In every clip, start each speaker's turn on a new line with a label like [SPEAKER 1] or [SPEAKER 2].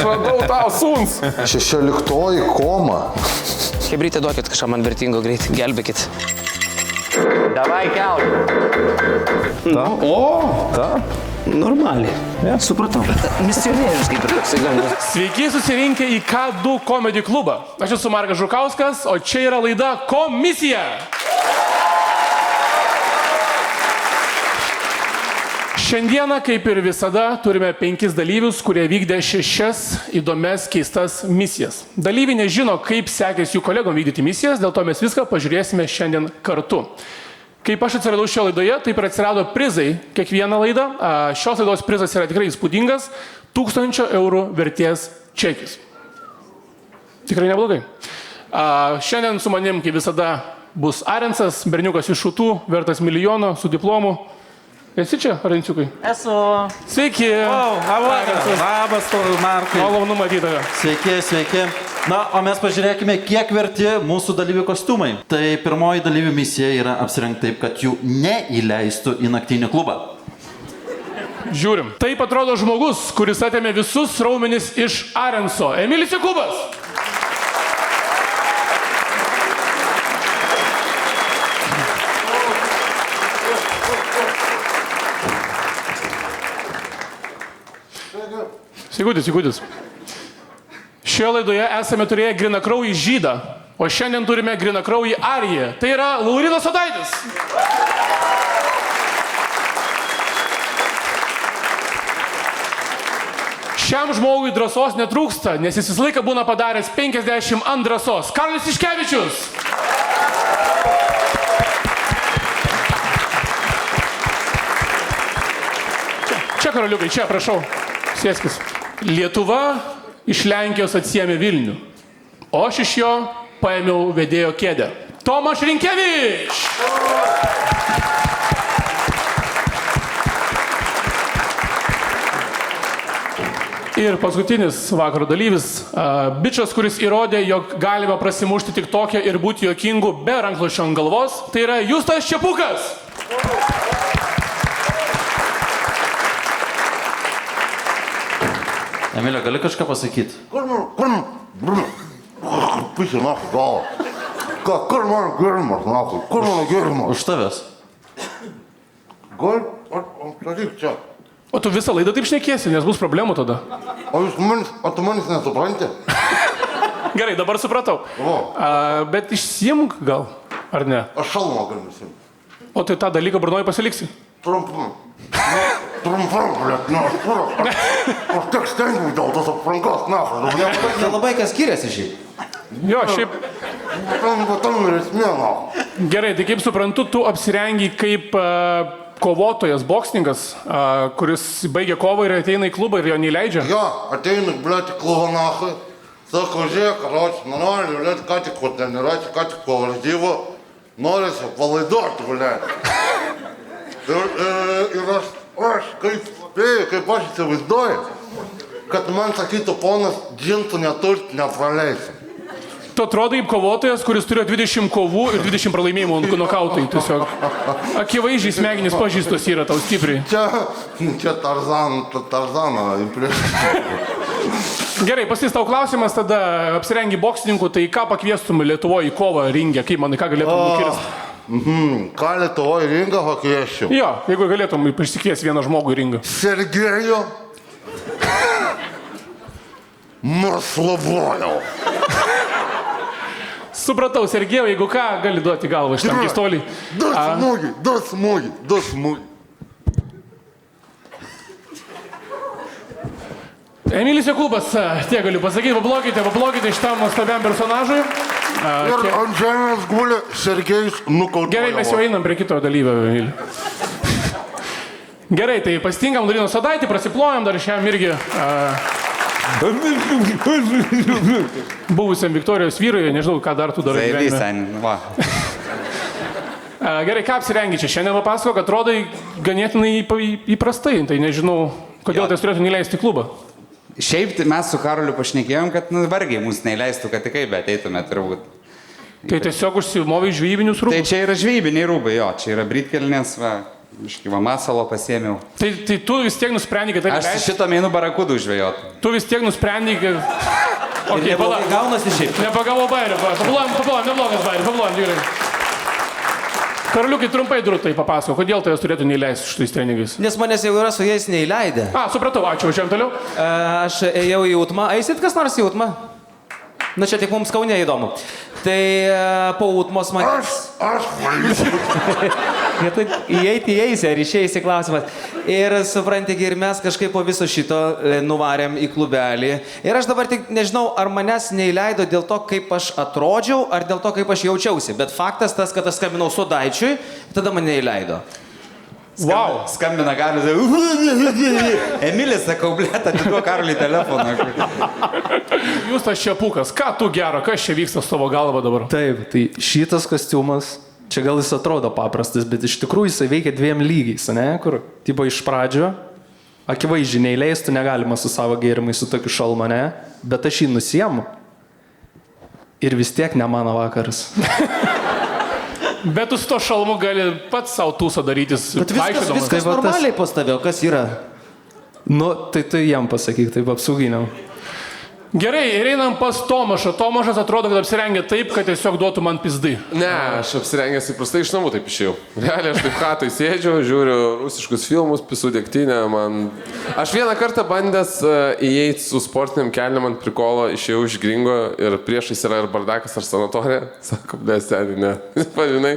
[SPEAKER 1] radau tau sūns.
[SPEAKER 2] 16 koma.
[SPEAKER 3] Hebrytė, duokit kažką man vertingo greit, gelbėkit.
[SPEAKER 4] Davai kelt.
[SPEAKER 5] Ta.
[SPEAKER 4] Normaliai.
[SPEAKER 5] Ja, supratau.
[SPEAKER 3] Misionierius kaip ir toksai gandas.
[SPEAKER 1] Sveiki susirinkę į K2 Comedy klubą. Aš esu Margas Žukauskas, o čia yra laida Komisija. Šiandieną, kaip ir visada, turime 5 dalyvius, kurie vykdė 6 įdomias, keistas misijas. Dalyviai nežino, kaip sekės jų kolegom vykdyti misijas, dėl to mes viską pažiūrėsime šiandien kartu. Kaip aš atsiradau šio laidoje, taip ir atsirado prizai kiekvieną laidą. Šios laidos prizas yra tikrai įspūdingas – 1000 eurų vertės čekis. Tikrai neblogai. Šiandien su manim, kaip visada, bus Arensas, berniukas iš Šutų, vertas milijono, su diplomu. Esi čia, Arenciukai?
[SPEAKER 4] Esu.
[SPEAKER 1] Sveiki.
[SPEAKER 5] Labas, Markai.
[SPEAKER 1] Malonu matyti tave.
[SPEAKER 5] Sveiki. Na, o mes pažiūrėkime, kiek verti mūsų dalyvių kostiumai. Tai pirmoji dalyvių misija yra apsirengti taip, kad jų neįleistų į naktinį klubą.
[SPEAKER 1] Žiūrim. Taip atrodo žmogus, kuris atėmė visus raumenis iš Arenso. Emilis Jokūbas. Sigudis. Šioje laidoje esame turėję grinakraujį žydą, o šiandien turime grinakraujį ariją. Tai yra Laurinas Odaitis. Šiam žmogui drąsos netrūksta, nes jis visą laiką būna padaręs 50 ant drąsos. Karolis Iškevičius. Čia, Karoliukai, čia, prašau. Sėskis. Lietuva iš Lenkijos atsiėmė Vilnių, o aš iš jo paėmiau vedėjo kėdę. Tomaš Rinkevič! Ir paskutinis vakaro dalyvis, bičas, kuris įrodė, jog galima prasimušti tik tokią ir būti juokingų be rankšluosčio ant galvos, tai yra Justas Čepukas.
[SPEAKER 5] Emilio, gali kažką pasakyti?
[SPEAKER 2] Kur mano gerimas, nahui? Kur mano gerimas?
[SPEAKER 5] Už tavęs.
[SPEAKER 2] Gal, atsakyk čia.
[SPEAKER 1] O tu visą laidą taip šnekėsi, nes bus problemų tada.
[SPEAKER 2] O tu manis nesupranti?
[SPEAKER 1] Gerai, dabar supratau. Bet išsiimk gal, ar ne?
[SPEAKER 2] Aš šalmą galiu nusimti.
[SPEAKER 1] O tai tą dalyką burnoje pasiliksi?
[SPEAKER 2] Trumpam, blėt, aš tiek stengiu dėl tos aprangos, nahui.
[SPEAKER 5] Tai labai kas skiriasi šiaip.
[SPEAKER 1] Jo, šiaip.
[SPEAKER 2] Tam ir esmė, nahui.
[SPEAKER 1] Gerai, tai kaip suprantu, tu apsirengi kaip kovotojas, boksininkas, kuris baigia kovą ir ateina į klubą ir jo neįleidžia?
[SPEAKER 2] Jo, ateinu, blėt, į klubą, nahui. Sako, žiūrėk, karoči, noriu, blėt, ką tik treniruoti, ką tik po varžybų. Norisi palaiduoti, blėt. Ir aš kaip aš įsivaizduoju, kad man sakytų, ponas, džintų neturti, nepraleisi.
[SPEAKER 1] Tu atrodai kaip kovotojas, kuris turėjo 20 kovų ir 20 pralaimėjimų nokautai tiesiog. Akivaizdžiai smegenys pažįstos yra tau stipriai.
[SPEAKER 2] Čia Tarzano impresija.
[SPEAKER 1] Gerai, pastis tau klausimas, tada apsirengi boksininkų, tai ką pakviestum Lietuvoje į kovą ringę, kaip manai, ką galėtum nukirsti?
[SPEAKER 2] Ką Lietuvoje į ringą pakviesčiau?
[SPEAKER 1] Jo, jeigu galėtum išsikviesti vieną žmogų į ringą.
[SPEAKER 2] Sergejų Maslavojo.
[SPEAKER 1] Supratau, Sergejau, jeigu ką, gali duoti galvą šitam kistolį.
[SPEAKER 2] Du smūgiai.
[SPEAKER 1] Emilis Jokūbas, tiek galiu pasakyti, paplokite šitam nuostabiam personažui.
[SPEAKER 2] Ir ant žemės guli Sergejus nukautuojamas.
[SPEAKER 1] Gerai, mes jau einam prie kito dalyvio, Emilį. Gerai, tai pasitinkam Lauriną Odaitį, prasiplojam dar šiam irgi buvusiam Viktorijos vyrui, nežinau, ką dar tu darai gyvenime. Gerai, ką apsirengi čia? Šiandien papasako, kad atrodai ganėtinai įprastai, tai nežinau, kodėl tai turėtų neįleisti klubą.
[SPEAKER 6] Šiaip mes su Karoliu pašnekėjom, kad vargiai mūsų neįleistų, kad tikrai be ateitume turbūt.
[SPEAKER 1] Tai tiesiog užsimovai žvejybinius rūbus?
[SPEAKER 6] Tai čia yra žvejybiniai rūbai, jo, čia yra britkelnės, va. Iškyva masalo pasiėmiau.
[SPEAKER 1] Tai tu vis tiek nusprendai, kad tai
[SPEAKER 6] Aš
[SPEAKER 1] leisi.
[SPEAKER 6] šito meinu barakudų žvejot.
[SPEAKER 1] Tu vis tiek nusprendai, kad... Okay, pala.
[SPEAKER 5] Gaunasi šiaip.
[SPEAKER 1] Nepagavau bairio. Papulam, neblogas bairio. Papulam, gerai. Karaliukai, trumpai drūtai papasako, kodėl tavęs turėtų neįleisti šitais treningais?
[SPEAKER 7] Nes manęs jau yra su jais neįleidę.
[SPEAKER 1] Supratau, ačiū, važiuojam toliau.
[SPEAKER 7] Aš ėjau į Utmą. Eisit kas nors į Utmą? Na čia tik mums Kaune įdomu. Tai po Utmos man...
[SPEAKER 2] Aš
[SPEAKER 7] Įeiti įeisi ar išeisi klausimas. Ir supranti, ir mes kažkaip po viso šito nuvarėm į klubelį. Ir aš dabar tik nežinau, ar manęs neįleido dėl to, kaip aš atrodžiau, ar dėl to, kaip aš jaučiausi. Bet faktas tas, kad aš skambinau Sodaičiui, tada mane įleido.
[SPEAKER 1] Wow.
[SPEAKER 6] Skambina Karolis. Emilis, sakau, blėt, atiduok Karoliui telefoną.
[SPEAKER 1] Jūs tas Šepukas, ką tu gero, kas čia vyksta su tavo galva dabar?
[SPEAKER 8] Taip, tai šitas kostiumas, čia gal jis atrodo paprastas, bet iš tikrųjų jisai veikia dviem lygiais, ne? Kur, tipo iš pradžio, akivaizdžiai neįleistų negalima su savo gėrimai su tokiu šalmu, ne? Bet aš jį nusiemu ir vis tiek ne mano vakaras.
[SPEAKER 1] Bet tu su to šalmu gali pats savo tūsą darytis.
[SPEAKER 7] Bet viskas
[SPEAKER 8] Tai va tas-
[SPEAKER 7] normaliai pas tave, kas yra?
[SPEAKER 8] Nu, tai tu jam pasakyk, taip apsauginiam.
[SPEAKER 1] Gerai, ir einam pas Tomašą. Tomašas atrodo, kad apsirengia taip, kad tiesiog duotų man pizdai.
[SPEAKER 9] Ne, aš apsirengęs įprastai iš namų taip išėjau. Realiai aš taip hatai sėdžiu, žiūriu rusiškus filmus, pisų degtinę, man... Aš vieną kartą bandęs įeiti su sportiniam kelniam ant prikolo, išėjau iš gringo ir priešais yra ir bardakas ar sanatorija. Sako, blėt, seniai, ne. Pažinai.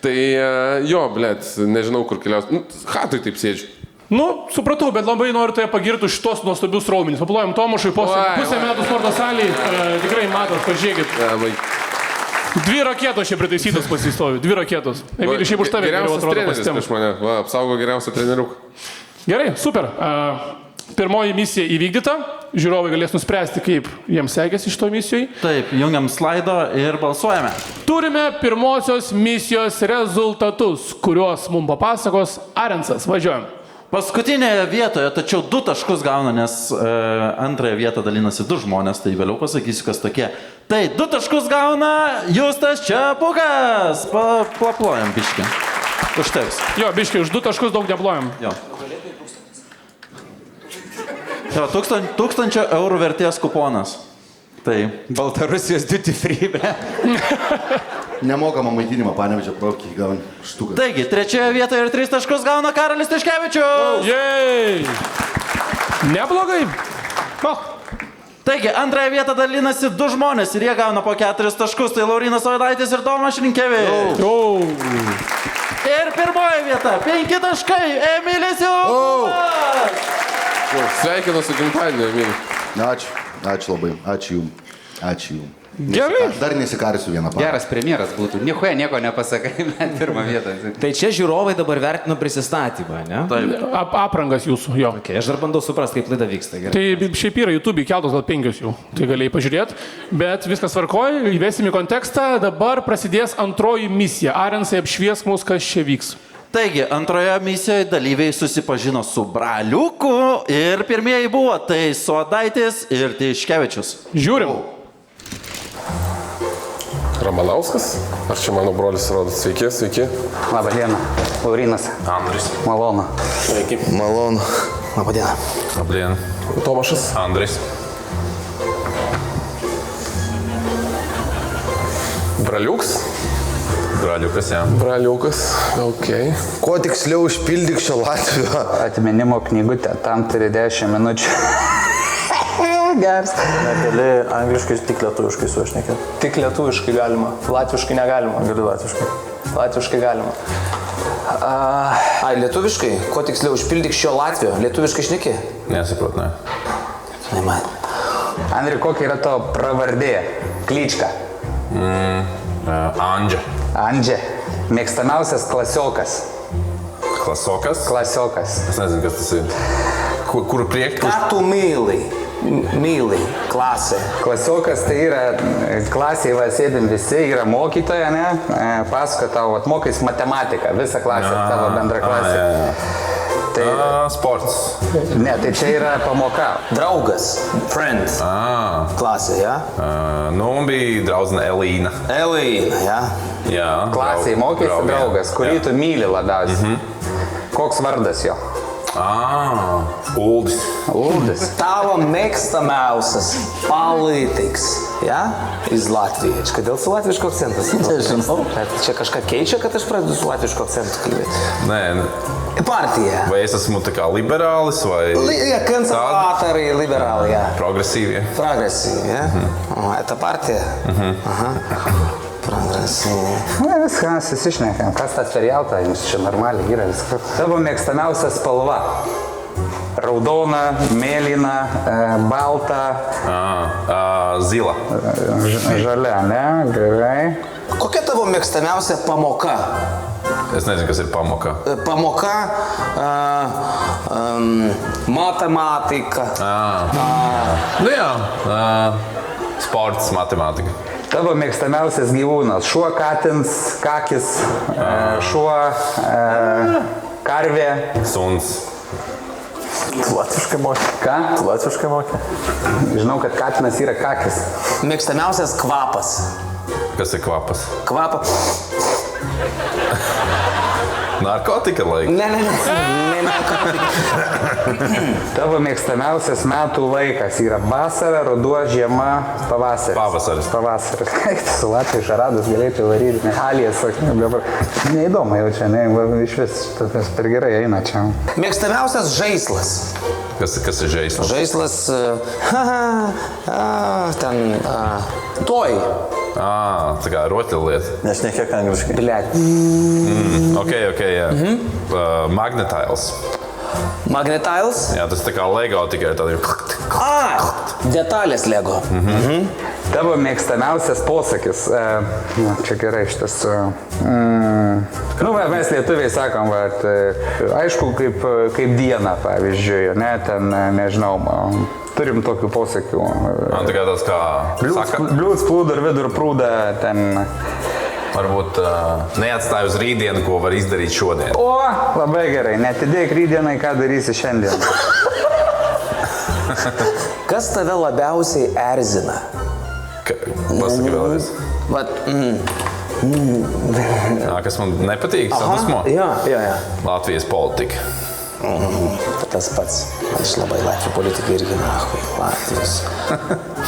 [SPEAKER 9] Tai jo, blėt, nežinau kur keliausiu. Hatai taip sėdžiu.
[SPEAKER 1] Nu, supratau, bet labai noriu tave pagirti už šitos nuostabius raumenis. Paplojam Tomašui pusę metų sporto salėje. Tikrai matot, pažiūrėkit. Dvi raketos čia pritaisytos pasistovi. Dvi raketos. Emilį, šiaip už tave geriau
[SPEAKER 9] Geriausias
[SPEAKER 1] atrodo
[SPEAKER 9] treneris
[SPEAKER 1] pasitėm.
[SPEAKER 9] prieš mane. Va, apsaugo geriausią treneriuką.
[SPEAKER 1] Gerai, super. Pirmoji misija įvykdyta. Žiūrovai galės nuspręsti, kaip jiems sekėsi iš to misijai.
[SPEAKER 5] Taip, jungiam slaido ir balsuojame.
[SPEAKER 1] Turime pirmosios misijos rezultatus, kuriuos mums papasakos Arensas. Važiuojam.
[SPEAKER 5] Paskutinėje vietoje, tačiau 2 taškus gauna, nes antrąją vietą dalinasi 2 žmonės, tai vėliau pasakysiu, kas tokie. Tai 2 taškus gauna Justas Čepukas. Paplojam biškį. Užteks.
[SPEAKER 1] Jo, biškai, už 2 taškus daug neplojam.
[SPEAKER 5] Jo. 1000 eurų vertės kuponas. Tai
[SPEAKER 6] Baltarusijos duty free, ble.
[SPEAKER 2] Nemokamą maitinimą, Panevėžio profkį gauni štuką.
[SPEAKER 5] taigi, 3 vietoje ir 3 taškus gauna Karolis Tiškevičius.
[SPEAKER 1] Jej! Neblogai.
[SPEAKER 5] Taigi, antrąją vietą dalinasi 2 žmonės ir jie gauna po 4 taškus. Tai Laurinas Vaidaitis ir Tomas Šrinkevičius. Ir pirmoji vieta, 5 taškai, Emilis Jaukas.
[SPEAKER 9] Sveikinu su gimtadieniu, Emilį.
[SPEAKER 2] Ačiū labai, ačiū jums. Ačiū jums.
[SPEAKER 1] Gerai.
[SPEAKER 2] Dar nesikarsiu vieną parą.
[SPEAKER 6] Geras premjeras būtų. Nieko nepasakai, bet pirmą vietą.
[SPEAKER 7] Tai čia žiūrovai dabar vertino prisistatymą, ne?
[SPEAKER 1] Aprangas jūsų, jo.
[SPEAKER 7] Okay, aš dar bandau suprasti, kaip laida vyksta. Gerai.
[SPEAKER 1] Tai šiaip yra YouTube keltos gal 5 jau, tai galėjai pažiūrėti, bet viskas tvarkoja, įvesim į kontekstą, dabar prasidės antroji misija. Arensai, apšviesk mus, kas čia vyks.
[SPEAKER 5] Taigi, antroje misijoje dalyviai susipažino su braliuku ir pirmieji buvo tai Sodaitis ir Tiškevičius.
[SPEAKER 1] Žiūrim.
[SPEAKER 9] Ramanauskas? Ar čia mano brolis rodo? Sveiki, sveiki.
[SPEAKER 4] Labą dieną, Laurinas.
[SPEAKER 10] Andris.
[SPEAKER 4] Malonu.
[SPEAKER 9] Sveiki.
[SPEAKER 2] Malonu.
[SPEAKER 4] Labą dieną.
[SPEAKER 10] Labdien.
[SPEAKER 9] Tomašas.
[SPEAKER 10] Andris.
[SPEAKER 9] Braliuks.
[SPEAKER 10] Braliukas, ja.
[SPEAKER 9] Braliukas. Ok.
[SPEAKER 2] Kuo tiksliau užpildyk šio Latvijos.
[SPEAKER 4] Atminimo knygutė, tam turi 10 minučių. Geras.
[SPEAKER 11] Negali angliškai, tik lietuviškai su aš nekiu. Tik lietuviškai galima, latviškai negalima. Galiu latviškai. Latviškai galima.
[SPEAKER 7] Ai, lietuviškai? Ko tiksliau užpildyk šio Latvio? Lietuviškai šneki?
[SPEAKER 10] Nesiprat, ne.
[SPEAKER 7] Ne man.
[SPEAKER 4] Andri, kokia yra tavo pravardė? Klyčka.
[SPEAKER 10] Andžia.
[SPEAKER 4] Andžia. Mėgstamiausias klasiokas.
[SPEAKER 10] Klasiokas?
[SPEAKER 4] Klasiokas.
[SPEAKER 10] Aš nezinu, kas tas yra. Kur priek?
[SPEAKER 7] Ką tu mylai? Mylai, klasė.
[SPEAKER 4] Klasiokas tai yra, klasėje va sėdim visi, yra mokytoja, ne? Pasako tau, mokais matematiką, visą klasę, tavo bendra klasė. Tai,
[SPEAKER 10] sports.
[SPEAKER 4] Ne, tai čia yra pamoka.
[SPEAKER 7] Draugas, friend. Klasė, ja?
[SPEAKER 10] Nu, bija draudzene Elīna.
[SPEAKER 7] Elīna, ja?
[SPEAKER 10] Jā.
[SPEAKER 4] Klasėje mokėsi draugas, kurį tu myli labiausiai. Koks vardas jo?
[SPEAKER 10] Uldis.
[SPEAKER 4] Uldis.
[SPEAKER 3] Tavo mėgstamiausias politiks, ja? Iz Latvijos. Kodėl su latvišku akcentu? Nežinau. Čia kažką keičia, kad aš pradedu su latvišku akcentu kalbėti?
[SPEAKER 10] Nē,
[SPEAKER 3] Partija.
[SPEAKER 10] vai es esmu tā kā liberālis vai
[SPEAKER 3] Konservatori, liberāli, jā.
[SPEAKER 10] progresīvi?
[SPEAKER 3] Progresīvi, jā? Это партija? Aha. Progresīvi.
[SPEAKER 4] Na, viskas, įsišnekam. Kas tas per jautą, jums čia normaliai yra viskas. Tavo mėgstamiausia spalva? Raudona, mėlyna, balta.
[SPEAKER 10] Zila.
[SPEAKER 4] Žalia, ne? Gerai.
[SPEAKER 3] Kokia tavo mėgstamiausia pamoka?
[SPEAKER 10] Es nezinu, kas ir pamoka.
[SPEAKER 3] Pamoka, matematika.
[SPEAKER 10] Nu jā, sports, matemātika.
[SPEAKER 4] Tavo mėgstamiausias gyvūnas? Šuo, katins, kakis, šuo, karvė.
[SPEAKER 10] Suns.
[SPEAKER 11] Latviškai mokė.
[SPEAKER 4] Ką?
[SPEAKER 11] Latviškai mokė.
[SPEAKER 4] Žinau, kad katinas yra kakis.
[SPEAKER 3] Mėgstamiausias kvapas.
[SPEAKER 10] Kas ir kvapas?
[SPEAKER 3] Kvapa.
[SPEAKER 10] Narkotika laika.
[SPEAKER 3] Ne,
[SPEAKER 4] Tavo mėgstamiausias metų laikas yra vasara, ruduo, žiema, pavasaris.
[SPEAKER 10] Pavasaris.
[SPEAKER 4] Pavasaris. Kaip tu su Latvijos žaradas galėčiau varyti? Halijas, sakykim, dabar. Neįdomu jau čia, ne, iš vis tas per gerai eina čia.
[SPEAKER 3] Mėgstamiausias žaislas.
[SPEAKER 10] Kas ir žaislas?
[SPEAKER 3] Žaislas, toj.
[SPEAKER 10] Tā kā rotaļlieta.
[SPEAKER 11] Nešnekėk angliškai.
[SPEAKER 3] Bļēt.
[SPEAKER 10] Ok, jā. Magnetiles.
[SPEAKER 3] Magnetiles?
[SPEAKER 10] Jā, tas tā kā Lego tikai tādi.
[SPEAKER 3] Detalės Lego.
[SPEAKER 4] Tavo mėgstamiausias posakis. Čia gerai šitas. Mes lietuviai sakom, aišku, kaip diena, pavyzdžiui, ne, ten, nežinau, turim tokių posakių.
[SPEAKER 10] Man tā kā tāds kā...
[SPEAKER 4] Bliūds plūda ir vidur prūda, ten...
[SPEAKER 10] Varbūt neatstāj uz rītdienu, ko var izdarīt šodien.
[SPEAKER 4] O, labai gerai, netidėk rītdienai, ką darysi šiandien.
[SPEAKER 3] Kas tave labiausiai erzina?
[SPEAKER 10] Pasaki vēlreiz. Kas man nepatīk, sadusmo?
[SPEAKER 3] Jā.
[SPEAKER 10] Latvijas politika.
[SPEAKER 3] Tas pats. Aš labai Latvijos politikai irgi nahui. Latvijos.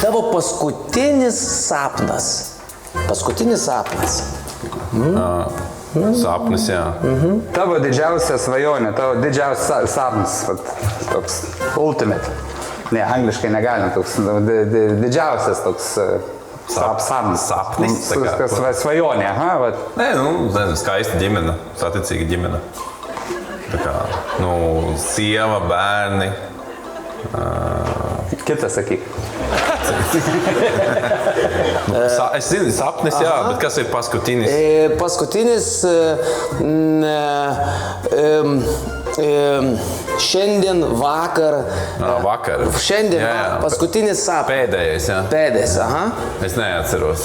[SPEAKER 3] Tavo paskutinis sapnas.
[SPEAKER 10] Sapnis, jā.
[SPEAKER 4] Tavo didžiausia svajonė, tavo didžiausias sapnas, toks ultimate. Ne, angliškai negalim, toks didžiausias toks sapnis.
[SPEAKER 10] Sapnis.
[SPEAKER 4] Svajonė, aha, vat.
[SPEAKER 10] Nē, nezinu, skaista ģimene, saticīga ģimene. Tā kā, sieva, bērni.
[SPEAKER 4] Kitą sakyk.
[SPEAKER 10] Es zinu, sapnis, jā, bet kas ir paskutinis?
[SPEAKER 3] Paskutinis šiandien vakar.
[SPEAKER 10] Vakar.
[SPEAKER 3] Šiandien paskutinis sapnis.
[SPEAKER 10] Pēdējais, jā.
[SPEAKER 3] Pēdējais, aha.
[SPEAKER 10] Es neatceros.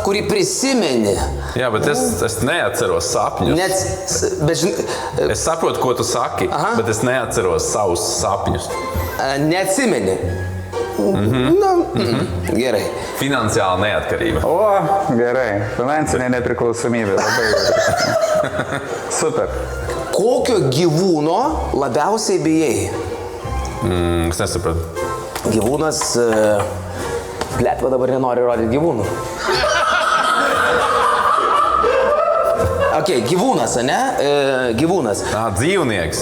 [SPEAKER 3] Kurį prisimeni.
[SPEAKER 10] Jā, bet es neatceros sapņus. Es saprotu, ko tu saki, bet es neatceros savus sapņus.
[SPEAKER 3] Neatsimeni. Gerai.
[SPEAKER 10] Finansiāla neatkarība.
[SPEAKER 4] O, gerai. Finansinė nepriklausomybė. Labai gerai. Super.
[SPEAKER 3] Kokio gyvūno labiausiai bijai?
[SPEAKER 10] Es nesapratu.
[SPEAKER 3] Gyvūnas... Lietva dabar nenori rodyti gyvūnų. Ok, gyvūnas, ne? Gyvūnas.
[SPEAKER 10] Dzīvnieks.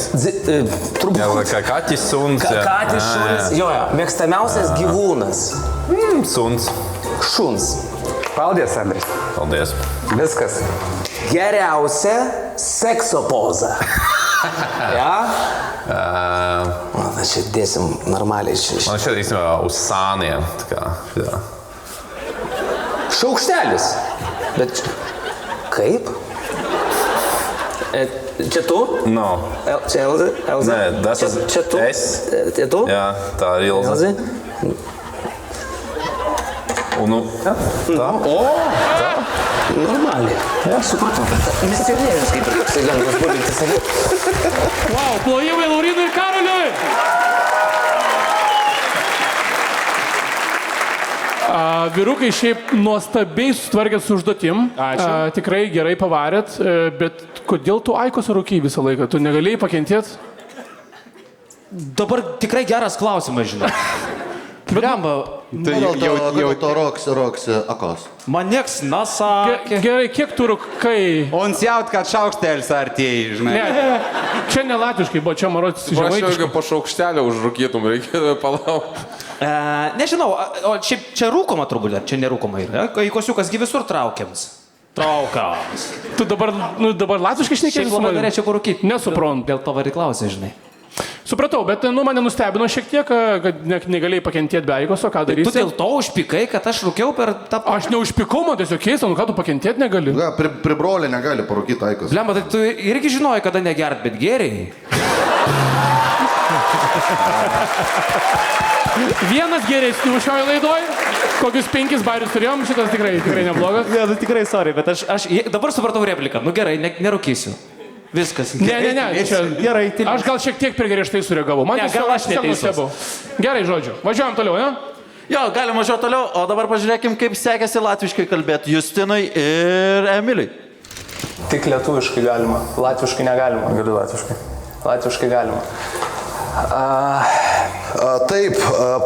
[SPEAKER 3] Turbūt.
[SPEAKER 10] Kaķis, suns.
[SPEAKER 3] Kaķis, šunis. Jo. Mėgstamiausias gyvūnas.
[SPEAKER 10] Suns.
[SPEAKER 3] Šuns.
[SPEAKER 4] Paldies, Andris.
[SPEAKER 10] Paldies.
[SPEAKER 4] Viskas.
[SPEAKER 3] Geriausia sekso poza. Ja? Man čia dėsim normaliai.
[SPEAKER 10] Man šeit īstenībā uz sāniem.
[SPEAKER 3] Šaukštelis. Bet kaip? Čia tu?
[SPEAKER 10] No.
[SPEAKER 3] Čia Elza?
[SPEAKER 10] Nē, tas ir
[SPEAKER 3] čia tu?
[SPEAKER 10] Es.
[SPEAKER 3] Čia tu?
[SPEAKER 10] Jā, tā ir Ilza. Un, tā.
[SPEAKER 3] Tā. Normaliai. Ja, supratau. Misionierius kaip ir toksai galima palikti savo.
[SPEAKER 1] Wow, plojimai Laurinui ir Karoliui. Vyrukai šiaip nuostabiai sutvarkėt su užduotim.
[SPEAKER 7] Ačiū.
[SPEAKER 1] Tikrai gerai pavarėt, bet kodėl tu Aikos rūkiai visą laiką? Tu negalėjai pakentėti?
[SPEAKER 7] Dabar tikrai geras klausimas, žinai. Blemba,
[SPEAKER 2] Jau to roksi Akos.
[SPEAKER 7] man nieks nesakė.
[SPEAKER 1] Gerai, kiek tu rūkai?
[SPEAKER 6] On sjaut, kad šaukštelis artėjai, žinai.
[SPEAKER 1] Ne, čia ne latviškai, buvo čia marotis
[SPEAKER 9] Prašiau,
[SPEAKER 1] žemaitiškai.
[SPEAKER 9] jeigu po šaukštelę užrūkytum, reikėtų palaukti.
[SPEAKER 7] Nežinau, o šiaip čia rūkoma turbūt, ar čia nerūkoma yra? Į kosiukas visur traukiamas. Traukiamas.
[SPEAKER 1] Tu dabar latviškai šnekėjai?
[SPEAKER 7] Šiaip labai norėčiau parūkyti.
[SPEAKER 1] Nesuprantu.
[SPEAKER 7] Dėl to variklausė, žinai.
[SPEAKER 1] Supratau, bet mane nustebino šiek tiek, kad negalėjai pakentėti be Aikos, o ką
[SPEAKER 7] Tu
[SPEAKER 1] darysi?
[SPEAKER 7] dėl to užpikai, kad aš rūkiau per tą...
[SPEAKER 1] Aš neužpikau, man tiesiog keista, ką tu pakentėti negali.
[SPEAKER 2] Pri brolį negali parūkyti Aikos.
[SPEAKER 7] Blemba, tai tu irgi žinojai, kada negert, bet geriai.
[SPEAKER 1] Vienas geresnių šioje laidoje, kokius 5 barius turėjom, šitas tikrai neblogas.
[SPEAKER 7] Ne, nu tikrai sorry, bet aš dabar supratau repliką. Nu gerai, nerūkysiu. Viskas.
[SPEAKER 1] Ne, čia
[SPEAKER 7] Gerai, tai...
[SPEAKER 1] Aš gal šiek tiek per griežtai sureagavau. Man
[SPEAKER 7] Ne, gal aš
[SPEAKER 1] tiesiog
[SPEAKER 7] neteisus.
[SPEAKER 1] nustebau. Gerai, žodžiu. Važiuojam toliau, ne?
[SPEAKER 5] Jo, galim važiuoti toliau, o dabar pažiūrėkim, kaip sekėsi latviškai kalbėti Justinui ir Emiliui.
[SPEAKER 11] Tik lietuviškai galima, latviškai negalima.
[SPEAKER 10] Galiu latviškai.
[SPEAKER 11] Latviškai galima.
[SPEAKER 2] Taip,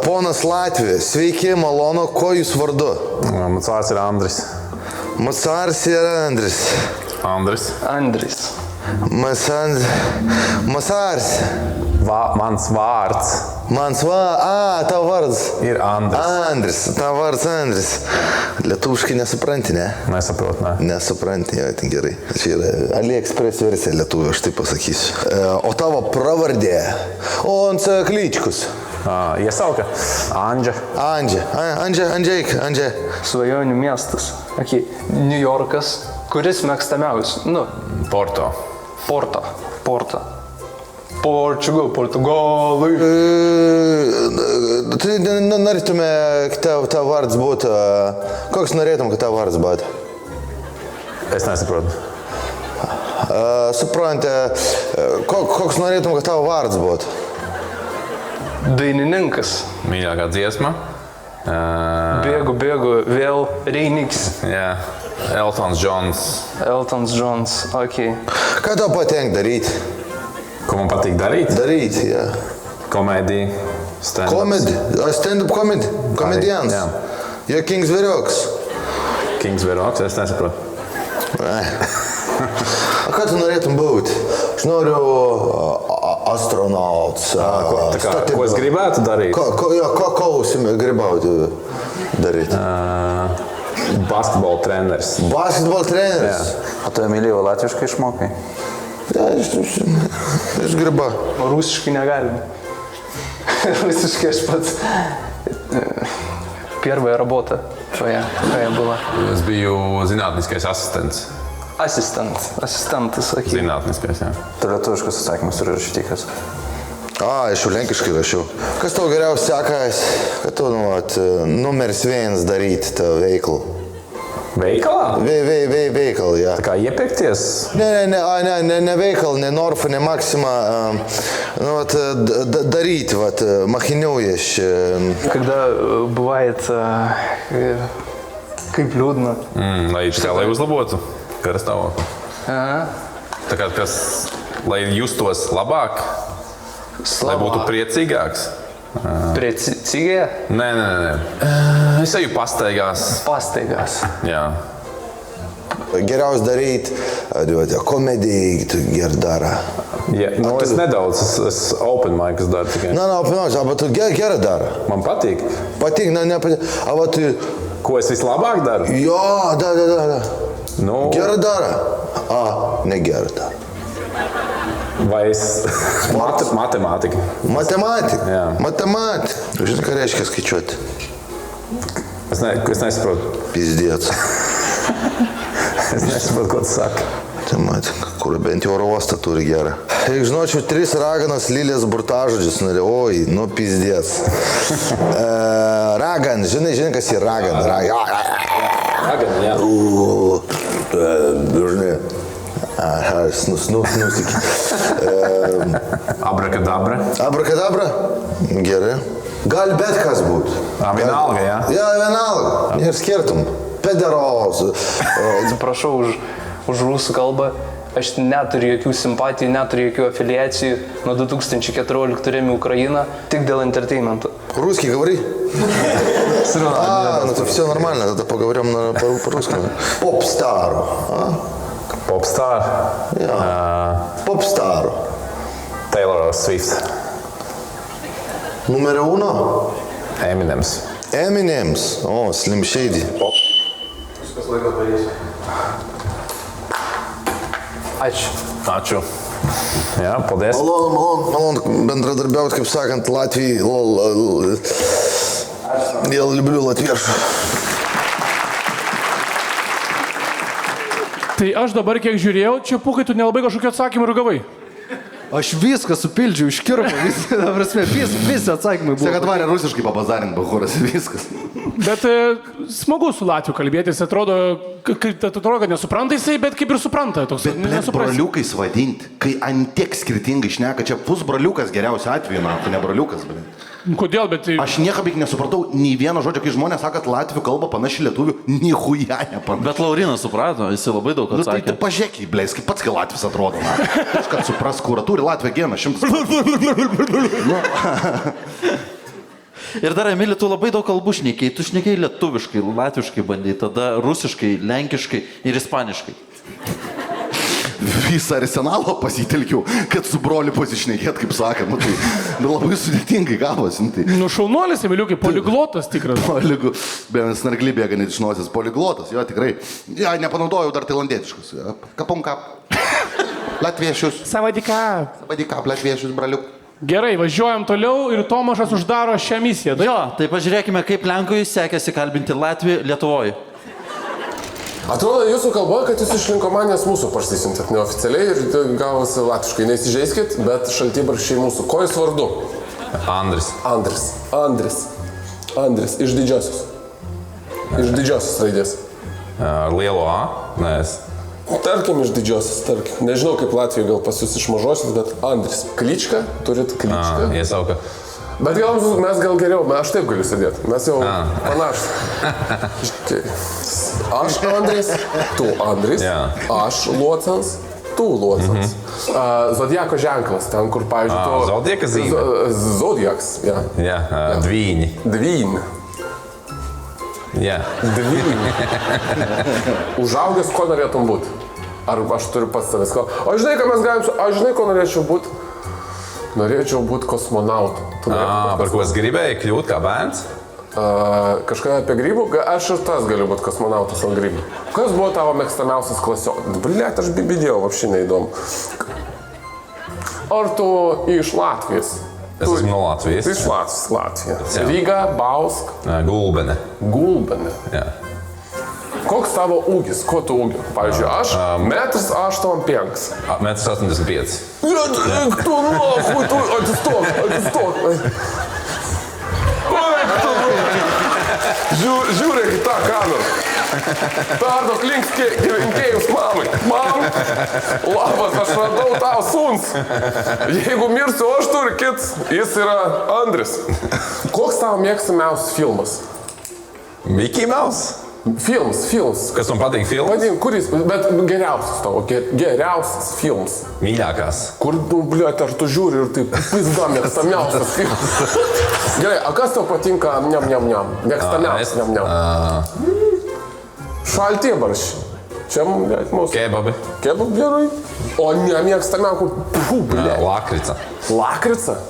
[SPEAKER 2] ponas Latvija, sveiki, malonu, ko jūs vardu?
[SPEAKER 10] Macārs ir Andris.
[SPEAKER 2] Macārs ir Andris.
[SPEAKER 10] Andris.
[SPEAKER 11] Andris.
[SPEAKER 2] Macārs.
[SPEAKER 10] Mans vārds
[SPEAKER 2] Tavo vardas.
[SPEAKER 10] ir Andris.
[SPEAKER 2] Andris, tavo vardas Andris. Lietuviškai nesupranti, ne?
[SPEAKER 10] Nesaprotu, ne?
[SPEAKER 2] Nesupranti, jo, tai gerai. Čia yra AliExpress versija lietuvio, aš taip pasakysiu. O tavo pravardė? On kličkus.
[SPEAKER 10] Iesauka. Andžia.
[SPEAKER 2] Andžia.
[SPEAKER 11] Svajonių miestas. Okay. New Yorkas. Kuris mėgstamiausias? Nu,
[SPEAKER 10] Porto.
[SPEAKER 11] Porto. Portugalai.
[SPEAKER 2] Tai norėtume, kad tavo vardas būtų... Koks norėtum, kad tavo vardas būtų?
[SPEAKER 10] Es nesaprotu.
[SPEAKER 2] Supranti, koks norėtum, kad tavo vardas būtų?
[SPEAKER 11] Dainininkas.
[SPEAKER 10] Mīļākā dziesma.
[SPEAKER 11] Bėgu, vėl Reiniks.
[SPEAKER 10] Jā. Eltons Johns.
[SPEAKER 11] Eltons Johns, ok.
[SPEAKER 2] Ką tau patinka daryti?
[SPEAKER 10] Ko man patīk darīt?
[SPEAKER 2] Daryti, jā.
[SPEAKER 10] Komēdija.
[SPEAKER 2] Stand-up komedians.
[SPEAKER 10] Jā.
[SPEAKER 2] Jo Kings Verioks.
[SPEAKER 10] Kings Veroks, es nesaprotu.
[SPEAKER 2] Ką tu norėtum būti? Aš noriu astronauts.
[SPEAKER 10] Ko es gribētu darīt?
[SPEAKER 2] Ko gribētu darīt?
[SPEAKER 10] Basketbola treneris.
[SPEAKER 2] Basketbola treneris?
[SPEAKER 3] O tu Emilijo latviškai išmokai?
[SPEAKER 2] Jā, aš gribu.
[SPEAKER 11] Rusiškai negalima. Rusiškai aš pats. Первая работа твоя, какая была?
[SPEAKER 10] Es biju zinātniskais asistents.
[SPEAKER 11] Asistentas, ok.
[SPEAKER 10] Zinātniskais, jā.
[SPEAKER 3] Tu lietuviškas atsakymus turi rašyti tikas.
[SPEAKER 2] Aš jau lenkiškai rašiau. Kas tau geriausiai sekās, kad tu numeris 1 daryti tą veiklą?
[SPEAKER 10] Veikalā?
[SPEAKER 2] Veikalą, jā.
[SPEAKER 10] Tā kā iepirkties?
[SPEAKER 2] Не вейкал, не Норфа, не Максима. Дарить, махинюешь.
[SPEAKER 11] Когда бывает kaip liūdna.
[SPEAKER 10] Lai uzlabotu garastāvokli. Tā kā lai justos labāk, lai būtu priecīgāks.
[SPEAKER 11] Priecīgie?
[SPEAKER 10] Nē. Es eju pastaigās.
[SPEAKER 11] Pastaigās.
[SPEAKER 10] Jā.
[SPEAKER 2] Geriausia darīt, komēdiju, tu geri dara.
[SPEAKER 10] Ja, es nedaudz, es open mic daru tikai.
[SPEAKER 2] Open mic, bet tu geri dara.
[SPEAKER 10] Man patīk.
[SPEAKER 2] Patīk, nepatīk.
[SPEAKER 10] Ko es vislabāk daru?
[SPEAKER 2] Jā, da. Geri dara. Ne geri dara.
[SPEAKER 10] Vai es... Matemātika.
[SPEAKER 2] Matemātika?
[SPEAKER 10] Jā.
[SPEAKER 2] Matemātika. Žinai, ką reiškia skaičiuoti?
[SPEAKER 10] Es nesaprotu.
[SPEAKER 2] Pizdiec.
[SPEAKER 10] Es nesaprotu, ko tu saki.
[SPEAKER 2] Matematika, kur bent jau oro uostą turi gerą. Jeigu žinočiau 3 raganos lylės burtažodžius, oi, pizdiec. Ragan, žinai, kas yra ragan?
[SPEAKER 10] Ragan, jā.
[SPEAKER 2] Žinai. Snusiki.
[SPEAKER 10] Abrakadabra.
[SPEAKER 2] Abrakadabra? Gerai.
[SPEAKER 12] Gali bet kas būti.
[SPEAKER 10] Vienalga, ja?
[SPEAKER 12] Ja, vienalga. Ir skirtum. Pederos.
[SPEAKER 11] Atsiprašau už rusų kalbą. Aš neturiu jokių simpatijų, neturiu jokių afiliacijų. Nuo 2014 remiu Ukrainą tik dėl entertainmento.
[SPEAKER 12] Русский говори. Ну то все нормально, тогда поговорим по-русски. Поп-стар.
[SPEAKER 10] Popstar.
[SPEAKER 12] Поп-стар.
[SPEAKER 10] Taylor Swift.
[SPEAKER 12] Numero 1.
[SPEAKER 10] Eminems.
[SPEAKER 12] Eminems. O, Slim Shady.
[SPEAKER 11] Viskas laikas baigėsi. Ačiū.
[SPEAKER 10] Ačiū. Ja, paldies.
[SPEAKER 12] Malon bendradarbiauti, kaip sakant, Latvijai. Я люблю латвiešu.
[SPEAKER 1] Tai aš dabar kiek žiūrėjau, čia pukai tu nelabai kažkokio atsakymų ir gavai.
[SPEAKER 8] Aš viską supildžiau iš kirpo, visi atsakymai buvo.
[SPEAKER 12] Kad varė rusiškai papazarint, bahuras, viskas.
[SPEAKER 1] Bet smagu su Latviu kalbėtis, atrodo, kad nesupranta jisai, bet kaip ir supranta.
[SPEAKER 2] Bet broliukais vadinti, kai antiek skirtingai šneka, čia pusbroliukas geriausiu atveju, ne broliukas.
[SPEAKER 1] Kodėl, bet...
[SPEAKER 2] Aš niekaip nesupratau nei vieno žodžio, kai žmonės sako, kad latvių kalba panaši lietuvių, nichuja nepanaši.
[SPEAKER 5] Bet Laurinas suprato, jis labai daug atsakė.
[SPEAKER 2] Tai pažiūrėk, blės, kaip pats kai latvis atrodo. Kad supras, kur turi Latvija geną, 100.
[SPEAKER 5] Ir dar, Emili, tu labai daug kalbų šnekėjai. Tu šnekėjai lietuviškai, latviškai bandai, tada rusiškai, lenkiškai ir ispaniškai.
[SPEAKER 2] Visą arsenalą pasitelkiau, kad su broliu pasišnekėt, kaip sakant. Tai labai sudėtingai gavosi.
[SPEAKER 1] Nu šaunuolis, Emiliukai, poliglotas tikras.
[SPEAKER 2] Benas nargli bėga net iš nosies, poliglotas, jo tikrai. Ja, nepanaudojau dar tailandietiškus. Kapum kap. Latviešius.
[SPEAKER 1] Savadikap.
[SPEAKER 2] Savadikap, latviešius, braliuk.
[SPEAKER 1] Gerai, važiuojam toliau ir Tomašas uždaro šią misiją.
[SPEAKER 5] Jo, tai pažiūrėkime, kaip Lenkui sekėsi kalbinti Latviją Lietuvoje.
[SPEAKER 9] Atrodo, jūsų kalba, kad jūs iš Linkomanijos mūsų parsisintėt neoficialiai ir gavosi latviškai. Neįsižeiskit, bet šaltibarščiai mūsų. Ko jūs vardu?
[SPEAKER 10] Andris.
[SPEAKER 9] Andris. Iš didžiosios. Iš didžiosios raidės.
[SPEAKER 10] Ar lielo A? Nes.
[SPEAKER 9] Tarkim, iš didžiosios, tarkim. Nežinau, kaip Latvijai gal pas jūs iš mažosios, bet Andris. Kličką? Turit kličką?
[SPEAKER 10] Jie sauka.
[SPEAKER 9] Bet gal mes gal geriau, aš taip galiu sėdėti. Mes jau panašus. Aš Andris, tu Andris, aš Luocans, tu Luocans. Zodiako ženklas, ten kur, pavyzdžiui, tu...
[SPEAKER 10] Zodiakas zīme?
[SPEAKER 9] Zodiaks, jā.
[SPEAKER 10] Jā, dvīņi.
[SPEAKER 9] Dvīņi.
[SPEAKER 10] Jā.
[SPEAKER 9] Dvīņi. Užaugęs, ko norėtum būti? Ar aš turiu pats savęs kalbą? O žinai, ką mes galim... Aš žinai, ko norėčiau būti? Norėčiau būti kosmonautu.
[SPEAKER 10] Par ko es gribēju kļūt kā bērns?
[SPEAKER 9] Kažką apie grybų? Aš ir tas galiu būti kosmonautas ant grybų. Kas buvo tavo mėgstamiausias klasiokas? Blet, aš bibidėjau, apšį neįdomu. Ar tu iš Latvijos?
[SPEAKER 10] Es esmu no Latvijas.
[SPEAKER 9] Iš Latvijas. Ryga, Bausk.
[SPEAKER 10] Gulbene.
[SPEAKER 9] Gulbene.
[SPEAKER 10] Jā.
[SPEAKER 9] Koks tavo ūgis? Ko tu ūgi? Pavyzdžiui, aš 1,85 m.
[SPEAKER 10] 1,85
[SPEAKER 9] m. Tu nahui, tu atsistok. Žiūrėk į tą kamerą. Perduok linkėjus mamai. Mam, labas, aš radau tau sūns. Jeigu mirsiu aš turiu kits, jis yra Andris. Koks tavo mėgstamiausias filmas?
[SPEAKER 10] Mickey Mouse.
[SPEAKER 9] Films.
[SPEAKER 10] Kas man patīk filmas?
[SPEAKER 9] Patīk, kuris, bet geriausias tavo, geriausias films.
[SPEAKER 10] Mīļākās.
[SPEAKER 9] Kur, bliet, ar tu žiūri ir taip, pizda, mėgstamiausias filmas. Gerai, a kas tau patinka niam? Mėgstamiausias niam. Šaltibarščiai. Čia, bliet, mūsų.
[SPEAKER 10] Kebabi.
[SPEAKER 9] Kebab gerai. O nemėgstamiau, kur, bliet.
[SPEAKER 10] Lakrica.
[SPEAKER 9] Lakrica?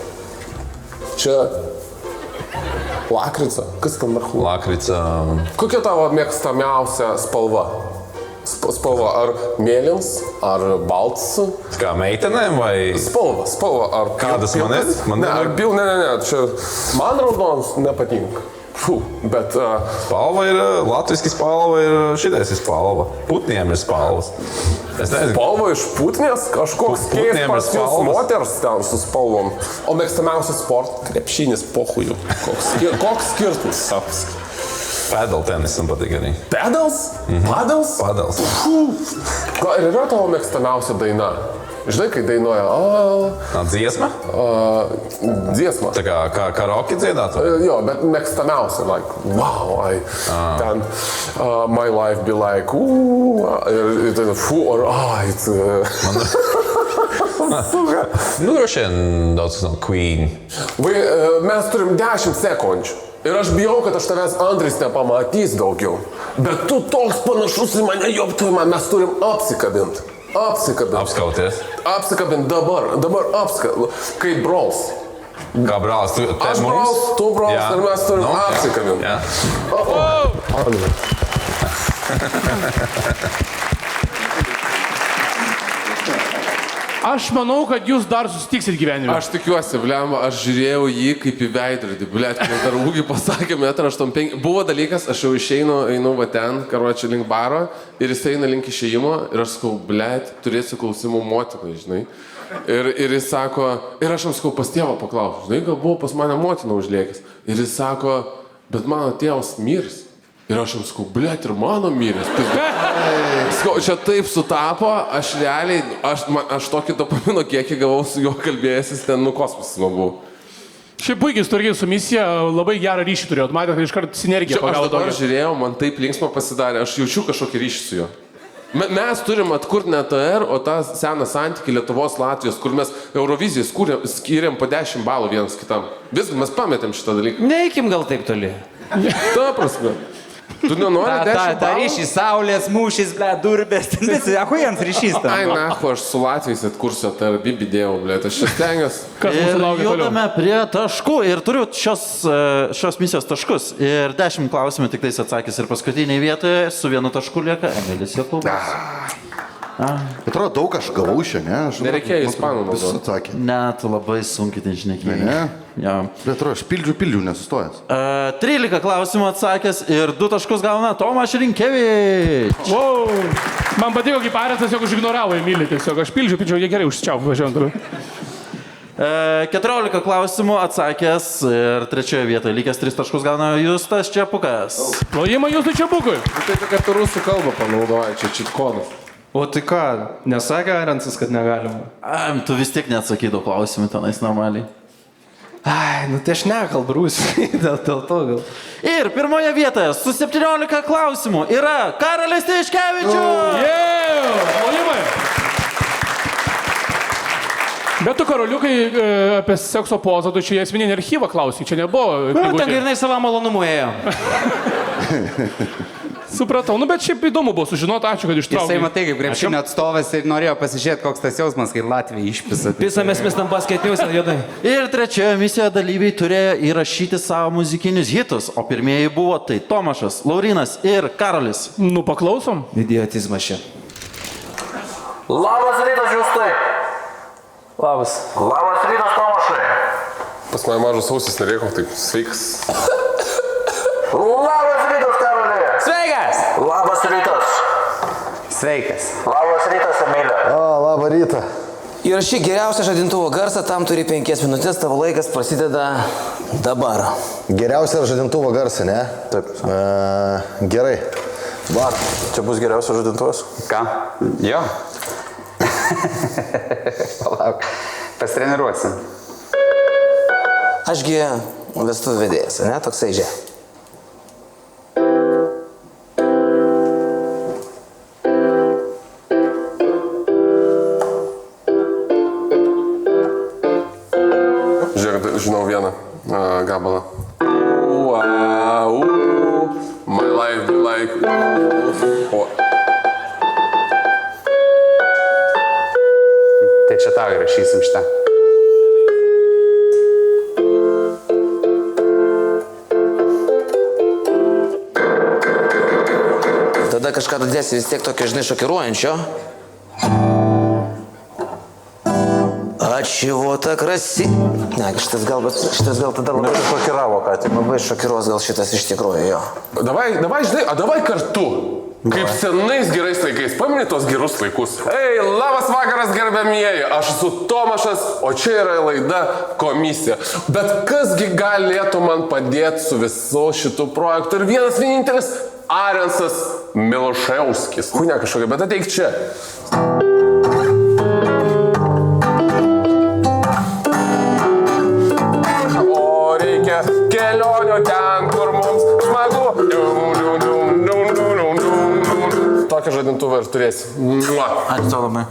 [SPEAKER 9] Čia... Lakrica? Kas tam marhu?
[SPEAKER 10] Lakrica.
[SPEAKER 9] Kokia tavo mėgstamiausia spalva? Spalva ar mėlyns, ar balts?
[SPEAKER 10] Kā meitenēm vai?
[SPEAKER 9] Spalva. Ar
[SPEAKER 10] kādas
[SPEAKER 9] pilkas?
[SPEAKER 10] Man
[SPEAKER 9] ne, čia man raudons nepatinka. Bet...
[SPEAKER 10] Spalva ir, latviski spalva ir šitais ir spalva. Putniem ir spalvas.
[SPEAKER 9] Spalva iš putnės? Kažkoks keistas jūs moters ten su spalvom. O mėgstamiausias sport? Krepšinis pohuju. Koks skirtus?
[SPEAKER 10] Pedal tenisam patīk arī.
[SPEAKER 9] Pedals? Padals?
[SPEAKER 10] Padals.
[SPEAKER 9] Ir yra tavo mėgstamiausia daina? žinai, kai dainuoja,
[SPEAKER 10] Dziesma?
[SPEAKER 9] Dziesma.
[SPEAKER 10] Tai ką karaoke dziedātu?
[SPEAKER 9] Jo, bet mėgstamiausia, like, wow, ten, my life be like, ir tai, or, it's...
[SPEAKER 10] Nu, droši vien daudz Queen.
[SPEAKER 9] Mes turim 10 sekundžių. Ir aš bijau, kad aš tavęs Andris nepamatys daugiau. Bet tu toks panašus į mane, joptuojama, mes turim apsikabint.
[SPEAKER 10] Apskauties?
[SPEAKER 9] Apsikabint dabar apsikabint. Kaip Brawls.
[SPEAKER 10] Kā Brawls, tu
[SPEAKER 9] Aš Brawls, tu Brawls ir mes turim apsikabint.
[SPEAKER 1] Aš manau, kad jūs dar susitiksit gyvenime.
[SPEAKER 9] Aš tikiuosi, blemba, aš žiūrėjau jį kaip į veidrodį, blėt, kai dar ūgį pasakė, 1,85 m. Buvo dalykas, aš jau einu va ten, karuočią link baro, ir jis eina link išėjimo, ir aš sakau, blėt, turėsiu klausimų motinai, žinai. Ir jis sako, ir aš jam sakau, pas tėvą paklausiu, žinai, gal buvo pas mane motina užlėkęs. Ir jis sako, bet mano tėvas mirs. Ir aš jam sakau, blėt, ir mano miręs. Sakau, čia taip sutapo, aš realiai, aš tokį dopamino kiekį gavau su juo kalbėjęsis, ten kosmosas man buvo.
[SPEAKER 1] Šiaip puikiai turėjai su misija, labai gerą ryšį turėjot, matėte, kad iškart sinergiją pagavo
[SPEAKER 9] daugiau. Aš žiūrėjau, man taip linksma pasidarė, aš jaučiu kažkokį ryšį su juo. Mes turim atkurti ne TR, o tą seną santykį Lietuvos, Latvijos, kur mes Eurovizijai skiriam po 10 balų vienas kitam. Viską, mes pametėm šitą dalyką.
[SPEAKER 7] Neikim gal taip toli.
[SPEAKER 9] Ta prasme. Tu nenori 10 balų?
[SPEAKER 6] Ta ryšys, saulės, mūšys, ble, durbės, ten visi, ahujant ryšys tam.
[SPEAKER 9] Ai, nahu, aš su Latvijais atkursiu, tai bibidėjau, ble, aš čia stengiuosi.
[SPEAKER 5] Ir judame prie taškų ir turiu šios misijos taškus. Ir 10 klausimų tik tais atsakys ir paskutiniai vietoje su 1 tašku lieka Emilis Jokūbas.
[SPEAKER 12] Atrodo, daug aš gavau šiandien.
[SPEAKER 9] Nereikėjo ispanų naudoti.
[SPEAKER 5] Net labai sunkiai ten žinekėjai.
[SPEAKER 12] Ne? Bet atrodo, aš pildžiu nesustojęs.
[SPEAKER 5] 13 klausimų atsakęs ir 2 taškus gauna Tomas Rinkevič.
[SPEAKER 1] Wow. Man patiko, kaip Aresas jau ignoravo Emilį tiesiog. Aš pildžiu, jie gerai užsičiaupu, važiuojant toliau.
[SPEAKER 5] 14 klausimų atsakęs ir 3 vietoje lygęs 3 taškus gauna Justas Čepukas.
[SPEAKER 1] Plojimą Justui Čepukui.
[SPEAKER 9] Tai kad tu rusų kalbą panaudoji, čia čitkodas.
[SPEAKER 8] O tai ką, nesakė Arensas, kad negalima?
[SPEAKER 5] Tu vis tiek neatsakydavo klausimų tenais normaliai.
[SPEAKER 8] Ai, nu tai aš nekalbu rusai, dėl to gal.
[SPEAKER 5] Ir pirmoje vietoje su 17 klausimų yra Karolis Tiškevičius.
[SPEAKER 1] Plojimai. Bet tu, Karoliukai, apie sekso pozą, tu čia esminį archyvą klausai, čia nebuvo.
[SPEAKER 7] Ten grinai savo malonumu ėjo.
[SPEAKER 1] Supratau, nu bet šiaip įdomu buvo sužinoti, ačiū, kad ištraukė.
[SPEAKER 6] Jisai matai, kaip krepšinio atstovas ir norėjo pasižiūrėti, koks tas jausmas, kai Latvija išpisa.
[SPEAKER 7] Pisamės mes tam paskaitinius, juodai.
[SPEAKER 5] Ir trečioje misijoje dalyviai turėjo įrašyti savo muzikinius hitus, o pirmieji buvo tai Tomašas, Laurinas ir Karolis.
[SPEAKER 1] Nu, paklausom.
[SPEAKER 7] Idiotizmas čia.
[SPEAKER 3] Labas rytas, Justai.
[SPEAKER 11] Labas.
[SPEAKER 3] Labas rytas, Tomašai.
[SPEAKER 9] Pas mane mažas ausis nereikau, taip sveikas.
[SPEAKER 3] Labas rytas, Karolė.
[SPEAKER 7] Sveikas.
[SPEAKER 3] Labas rytas.
[SPEAKER 6] Sveikas.
[SPEAKER 3] Labas rytas, Emilė.
[SPEAKER 12] Labą rytą.
[SPEAKER 3] Įrašyk geriausią žadintuvo garsą, tam turi 5 minutės, tavo laikas prasideda dabar.
[SPEAKER 12] Geriausią žadintuvo garsą, ne?
[SPEAKER 10] Taip.
[SPEAKER 12] Gerai. Va.
[SPEAKER 10] Čia bus geriausias žadintuvas?
[SPEAKER 6] Ką? Jo. Palauk. Pasitreniruosim.
[SPEAKER 3] Ašgi vestuvių vedėjas, ne? Toksai žia.
[SPEAKER 9] Žiūrėk, žinau vieną gabalą. My life be like...
[SPEAKER 6] Tai čia tau įrašysim šitą.
[SPEAKER 3] Tada kažką dėsi vis tiek tokio, žinai, šokiruojančio. Ačiū, ta krasi. Ne, šitas gal tada labai šokiravo, ką tik. Labai šokiruos gal šitas iš tikrųjų, jo.
[SPEAKER 9] Davai, žinai, davai kartu. Kaip senais gerais laikais, pamini tos gerus laikus. Ei, labas vakaras, gerbėmieji, aš esu Tomašas, o čia yra laida Komisija. Bet kasgi galėtų man padėti su visu šitu projektu? Ir vienas vienintelis Arensas Miloševskis. Hunia kažkokia, bet ateik čia. laukia kelionių ten, kur mums smagu. Tokią žadintuvą ir turėsi.
[SPEAKER 5] Ačiū tau labai.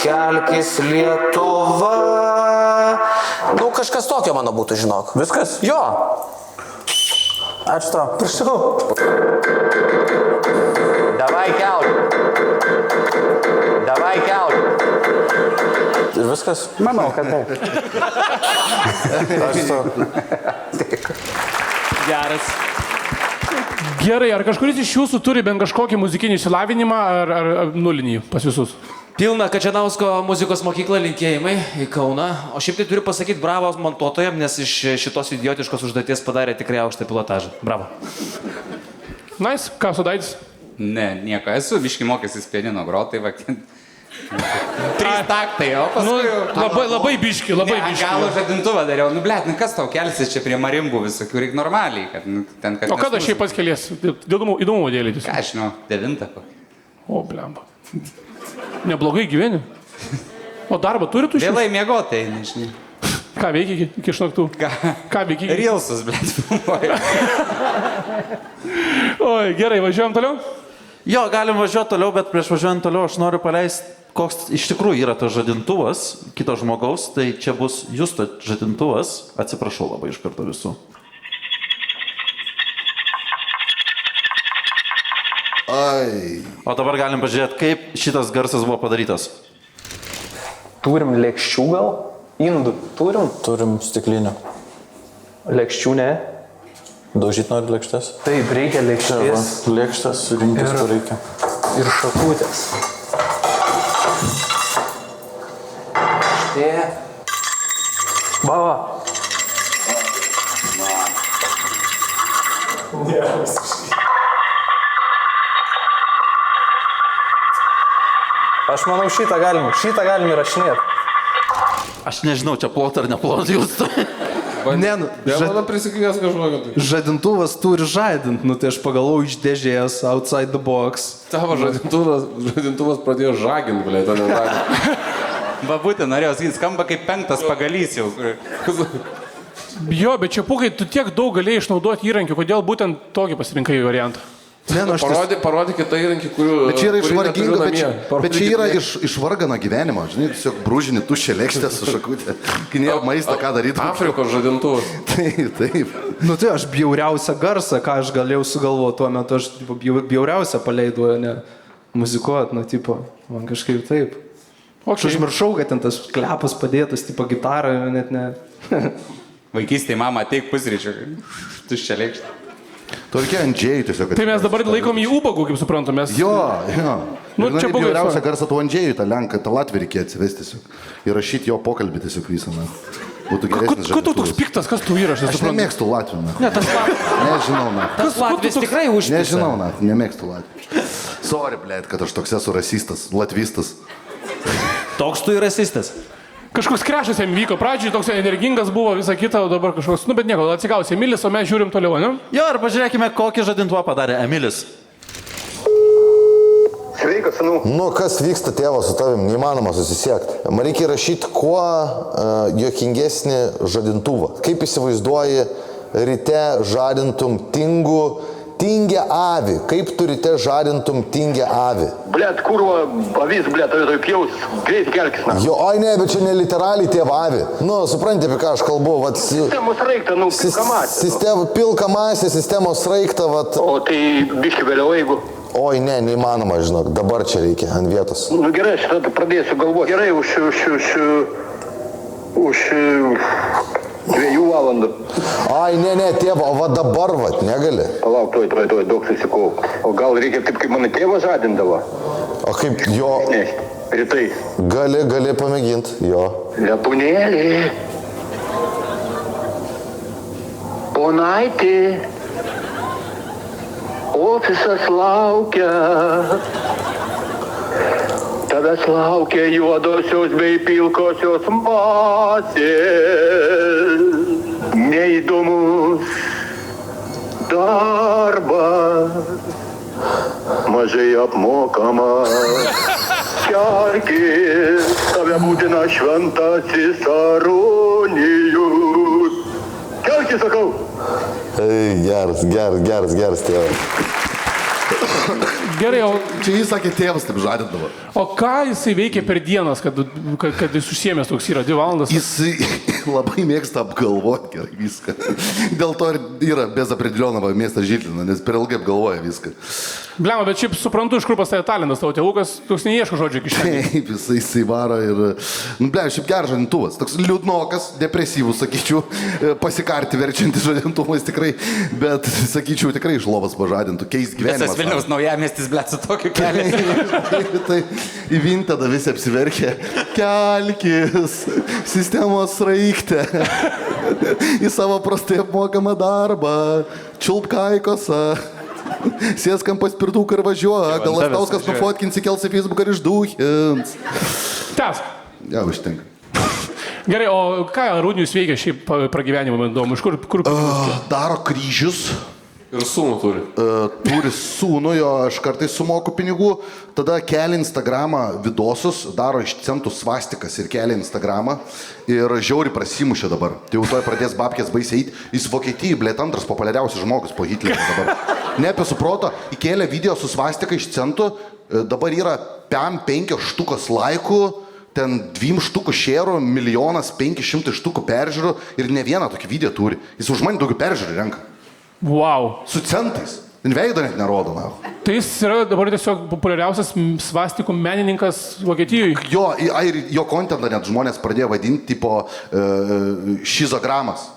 [SPEAKER 3] Kelkis, Lietuva. Nu, kažkas tokio mano būtų, žinok.
[SPEAKER 5] Viskas?
[SPEAKER 3] Jo.
[SPEAKER 5] Ačiū tau.
[SPEAKER 3] Prašau.
[SPEAKER 4] Davai kelt.
[SPEAKER 5] Ir viskas?
[SPEAKER 4] Manau, kad taip.
[SPEAKER 5] Ačiū tau.
[SPEAKER 7] Geras.
[SPEAKER 1] Gerai, ar kažkuris iš jūsų turi bent kažkokį muzikinį išsilavinimą ar nulinį pas visus?
[SPEAKER 7] Pilna Kačianausko muzikos mokykla, linkėjimai į Kauną. O šiaip tai turiu pasakyti bravo montuotojam, nes iš šitos idiotiškos užduoties padarė tikrai aukštą pilotažą. Bravo.
[SPEAKER 1] Nice, ką sudaitis?
[SPEAKER 6] Ne, nieko, esu biški mokęsis pianino groti, va. 3 taktai, o paskui...
[SPEAKER 1] Labai biški, labai
[SPEAKER 6] ne,
[SPEAKER 1] biški.
[SPEAKER 6] Gal žadintuvą dariau, nu blėt, nu kas tau kelsis čia prie marimbų visokių, reikia normaliai, kad nu, ten kad...
[SPEAKER 1] O kada šiaip pats kelies? Įdomu dėlėtis.
[SPEAKER 6] Ką aš žinau, 9 kokį.
[SPEAKER 1] O, blemba. Neblogai gyveni. O darbą turi tu šiandien?
[SPEAKER 6] Vėlai miegotai, nežinai.
[SPEAKER 1] Ką veikia iki išnaktų? Ką veikia?
[SPEAKER 6] Reelsus, blėt, filmuoju.
[SPEAKER 1] Oi, gerai, važiuojam toliau?
[SPEAKER 5] Jo, galim važiuoti toliau, bet prieš važiuojant toliau aš noriu paleisti, koks iš tikrųjų yra tas žadintuvas kito žmogaus. Tai čia bus Justo žadintuvas. Atsiprašau labai iš karto visų.
[SPEAKER 12] Ai.
[SPEAKER 5] O dabar galim pažiūrėti, kaip šitas garsas buvo padarytas.
[SPEAKER 11] Turim lėkščių gal? Indų turim?
[SPEAKER 5] Turim stiklinę.
[SPEAKER 11] Lėkščių ne?
[SPEAKER 5] Daužyti nori lėkštės?
[SPEAKER 11] Taip, reikia lėkštės.
[SPEAKER 5] Lėkštės, rinktis to reikia.
[SPEAKER 11] Ir šakutės. Štai. Baba. Aš manau, šitą galim įrašinėti.
[SPEAKER 5] Aš nežinau, čia plot ar neplot jūs.
[SPEAKER 8] Ne, nu,
[SPEAKER 9] Mano prisikvies kažkokio.
[SPEAKER 8] žadintuvas turi žadint, nu tai aš pagalvoju iš dėžės, outside the box.
[SPEAKER 9] Tavo žadintuvas pradėjo žaginti, blėt, o ne žaginti.
[SPEAKER 6] Babutė, norėjau sakyti, skamba kaip 5 pagalys jau.
[SPEAKER 1] Jo, bet čia pukai, tu tiek daug galėjai išnaudoti įrankių, kodėl būtent tokį pasirinkai variantą?
[SPEAKER 8] Ne, nu,
[SPEAKER 9] Parodykit tą įrankį, kurių...
[SPEAKER 12] Bet čia yra iš vargingo, bet čia yra iš vargano gyvenimo, žinai, tiesiog brūžini tuščią lėkštę su šakutė. Kai nėra maistą, ką daryti.
[SPEAKER 9] Afrikos žadintuvas.
[SPEAKER 12] Taip.
[SPEAKER 8] Nu tai aš bjauriausią garsą, ką aš galėjau sugalvoti tuo metu, aš bjauriausią paleidau, ne muzikuot, nu tipo, man kažkaip taip. Aš užmiršau, kad ten tas klepas padėtas, tipo gitarą, net ne.
[SPEAKER 6] Vaikystėje mama ateik pusryčių, tuščią lėkštę.
[SPEAKER 12] Tokia Andžėjų tiesiog.
[SPEAKER 1] Tai mes dabar laikom į ubagų, kaip suprantam.
[SPEAKER 12] Jo.
[SPEAKER 1] Nu, čia buvo
[SPEAKER 12] geriausia garsą tu Andžėjų, tą Lenką, tą Latvį reikėjo atsivesti tiesiog. Ir rašyti jo pokalbį tiesiog visą. Būtų geresnis žadintuvas.
[SPEAKER 1] Ko tu toks piktas, kas tu įrašai?
[SPEAKER 12] Aš nemėgstu Latvių.
[SPEAKER 1] Ne, tas
[SPEAKER 12] Nežinau,
[SPEAKER 7] Tas Latvis tikrai užpisa.
[SPEAKER 12] Nežinau, nemėgstu Latvių. Sorry, blėt, kad aš toks esu rasistas, latvistas.
[SPEAKER 7] Toks tu ir rasistas.
[SPEAKER 1] Kažkoks krešas jam vyko, pradžiai toks energingas buvo, visa kita, o dabar kažkoks, nu bet nieko, atsigausi Emilis, o mes žiūrim toliau, ne?
[SPEAKER 5] Jo, ir pažiūrėkime, kokį žadintuvą padarė Emilis.
[SPEAKER 12] Sveikas, sūnau. Nu, kas vyksta, tėvo, su tavim, neįmanoma susisiekti. Man reikia rašyti kuo juokingesnį žadintuvą. Kaip įsivaizduoji, ryte žadintum tingę avį. Kaip tu ryte žadintum tingę avį?
[SPEAKER 13] Blet, kurva, avis, blet, vietoj pjaus, greit kelkis, na.
[SPEAKER 12] Jo, oi ne, bet čia ne literaliai tėva avį. Nu, supranti, apie ką aš kalbu, vat...
[SPEAKER 13] Sistemos raikta, nu, pilka masė.
[SPEAKER 12] Pilka masė, sistemos raikta, vat...
[SPEAKER 13] O tai biški vėliau, jeigu...
[SPEAKER 12] Oi, ne, neįmanoma, žinok, dabar čia reikia, ant vietos.
[SPEAKER 13] Nu, gerai, aš tada pradėsiu galvoti. Gerai, už 2 valandų.
[SPEAKER 12] Ai, ne, tėva, o va dabar, vat, negali.
[SPEAKER 13] Palauk, tuoj, daug susikau. O gal reikia taip, kaip mano tėvą žadindavo?
[SPEAKER 12] O kaip jo...
[SPEAKER 13] Ne, rytai.
[SPEAKER 12] Gali pamėginti, jo.
[SPEAKER 13] Lepūnėlį. Ponaitį. Ofisas laukia. Tavęs laukia juodosios bei pilkosios masės. Neįdomus darbas. Mažai apmokamas. Kelkis, tave būtina šventasis Arūnijus. Kelkis, sakau.
[SPEAKER 12] Geras tėvas.
[SPEAKER 1] Gerai, o
[SPEAKER 2] Čia jis sakė, tėvas taip žadindavo.
[SPEAKER 1] O ką jisai veikia per dienas, kad jis užsiemęs toks yra 2 valandas?
[SPEAKER 2] Jis labai mėgsta apgalvoti gerai viską. Dėl to ir yra bezapredėlionava miestą žydlina, nes per ilgai apgalvoja viską.
[SPEAKER 1] Blema, bet šiaip suprantu, iš kur pas tai talentas, tavo tėvukas, toks neieško žodžių iki šiandien.
[SPEAKER 2] Taip, jisai varo ir... šiaip geras žadintuvas. Toks liūdnokas, depresyvus, sakyčiau, pasikarti verčiantis žadintuvas tikrai, bet, sakyčiau, tikrai iš lovas pažadintų, keist gyvenimą.
[SPEAKER 6] Visas Vilniaus naujamiestis, blėt, su tokiu keliu.
[SPEAKER 2] Tai į Vintedą visi apsiverkė. Kelkis, sistemos raikte. Į savo prastai apmokamą darbą. Čiulpkaikosą. Sėskam paspirtuką ir važiuoja. Gal Lastauskas nufotkins, įkels į Facebooką ir išdūchins.
[SPEAKER 1] Tęsk.
[SPEAKER 2] Ja, užtenka.
[SPEAKER 1] Gerai, o ką Arūnijus veikia šiaip pragyvenimą, man įdomu, iš kur?
[SPEAKER 2] Daro kryžius.
[SPEAKER 9] Ir sūnų turi.
[SPEAKER 2] Turi sūnų, jo aš kartais sumoku pinigų, tada kelia Instagramą vidosus, daro iš centų svastikas ir kelia Instagramą ir žiauri prasimušė dabar. Tai jau toj pradės babkės baisiai eiti. Jis Vokietijai, blėt, antras populiariausias žmogus po Hitlerio dabar. Ne apie suproto, įkėlė video su svastika iš centų, dabar yra 5 štukos laikų, ten 2 štukų šėrų, 1,500,000 štukų peržiūrų ir ne vieną tokį video turi. Jis už mane daugiau peržiūrų renka.
[SPEAKER 1] Wow.
[SPEAKER 2] Su centais. Veido net nerodo, na.
[SPEAKER 1] Tai jis yra dabar tiesiog populiariausias svastikų menininkas Vokietijoje.
[SPEAKER 2] Jo kontentą net žmonės pradėjo vadinti tipo šizogramas.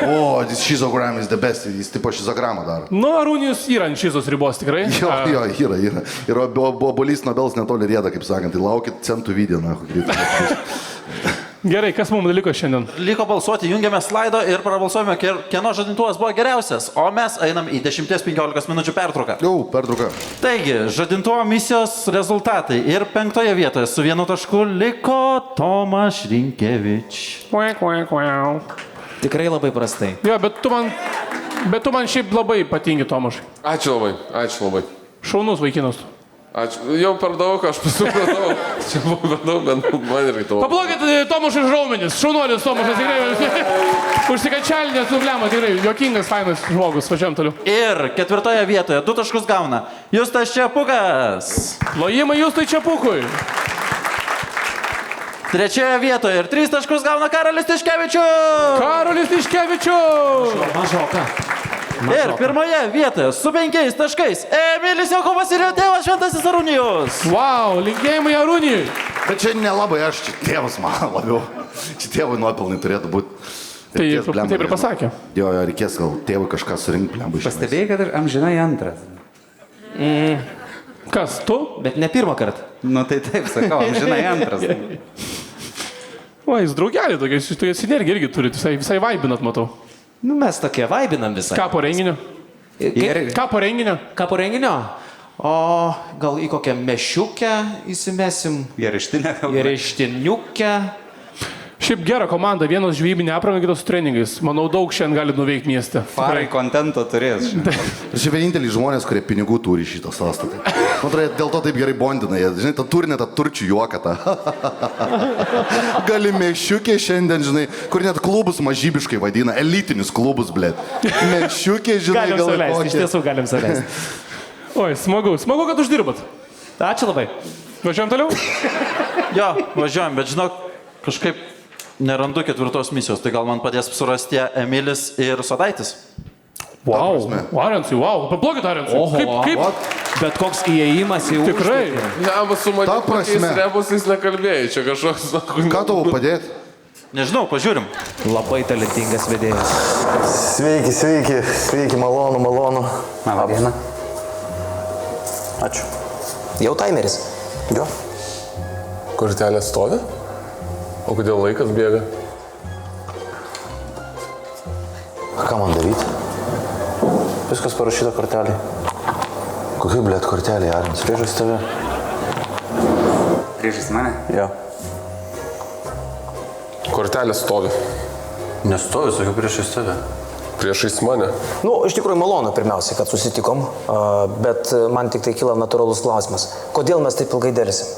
[SPEAKER 2] O, šizogram is the best, jis tipo šizogramą daro.
[SPEAKER 1] Nu, Arūnijus yra ant šizos ribos tikrai.
[SPEAKER 2] Jo, yra. Ir obolys Nobelis netoli rieda, kaip sakant, tai laukit centų video, na, greitai.
[SPEAKER 1] Gerai, kas mums liko šiandien?
[SPEAKER 5] Liko balsuoti, jungiame slaido ir prabalsuojame, kieno žadintuvas buvo geriausias, o mes einam į 10-15 minučių pertrauką.
[SPEAKER 2] Jau, pertrauka.
[SPEAKER 5] Taigi, žadintuvo misijos rezultatai ir 5 vietoje su 1 tašku liko Tomas Rinkevič.
[SPEAKER 7] Tikrai labai prastai.
[SPEAKER 1] Jo, bet tu man šiaip labai patingi, Tomašai.
[SPEAKER 9] Ačiū labai.
[SPEAKER 1] Šaunus vaikinas.
[SPEAKER 9] Ačiū. Jau per daug, aš pasupratau. Čia buvo per daug, bet man irgi to.
[SPEAKER 1] Pablokit Tomašai žraumenis. Šaunuolis Tomašas, tikrai. Užsikačialinės nublema, tikrai. Jokingas, fainas žmogus. Važiuojam toliau.
[SPEAKER 5] Ir 4 vietoje 2 taškus gauna Justas Čepukas.
[SPEAKER 1] Plojimai Justui Čepukui.
[SPEAKER 5] 3 vietoje ir 3 taškus gauna Karolis Tiškevičius.
[SPEAKER 7] Mažoka.
[SPEAKER 5] Ir 1 vietoje su 5 taškais Emilis Jokubas ir jo tėvas Šventasis Arūnijus.
[SPEAKER 1] Wow, linkėjimai Arūnijui.
[SPEAKER 2] Bet čia nelabai aš, čia tėvas man labiau. Čia tėvui nuopelnai turėtų būti.
[SPEAKER 1] Taip ir pasakė.
[SPEAKER 2] Jo, reikės gal tėvui kažką surinkti, blemba iš.
[SPEAKER 6] Pastebėjai, kad amžinai antras.
[SPEAKER 1] Kas, tu?
[SPEAKER 7] Bet ne pirmą kartą.
[SPEAKER 6] Nu tai taip, sakau, amžinai antras.
[SPEAKER 1] O, jis draugelį tokia, jūs tokia sinergija irgi turite, visai vaibinat, matau.
[SPEAKER 7] Nu, mes tokie vaibinam visai.
[SPEAKER 1] Ką po renginio? Ką po renginio?
[SPEAKER 7] O gal į kokią mešiukę įsimesim? Gerištiniukę.
[SPEAKER 1] Šiaip gera komanda, vienas žvejybinė apranga, kitas su treningais. Manau, daug šiandien gali nuveikti mieste.
[SPEAKER 6] Farai kontento turės.
[SPEAKER 2] Čia vieninteliai žmonės, kurie pinigų turi šitą sąstatą. Man atrodo, dėl to taip gerai bondina. Žinai, tą turinę, tą turčių juoką tą. Gali mešiukė šiandien, žinai, kur net klubus mažybiškai vadina. Elitinius klubus, blėt. Mešiukė, žinai,
[SPEAKER 7] galim saleisti, iš tiesų galim saleisti.
[SPEAKER 1] Oi, smagu, kad uždirbat.
[SPEAKER 7] Ačiū labai.
[SPEAKER 1] Važiuojam toliau?
[SPEAKER 5] Jo, važiuojam, bet žinok, kažkaip nerandu 4 misijos, tai gal man padės surasti Emilis ir Sodaitis.
[SPEAKER 1] Wow, Arensui, wow, paplokit Arensui. Kaip?
[SPEAKER 7] Bet koks įėjimas į užduotį.
[SPEAKER 1] Tikrai.
[SPEAKER 9] Ne, bet su manimi tokiais rebusais nekalbėjai, čia kažkoks...
[SPEAKER 2] Ką tau padėti?
[SPEAKER 5] Nežinau, pažiūrim.
[SPEAKER 7] Labai talentingas vedėjas.
[SPEAKER 12] Sveiki, malonu.
[SPEAKER 6] Labą dieną.
[SPEAKER 3] Ačiū. Jau taimeris.
[SPEAKER 12] Jo.
[SPEAKER 9] Kortelė stovi? O kodėl laikas bėga?
[SPEAKER 12] Ką man daryti?
[SPEAKER 3] Viskas parašyta kortelį.
[SPEAKER 12] Kokia, blėt, kortelė, Arins?
[SPEAKER 3] Priešais tave.
[SPEAKER 6] Priešais mane?
[SPEAKER 3] Jo.
[SPEAKER 9] Kortelė stovi.
[SPEAKER 3] Nestovi, sakiau, priešais tave.
[SPEAKER 9] Priešais mane.
[SPEAKER 3] Nu, iš tikrųjų malonu pirmiausiai, kad susitikom, bet man tik tai kyla natūralus klausimas. Kodėl mes taip ilgai dėlsim?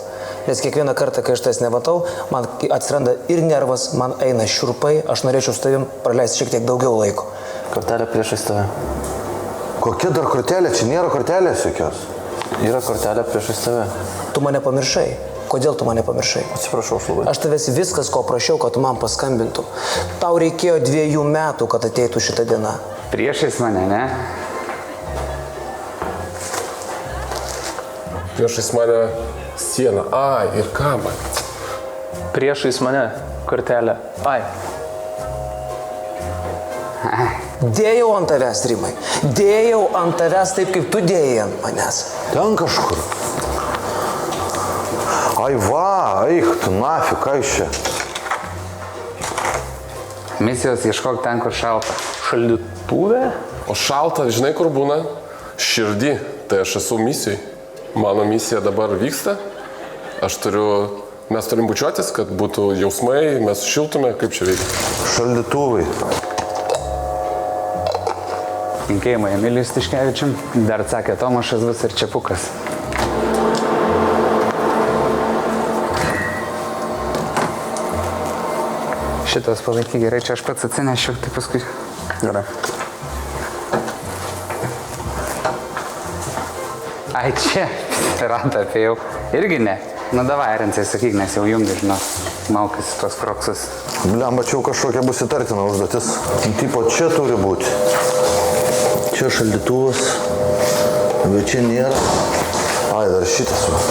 [SPEAKER 3] nes kiekvieną kartą, kai aš tas nematau, man atsiranda ir nervas, man eina šiurpai, aš norėčiau su tavim praleisti šiek tiek daugiau laiko.
[SPEAKER 5] Kortelė priešais tave.
[SPEAKER 12] Kokia dar kortelė? Čia nėra kortelės jokios.
[SPEAKER 5] Yra kortelė priešais tave.
[SPEAKER 3] Tu mane pamiršai. Kodėl tu mane pamiršai?
[SPEAKER 5] Atsiprašau, aš labai.
[SPEAKER 3] Aš tavęs viskas, ko prašiau, kad tu man paskambintų. Tau reikėjo 2 metų, kad ateitų šitą dieną.
[SPEAKER 6] Priešais mane, ne?
[SPEAKER 9] Priešais mane siena. Ai, ir ką man?
[SPEAKER 11] Priešais mane kortelė. Ai.
[SPEAKER 3] Dėjau ant tavęs, Rimai. Dėjau ant tavęs taip, kaip tu dėjai ant manęs.
[SPEAKER 12] Ten kažkur. Ai va, eik tu, nafik, ką iš čia?
[SPEAKER 6] Misijos ieškok ten, kur šalta.
[SPEAKER 11] Šaldytuvė?
[SPEAKER 9] O šalta, žinai, kur būna? Širdį. Tai aš esu misijai. Mano misija dabar vyksta. Mes turim bučiuotis, kad būtų jausmai, mes šiltume, kaip čia veikia.
[SPEAKER 12] Šaldytuvai.
[SPEAKER 6] Linkėjimai Emilijus Tiškevičium. Dar atsakė Tomašas bus ir Čepukas. Šitas palaiky gerai, čia aš pats atsinešiu, tai paskui. Gerai. Ai, čia. Ratą apėjau. Irgi ne. Nu davai, Arencai, sakyk, nes jau jungi, žinau. Maukas tos kroksus.
[SPEAKER 12] Bliam, mačiau kažkokia bus įtartina užduotis. Tipo, čia turi būti. Čia šaldytuvas. Bet čia nėra. Ai, dar šitas va.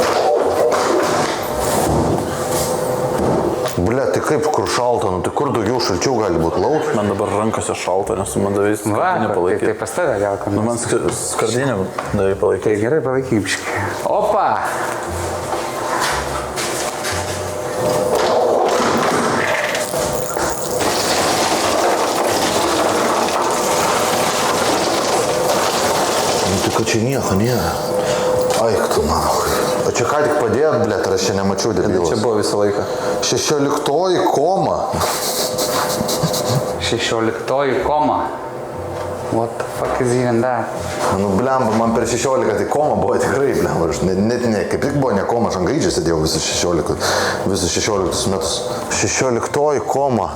[SPEAKER 12] Blia, tai kaip kur šalta, nu tai kur daugiau šalčiau gali būti lauk?
[SPEAKER 5] Man dabar rankose šalta, nes man davai skardinę palaikyti.
[SPEAKER 6] Tai pas tave gal, kad
[SPEAKER 5] nu, man skardinę davai palaikyti.
[SPEAKER 6] Tai gerai palaikyk biškai. Opa!
[SPEAKER 12] Nu tai kad čia nieko nėra. Aik tu, nahui. O čia ką tik padėjot, blėt, ar aš čia nemačiau debilos?
[SPEAKER 5] Čia buvo visą laiką.
[SPEAKER 12] 16 koma.
[SPEAKER 6] 16 koma. What the fuck is even that?
[SPEAKER 12] Nu, bliam, man per 16 tai koma buvo tikrai, bliam. Aš net ne, kaip tik buvo ne koma, aš ant gaidžiai sėdėjau visus 16 metus. 16 koma.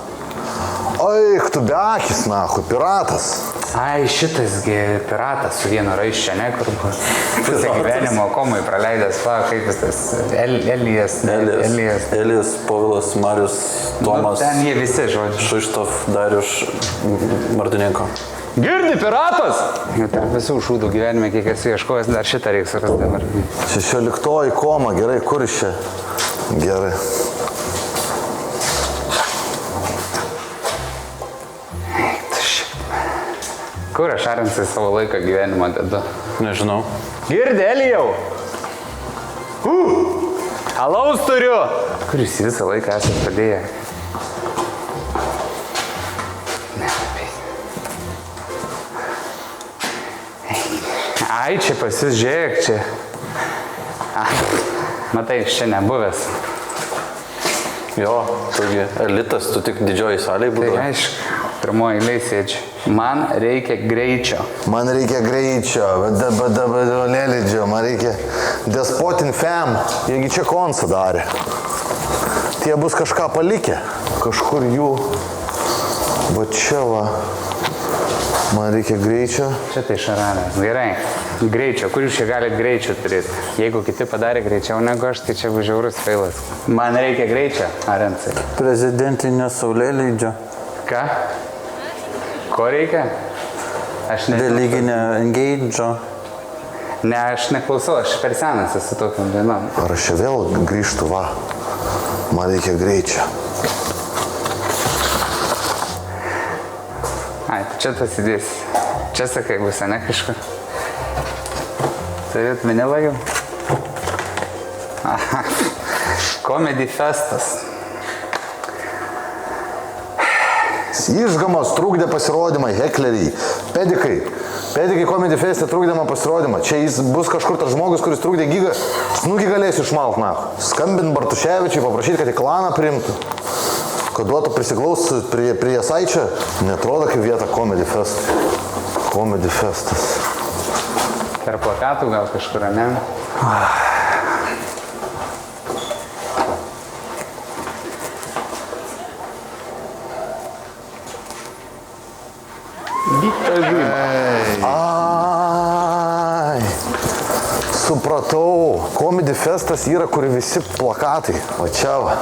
[SPEAKER 12] Aik tu beakis, nahui, piratas.
[SPEAKER 6] Ai, šitasgi piratas su vienu raiščia, ne, kur buvo pusę gyvenimo komai praleidęs, kaip jis tas,
[SPEAKER 5] Elijas, Povilas, Marius, Tomas.
[SPEAKER 6] Nu, ten jie visi, žodžiu.
[SPEAKER 5] Šuštov, Darius, Martinenko.
[SPEAKER 6] Girdi, piratas! Jau tarp visų šūdų gyvenime, kiek esu ieškojęs, dar šitą reiks suras dabar.
[SPEAKER 12] 16 koma, gerai, kur iš čia? Gerai.
[SPEAKER 6] Kur aš Arencai savo laiką gyvenimą dedu?
[SPEAKER 5] Nežinau.
[SPEAKER 6] Girdi, Elijau! Alaus turiu! Kur jūs visą laiką esate padėję? Ai, čia pas jūs žiūrėk, čia. Matai, iš čia nebuvęs.
[SPEAKER 5] Jo, tugi elitas, tu tik didžioji salėje būdavo.
[SPEAKER 6] Tai aišku, pirmoji eilė sėdžiu. Man reikia greičio.
[SPEAKER 12] Man reikia greičio, lėlidžio, man reikia despotin fam. Jiegi čia konsą darė. Tie bus kažką palikę. Kažkur jų. Va čia va. Man reikia greičio.
[SPEAKER 6] Čia tai šaralės. Gerai. Greičio. Kur jūs čia galit greičio turėti? Jeigu kiti padarė greičiau negu aš, tai čia bus žiaurus feilas. Man reikia greičio, Arencai.
[SPEAKER 5] Prezidentinio saulėlydžio.
[SPEAKER 6] Ką? Ko reikia? Aš
[SPEAKER 5] Dalyginė engage'o.
[SPEAKER 6] Ne, aš neklausau, aš per senas esu tokiam dienom.
[SPEAKER 12] Ar aš čia vėl grįžtu, va. Man reikia greičio.
[SPEAKER 6] Ai, čia tas įdės. Čia sakai bus, ne kažkur. Turit vinilą jau? Aha. Comedy festas.
[SPEAKER 12] Išgamos trukdė pasirodymą, hekleriai, pedikai. Pedikai Comedy Feste trukdė man pasirodymą. Čia jis bus kažkur tas žmogus, kuris trukdė gigą. Snukį galėsiu išmalt, na. Skambint Bartuševičiui, paprašyti, kad į klaną priimtų. Kad duotų prisiklausų prie Jasaičio. Netrodo kaip vieta Comedy Fest. Comedy Festas.
[SPEAKER 6] Per plakatų gal kažkur, ne?
[SPEAKER 12] Ai, supratau. Comedy festas yra, kur visi plakatai. O čia va.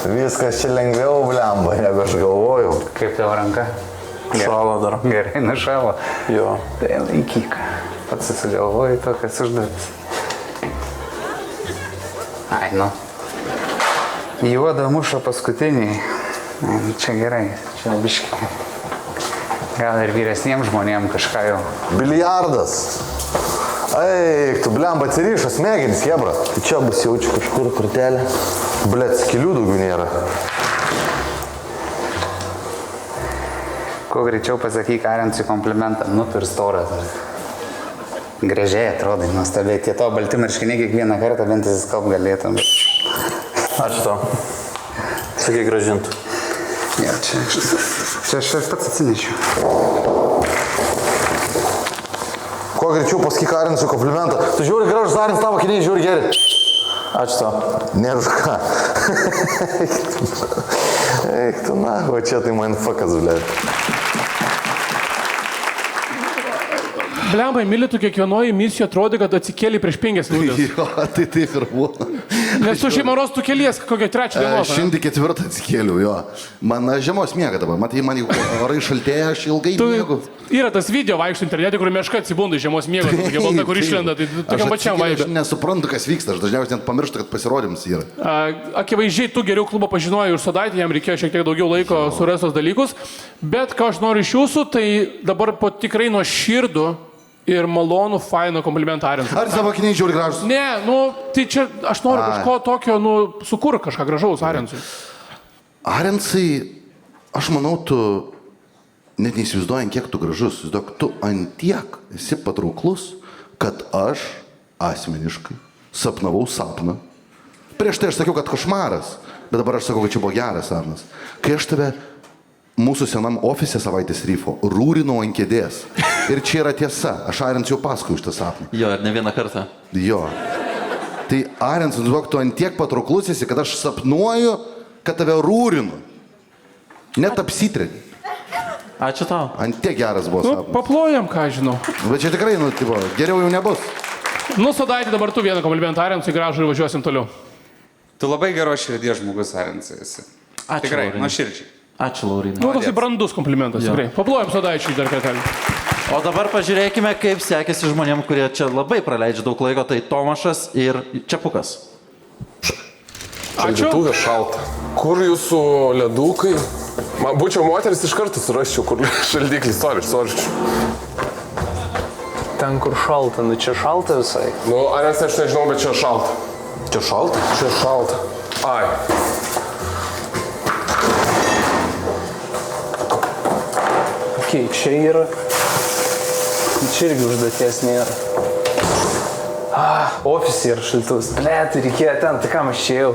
[SPEAKER 12] Viskas čia lengviau blemba, negu aš galvojau.
[SPEAKER 6] Kaip tavo ranka?
[SPEAKER 5] Šalo dar.
[SPEAKER 6] Gerai, nušalo.
[SPEAKER 5] Jo.
[SPEAKER 6] Tai laikyk. Pats susigalvoji tokias užduotis. Ai, nu. Juodą mušą paskutiniai. Čia gerai, čia biškai. Gal ir vyresniems žmonėms kažką jau.
[SPEAKER 12] Biliardas. Eik, tu blemba atsirišas, smegenis, jebra. Tai čia bus jaučiu kažkur kortelė. Blet, skilių daugiau nėra.
[SPEAKER 6] Kuo greičiau pasakyk Arencui komplimentą. Nu, per storas. Gražiai atrodai, nuostabiai. Tie to balti marškiniai kiekvieną kartą bent įsiskalb galėtum.
[SPEAKER 5] Ačiū tau. Sakai gražintų.
[SPEAKER 6] Ja, čia aš pats atsinešiu.
[SPEAKER 12] Kuo greičiau pasakyk Arencui komplimentą. Tu žiūri gražus Arens, tavo akiniai žiūri geri.
[SPEAKER 5] Ačiū tau.
[SPEAKER 12] Nėra už ką. Eik tu, na, o čia tai man fakas, blėt.
[SPEAKER 1] Blemba, Emilį, tu kiekvienoje misijoje atrodo, kad atsikėlė prieš 5 minutės.
[SPEAKER 2] Jo, tai taip ir buvo.
[SPEAKER 1] Nes tu šeimos tu kelies kokią 3 dieną.
[SPEAKER 2] Šiandien 4 atsikėliau, jo. Man žiemos miega dabar, matai, man orai šaltėja, aš ilgai miegu.
[SPEAKER 1] Yra tas video vaikšto internete, kur meška atsibunda iš žiemos miego, tokia balta, kur išlenda, tai tokiam pačiam vaibė.
[SPEAKER 2] Aš nesuprantu, kas vyksta, aš dažniausiai net pamirštu, kad pasirodymas yra.
[SPEAKER 1] Akivaizdžiai, tu geriau klubą pažinojai už Sodaitį, jam reikėjo šiek tiek daugiau laiko surasti tos dalykus, bet ką aš noriu iš jūsų, tai dabar po tikrai nuo širdų ir malonų, faino komplimentą Arencui.
[SPEAKER 2] Ar savo akiniai žiūri gražus?
[SPEAKER 1] Ne, nu, tai čia aš noriu kažko tokio, nu, sukur kažką gražaus Arencui.
[SPEAKER 2] Arencai, aš manau, tu net neįsivaizduojant, kiek tu gražus. Tu antiek esi patrauklus, kad aš asmeniškai sapnavau sapną. Prieš tai aš sakiau, kad košmaras, bet dabar aš sakau, kad čia buvo geras sapnas. Kai aš tave mūsų senam ofise savaitės ryfo rūrinau ant kėdės. Ir čia yra tiesa. Aš Arencui jau paskui už tą sapną.
[SPEAKER 5] Jo, ir ne vieną kartą.
[SPEAKER 2] Jo. Tai Arencai, tu antiek patrauklus esi, kad aš sapnuoju, kad tave rūrinu. Net apsitreni.
[SPEAKER 5] Ačiū tau.
[SPEAKER 2] Antiek geras buvo
[SPEAKER 1] Nu,
[SPEAKER 2] sapnas.
[SPEAKER 1] paplojam, ką žinau.
[SPEAKER 2] Bet čia tikrai, nu, tipo, geriau jau nebus.
[SPEAKER 1] Nu, Sodaitį, dabar tu vieną komplimentą Arencui gražų ir važiuosim toliau.
[SPEAKER 6] Tu labai geros širdies žmogus, Arencai, esi.
[SPEAKER 5] Ačiū,
[SPEAKER 6] Tikrai,
[SPEAKER 5] Laurinai.
[SPEAKER 6] nuoširdžiai.
[SPEAKER 5] Ačiū, Laurinai.
[SPEAKER 1] Nu, toksai brandus komplimentas, tikrai. Paplojam Sodaičiui dar kartelį.
[SPEAKER 5] O dabar pažiūrėkime, kaip sekėsi žmonėm, kurie čia labai praleidžia daug laiko, tai Tomašas ir Čepukas.
[SPEAKER 9] Šaldytuvė šalta. Kur jūsų ledukai? Man būčiau moteris iš karto surasčiau, kur šaldiklis, sorry.
[SPEAKER 11] Ten, kur šalta, nu čia šalta visai.
[SPEAKER 9] Nu, Arencai, aš nežinau, bet čia šalta.
[SPEAKER 2] Čia šalta?
[SPEAKER 9] Čia šalta. Ai.
[SPEAKER 11] Okei, čia yra. Čia irgi užduoties nėra. Ofise yra šaltus. Ble, tai reikėjo ten, tai kam aš čia ėjau?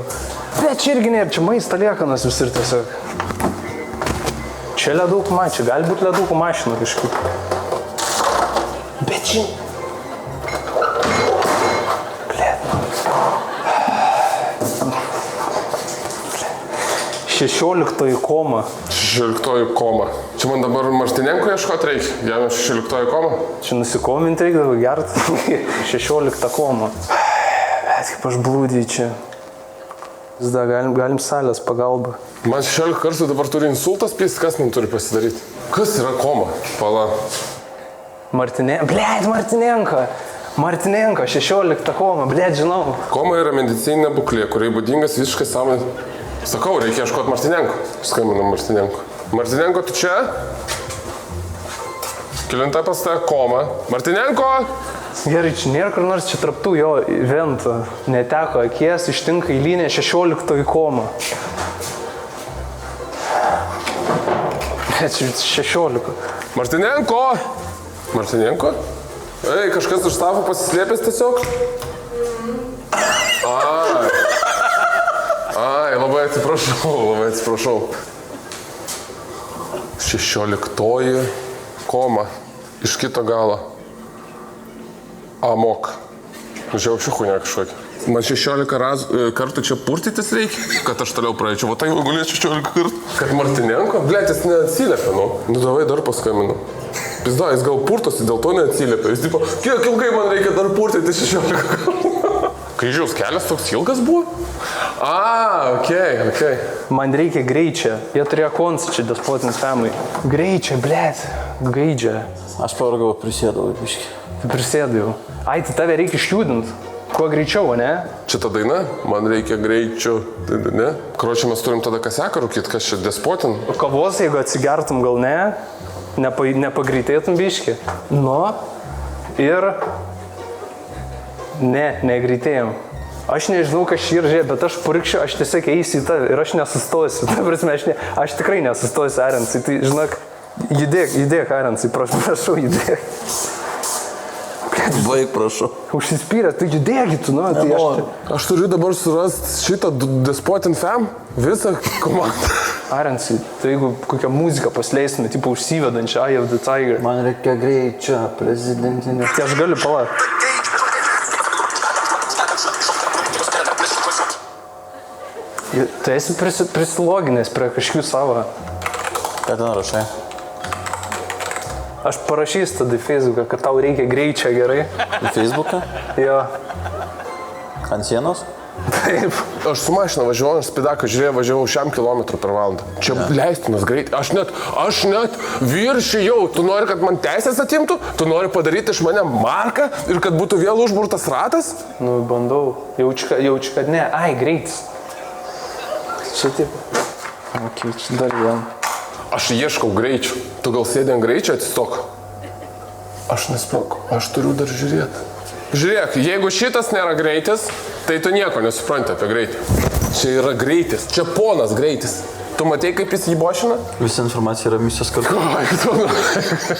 [SPEAKER 11] Ble, čia irgi nėra, čia maisto liekanas visur tiesiog. Čia ledukų mašina, gali būti ledukų mašina kažkaip. Bet čia... Ble. 16 koma.
[SPEAKER 9] 16 koma. Čia man dabar Martinenko ieškoti reikia. Jam 16 koma.
[SPEAKER 11] Čia nusikominti reikdavo gerti. 16 koma. Bet kaip aš blūdį čia. Vis dar galim salės pagalbą.
[SPEAKER 9] Man 16 kartų dabar turi insultas pist, kas man turi pasidaryti? Kas yra koma? Pala.
[SPEAKER 11] Martinenko, 16 koma, žinau.
[SPEAKER 9] Koma yra medicininė būklė, kuriai būdingas visiškai sąmonė. Sakau, reikia ieškoti Martinenko. Skambinam Martinenko. Martinenko, tu čia? Kelinta pas tave koma. Martinenko!
[SPEAKER 11] Gerai, čia nėra kur nors, čia tarptų jo evento. Neteko akies, ištinka eilinė 16 koma. Bet 16.
[SPEAKER 9] Martinenko! Martinenko? Ei, kažkas už stafo pasislėpęs tiesiog? Ai, labai atsiprašau. 16 koma iš kito galo. Amok. Žiaukščių chuinė kažkokį. Man 16 kartų čia purtytis reikia, kad aš toliau praeičiau. O tai jau gulėčiau 16 kartų. Kad Martinenko, blėt, jis neatsiliepia, nu. Nu, davai dar paskambinu. Pizda, jis gal purtosi, dėl to neatsiliepia. Jis tipo, kiek ilgai man reikia dar purtyti 16 kartų. Kryžiaus kelias toks ilgas buvo? Okei.
[SPEAKER 11] Man reikia greičio. Jie turėjo koncą čia Despotin's Family. Greičio, blėt. Gaidžia.
[SPEAKER 5] Aš pavargau, prisėdau biškį.
[SPEAKER 11] Tu prisėdau. Ai, tai tave reikia išjudinti. Kuo greičiau, ne?
[SPEAKER 9] Čia ta daina, man reikia greičio, ne? Kročiai mes turim tada kaseką rūkyti, kas čia Despotin.
[SPEAKER 11] Kavos, jeigu atsigertum, gal ne? Nepagreitėtum biškį. Nu. Ir... Ne, negreitėjom. Aš nežinau, kas šį žiūrė, bet aš purikščiau, aš tiesiog eisiu į tave ir aš nesustosiu. Ta prasme, aš tikrai nesustosiu, Arensai. Tai, žinok, judėk, Arensai, prašau, judėk.
[SPEAKER 5] Baig, prašau.
[SPEAKER 11] Užsispyręs, tai judėkit, nu, tai
[SPEAKER 9] aš turiu dabar surasti šitą Despotin Fam, visą komandą.
[SPEAKER 11] Arensai, tai jeigu kokią muziką pasileistume, tipo užsivedančią Eye of the Tiger.
[SPEAKER 5] Man reikia greičio, prezidentinio.
[SPEAKER 11] Tai aš galiu palauk. Tu esi prisiloginęs prie kažkokių savo.
[SPEAKER 5] Ką ten rašai?
[SPEAKER 11] Aš parašysiu tada į Facebooką, kad tau reikia greičio gerai.
[SPEAKER 5] Į Facebooką?
[SPEAKER 11] Jo.
[SPEAKER 5] Ant sienos?
[SPEAKER 11] Taip.
[SPEAKER 9] Aš su mašina važiavau, aš spidaką žiūrėjau, važiavau 100 km per valandą. Čia leistinas greit. Aš net viršijau. Tu nori, kad man teisės atimtų? Tu nori padaryti iš mane marką ir kad būtų vėl užburtas ratas?
[SPEAKER 11] Nu, bandau. Jaučiu, kad ne. Ai, greitis. Čia taip. Ok, čia dar vien.
[SPEAKER 9] Aš ieškau greičio. Tu gal sėdė ant greičio, atsistok. Aš nespėku. Aš turiu dar žiūrėti. Žiūrėk, jeigu šitas nėra greitis, tai tu nieko nesupranti apie greitį. Čia yra greitis. Čia ponas greitis. Tu matei, kaip jis jį bošina?
[SPEAKER 5] Visa informacija yra misijos kartu.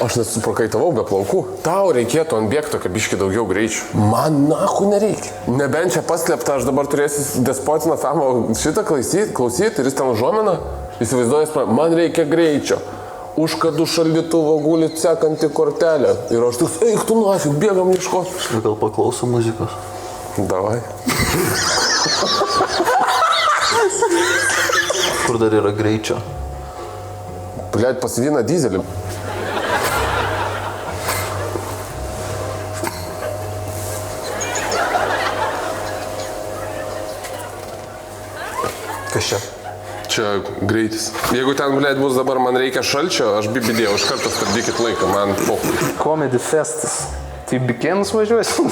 [SPEAKER 9] Aš nesuprakaitavau be plaukų. Tau reikėtų ant bėgto, kad biški daugiau greičių. Man nahu nereikia. Nebent čia paslėpta, aš dabar turėsiu Despotiną Famą šitą klausyti ir jis ten užuomina. Įsivaizduojas, man reikia greičio. Užkadų šaldytuvo guli sekanti kortelė. Ir aš toks, eik tu nuofik, bėgam ieškoti.
[SPEAKER 5] Gal paklausom muzikos?
[SPEAKER 9] Davai.
[SPEAKER 5] Kur dar yra greičio?
[SPEAKER 9] Blet, pas Vyną Dizelį.
[SPEAKER 5] Kas čia?
[SPEAKER 9] Čia greitis. Jeigu ten, blėt, bus dabar man reikia šalčio, aš bibidėjau, iš karto stabdykit laiką, man pokui.
[SPEAKER 11] Comedy Festas. Tai Bikenus važiuosi?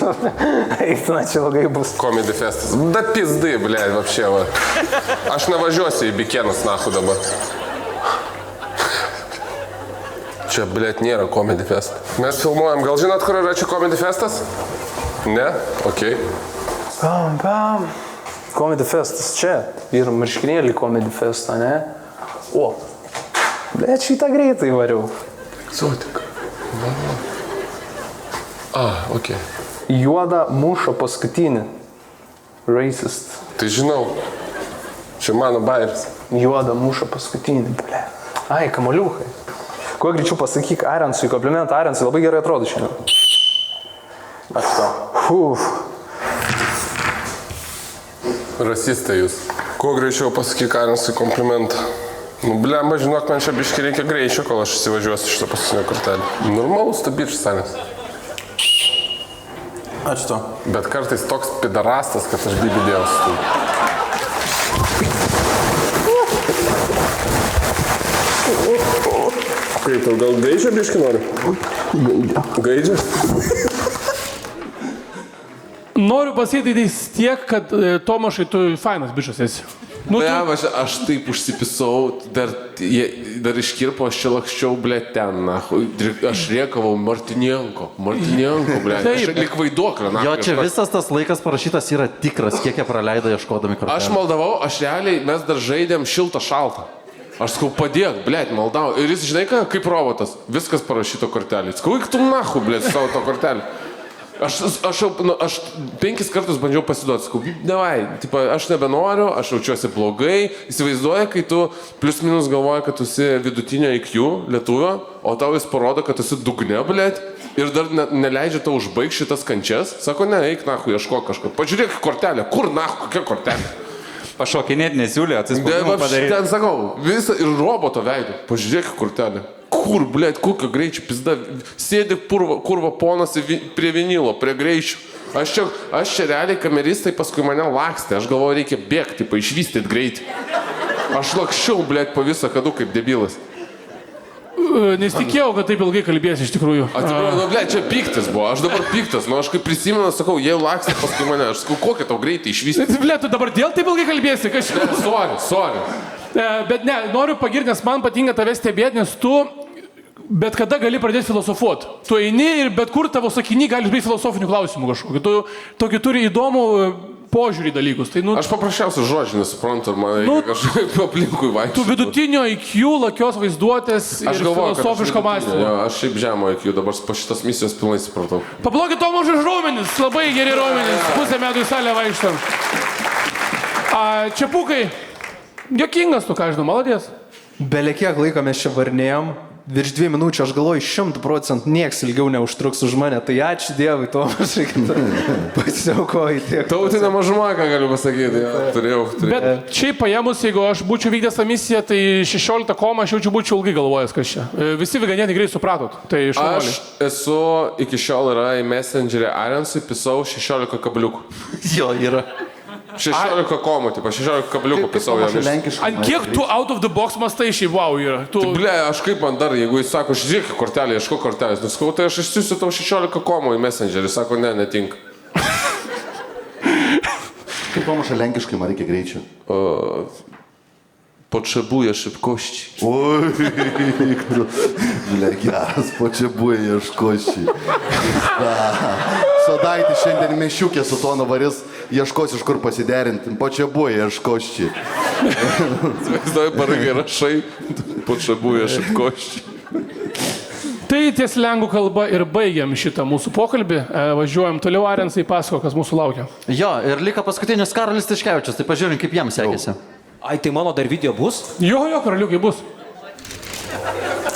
[SPEAKER 11] Eiktina, čia ilgai bus.
[SPEAKER 9] Comedy Festas. Da pizdai, blėt, vapšė, va. Aš nevažiuosiu į Bikenus, nahu dabar. Čia, blėt, nėra Comedy Fest. Mes filmuojam, gal žinot, kur yra čia Comedy Festas? Ne? Okei.
[SPEAKER 11] Bam. Comedy Festas čia. Ir marškinėlį Comedy Festą, ne? O, bet šitą greitai variau.
[SPEAKER 9] Egzotika. Okei.
[SPEAKER 11] Juoda muša paskutinį. Racist.
[SPEAKER 9] Tai žinau. Čia mano bairis.
[SPEAKER 11] Juoda muša paskutinį, ble. Ai, kamaliukai. Kuo greičiau pasakyk Arensui, komplimentą Arensui, labai gerai atrodo šiandien. Aš to.
[SPEAKER 9] Rasistai jūs. Kuo greičiau pasakyk Arensui komplimentą. Nu, blemba, žinok, man čia biški reikia greičio, kol aš įsivažiuosiu šitą paskutinę kortelę. Normalus tabičius, Anes.
[SPEAKER 5] Ačiū to.
[SPEAKER 9] Bet kartais toks pidarastas, kad aš bibidėjausi. Kaip tau, gal gaidžio biški nori? Gaidžio?
[SPEAKER 1] Noriu pasakyti tiek, kad Tomašai, tu fainas bišas esi.
[SPEAKER 9] Nu, aš taip užsipisau, dar iškirpo, aš čia lakščiau, blėt, ten, na. Aš riekavau Martinenko, blėt. Aš lik vaiduoklę, na.
[SPEAKER 5] Jo, čia visas tas laikas parašytas yra tikras, kiek jie praleido ieškodami kortelę.
[SPEAKER 9] Aš maldavau, aš realiai, mes dar žaidėm šiltą-šaltą. Aš sakau, padėk, blėt, maldavau. Ir jis, žinai ką, kaip robotas, viskas parašyto kortelį. Sakau, eik tu nahu, blėt, savo to kortelį. Aš 5 kartus bandžiau pasiduoti, sakau, davai, aš nebenoriu, aš jaučiuosi blogai, įsivaizduoja, kai tu plius minus galvoji, kad tu esi vidutinio IQ lietuvio, o tau jis parodo, kad tu esi dugne, blėt, ir dar neleidžia tau užbaigti šitas kančias. Sako, ne, eik nahu, ieško kažko. Pažiūrėk kortelę. Kur nahu, kokia kortelė?
[SPEAKER 14] Pašokinėti nesiūlė, atsispaudimą padaryti.
[SPEAKER 9] Ten sakau, visą ir roboto veidu. Pažiūrėk kortelę. Kur, blėt, kokio greičio pizda. Sėdi kurva ponas prie vinilo, prie greičių. Aš čia realiai kameristai paskui mane lakstė. Aš galvoju, reikia bėgti, išvystyti greitį. Aš lakščiau, blėt, po visą kadų kaip debilas.
[SPEAKER 1] Nesitikėjau, kad taip ilgai kalbėsi iš tikrųjų.
[SPEAKER 9] Atsiprašau, nu, blėt, čia piktas buvo. Aš dabar piktas. Nu, aš kaip prisimenu, sakau, jie lakstė paskui mane. Aš sakau, kokią tau greitį išvystyti.
[SPEAKER 1] Blėt, tu dabar dėl taip ilgai kalbėsi?
[SPEAKER 9] Sorry.
[SPEAKER 1] Bet ne, noriu pagirti, nes man patinka tave stebėti, nes tu bet kada gali pradėti filosofuoti. Tu eini ir bet kur tavo sakiny gali būti filosofinių klausimų kažkokių. Tu tokį turi įdomų požiūrį į dalykus. Tai,
[SPEAKER 9] aš paprasčiausiai žodžių nesuprantu, ar man kažkaip aplinkui vaikščioti.
[SPEAKER 1] Tu vidutinio IQ, lakios vaizduotės ir filosofiško mąstymo.
[SPEAKER 9] Aš šiaip žemo IQ, dabar po šitos misijos pilnai supratau.
[SPEAKER 1] Pablokit Tomašui raumenis, labai geri raumenis, pusę metų į salę vaikštam. Čiapukai, jokingas tu, ką žinau, maladės.
[SPEAKER 8] Bele kiek laiko mes čia varnėjom. Virš 2 minučių, aš galvoju, 100% nieks ilgiau neužtruks už mane. Tai ačiū Dievui, Tomašai, kad pasiaukoji tiek.
[SPEAKER 9] Tautinė mažuma, ką galiu pasakyti. Turėjau.
[SPEAKER 1] Bet šiaip paėmus, jeigu aš būčiau vykdęs tą misiją, tai 16 komą aš būčiau ilgai galvojęs, kas čia. Visi ganėtinai greit supratot. Tai
[SPEAKER 9] aš esu iki šiol yra į Messengerį Arensui pisau 16 kabliukų.
[SPEAKER 5] Jo, yra.
[SPEAKER 9] 16 komų, 16 kabliukų pisau jam.
[SPEAKER 1] Ant kiek tu out of the box mastai šiaip wow yra?
[SPEAKER 9] Ble, aš kaip man dar, jeigu jis sako, žiūrėk kortelę, ieško kortelės, nuskau, tai aš išsiųsiu tau 16 komų į Messengerį, sako, ne, netinka.
[SPEAKER 2] Kaip pamaša lenkiškai, man reikia greičio.
[SPEAKER 9] Potrzebuję szybkości.
[SPEAKER 2] Oj, geras, potrzebuję szybkości. Sodaitį šiandien mešiukė su to nuvaris, ieškos iš kur pasiderinti. Potrzebuję szybkości.
[SPEAKER 9] Vaizduoju, paragai rašai, potrzebuję szybkości.
[SPEAKER 1] Tai ties lengvų kalba ir baigiam šitą mūsų pokalbį. Važiuojam toliau, Arensai, pasako, kas mūsų laukia.
[SPEAKER 5] Jo, ir liko paskutinis Karolis Tiškevičius, tai pažiūrim, kaip jam sekėsi.
[SPEAKER 7] Ai, tai mano dar video bus?
[SPEAKER 1] Jo, karaliukai bus.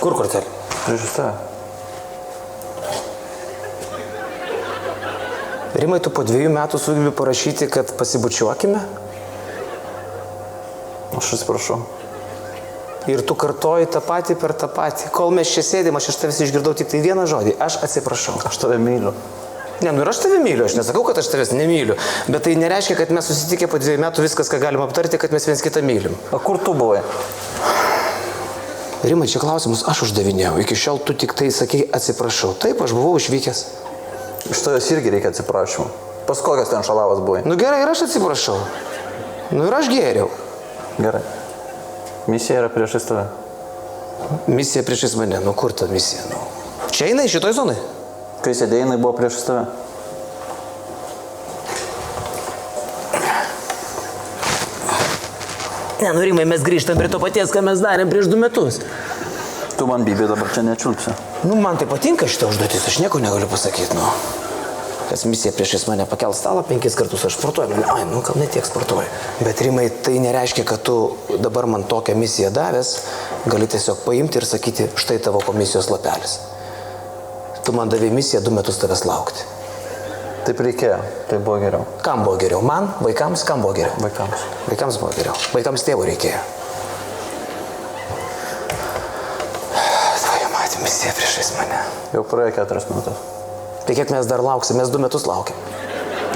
[SPEAKER 3] Kur kortelė?
[SPEAKER 11] Prieš tą.
[SPEAKER 3] Rimai, tu po 2 metų sugebi parašyti, kad pasibučiuokime?
[SPEAKER 11] Aš atsiprašau.
[SPEAKER 3] Ir tu kartoji tą patį per tą patį. Kol mes čia sėdėm, aš iš tavęs išgirdau tik tai vieną žodį. Aš atsiprašau.
[SPEAKER 11] Aš tave myliu.
[SPEAKER 3] Ne, nu ir aš tave myliu, aš nesakau, kad aš tavęs nemyliu. Bet tai nereiškia, kad mes susitikę po 2 metų viskas, ką galim aptarti, kad mes viens kitą mylim.
[SPEAKER 11] O kur tu buvai?
[SPEAKER 3] Rimai, čia klausimus aš uždavinėjau. Iki šiol tu tik tai sakei atsiprašau. Taip, aš buvau išvykęs.
[SPEAKER 11] Iš tavęs irgi reikia atsiprašymų. Pas kokias ten šalavas buvai?
[SPEAKER 3] Nu gerai, ir aš atsiprašau. Nu ir aš gėriau.
[SPEAKER 11] Gerai. Misija yra priešais tave.
[SPEAKER 3] Misija priešais mane. Nu kur ta misija? Nu. Čia jinai, šitoj zonai?
[SPEAKER 11] Kai sėdėjai, jinai buvo priešais tave.
[SPEAKER 3] Ne, nu Rimai, mes grįžtam prie to paties, ką mes darėm prieš 2 metus.
[SPEAKER 11] Tu man bybė dabar čia nečiulpsi.
[SPEAKER 3] Nu, man tai patinka šitą užduotis, aš nieko negaliu pasakyti, nu. Kas misija priešais mane pakel stalą 5 kartus, aš sportuoju, nu gal ne tiek sportuoju. Bet Rimai, tai nereiškia, kad tu dabar man tokią misiją davęs, gali tiesiog paimti ir sakyti, štai tavo komisijos lapelis. Tu man davė misiją 2 metus tavęs laukti.
[SPEAKER 11] Taip reikėjo, tai buvo geriau.
[SPEAKER 3] Kam buvo geriau? Man? Vaikams? Kam buvo geriau?
[SPEAKER 11] Vaikams.
[SPEAKER 3] Vaikams buvo geriau. Vaikams tėvų reikėjo. Tvoje matė misija priešais mane.
[SPEAKER 11] Jau praėjo 4 minutės.
[SPEAKER 3] Tai kiek mes dar lauksim? Mes 2 metus laukiam.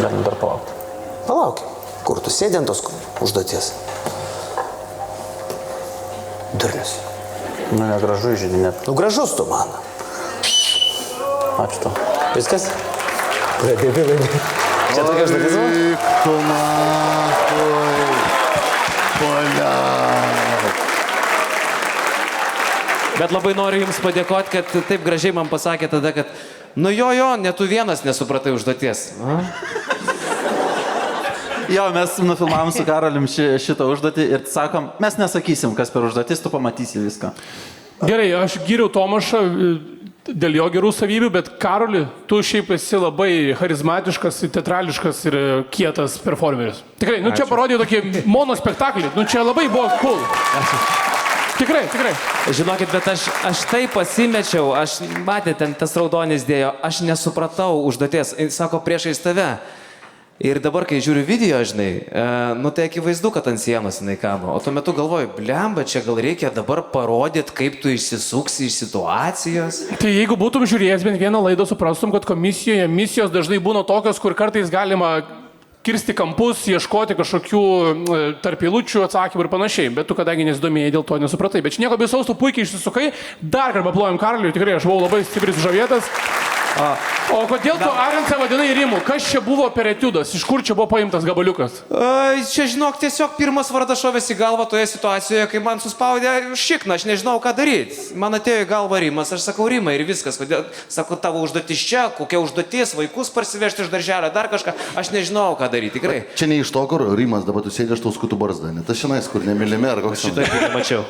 [SPEAKER 11] Galim dar palaukti.
[SPEAKER 3] Palaukim. Kur tu sėdi ant tos užduoties? Durnius.
[SPEAKER 11] Nu, negražu įžydinėti.
[SPEAKER 3] Nu, gražus tu man.
[SPEAKER 11] Ačiū tau.
[SPEAKER 3] Viskas? Bėgai. Čia tokia užduotis buvo?
[SPEAKER 2] Tu nahoj. Polia.
[SPEAKER 7] Bet labai noriu Jums padėkoti, kad taip gražiai man pasakė tada, kad nu jo, ne tu vienas nesupratai užduoties.
[SPEAKER 5] Jo, mes nufilmavom su Karolim šitą užduotį ir sakom, mes nesakysim, kas per užduotis, tu pamatysi viską.
[SPEAKER 1] Gerai, aš gyriau Tomašą dėl jo gerų savybių, bet Karoli, tu šiaip esi labai charizmatiškas, teatrališkas ir kietas performeris. Tikrai, nu čia parodė tokį monospektaklį, nu čia labai buvo cool. Tikrai.
[SPEAKER 7] Žinokit, bet aš taip pasimečiau, aš matė, ten tas raudonis dėjo, aš nesupratau užduoties, sako priešais tave. Ir dabar, kai žiūriu video, žinai, nu tai akivaizdu, kad ant sienos jinai kabo. O tuo metu galvoju, blemba, čia gal reikia dabar parodyti, kaip tu išsisuksi iš situacijos.
[SPEAKER 1] Tai jeigu būtum žiūrėjęs bent vieną laidą, suprastum, kad komisijoje misijos dažnai būna tokios, kur kartais galima kirsti kampus, ieškoti kažkokių tarp eilučių atsakymų ir panašiai. Bet tu, kadangi nesidomėjai, dėl to nesupratai. Bet čia nieko baisaus, tu puikiai išsisukai. Dar kartą plojam Karliui, tikrai aš buvau labai stipriai sužavėtas. O kodėl tu Arencą vadinai rimu? Kas čia buvo per etiudas? Iš kur čia buvo paimtas gabaliukas?
[SPEAKER 7] Čia, žinok, tiesiog pirmas vardas šovės į galvą toje situacijoje, kai man suspaudė šikną, aš nežinau, ką daryti. Man atėjo į galvą Rimas, aš sakau Rimai ir viskas. Kodėl, sakau, tavo užduotis čia, kokia užduotis, vaikus parsivežti iš darželio, dar kažką, aš nežinau, ką daryti, tikrai.
[SPEAKER 2] Čia ne iš to, kur Rimas, dabar tu sėdė, aš tau skutų barzdą, ne? Tas šiandien, kur nemylime, ar koks
[SPEAKER 7] šitą nemačiau.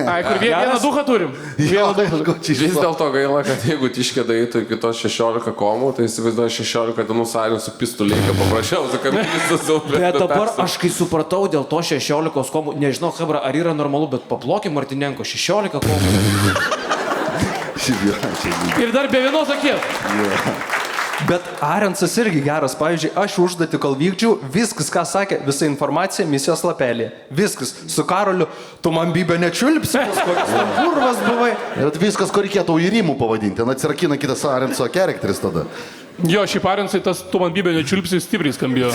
[SPEAKER 1] Ai, kur vieną duchą turim.
[SPEAKER 9] Vis dėlto gaila, kad jeigu Tiškė darytų iki tos 16 komų, tai įsivaizduoju 16 dienų sąjungų su pistuliai, paprasčiausia, kad visas saublė.
[SPEAKER 7] Bet dabar aš kai supratau dėl to 16 komų, nežinau, Hebra, ar yra normalu, bet paplokim Martinenko 16 komų.
[SPEAKER 1] Ir dar be vienos akies.
[SPEAKER 8] Bet Arencas irgi geras, pavyzdžiui, aš užduotį kol vykdžiau, viskas, ką sakė, visa informacija misijos lapelėje. Viskas, su Karoliu, tu man bybę nečiulpsi, kokias ten kurvas buvai.
[SPEAKER 2] Bet viskas, ko reikėtų į rimų pavadinti, ten atsirakina kitas Arenco charakteris tada.
[SPEAKER 1] Jo, šiaip Arencai tas tu man bybę nečiulpsi stipriai skambėjo.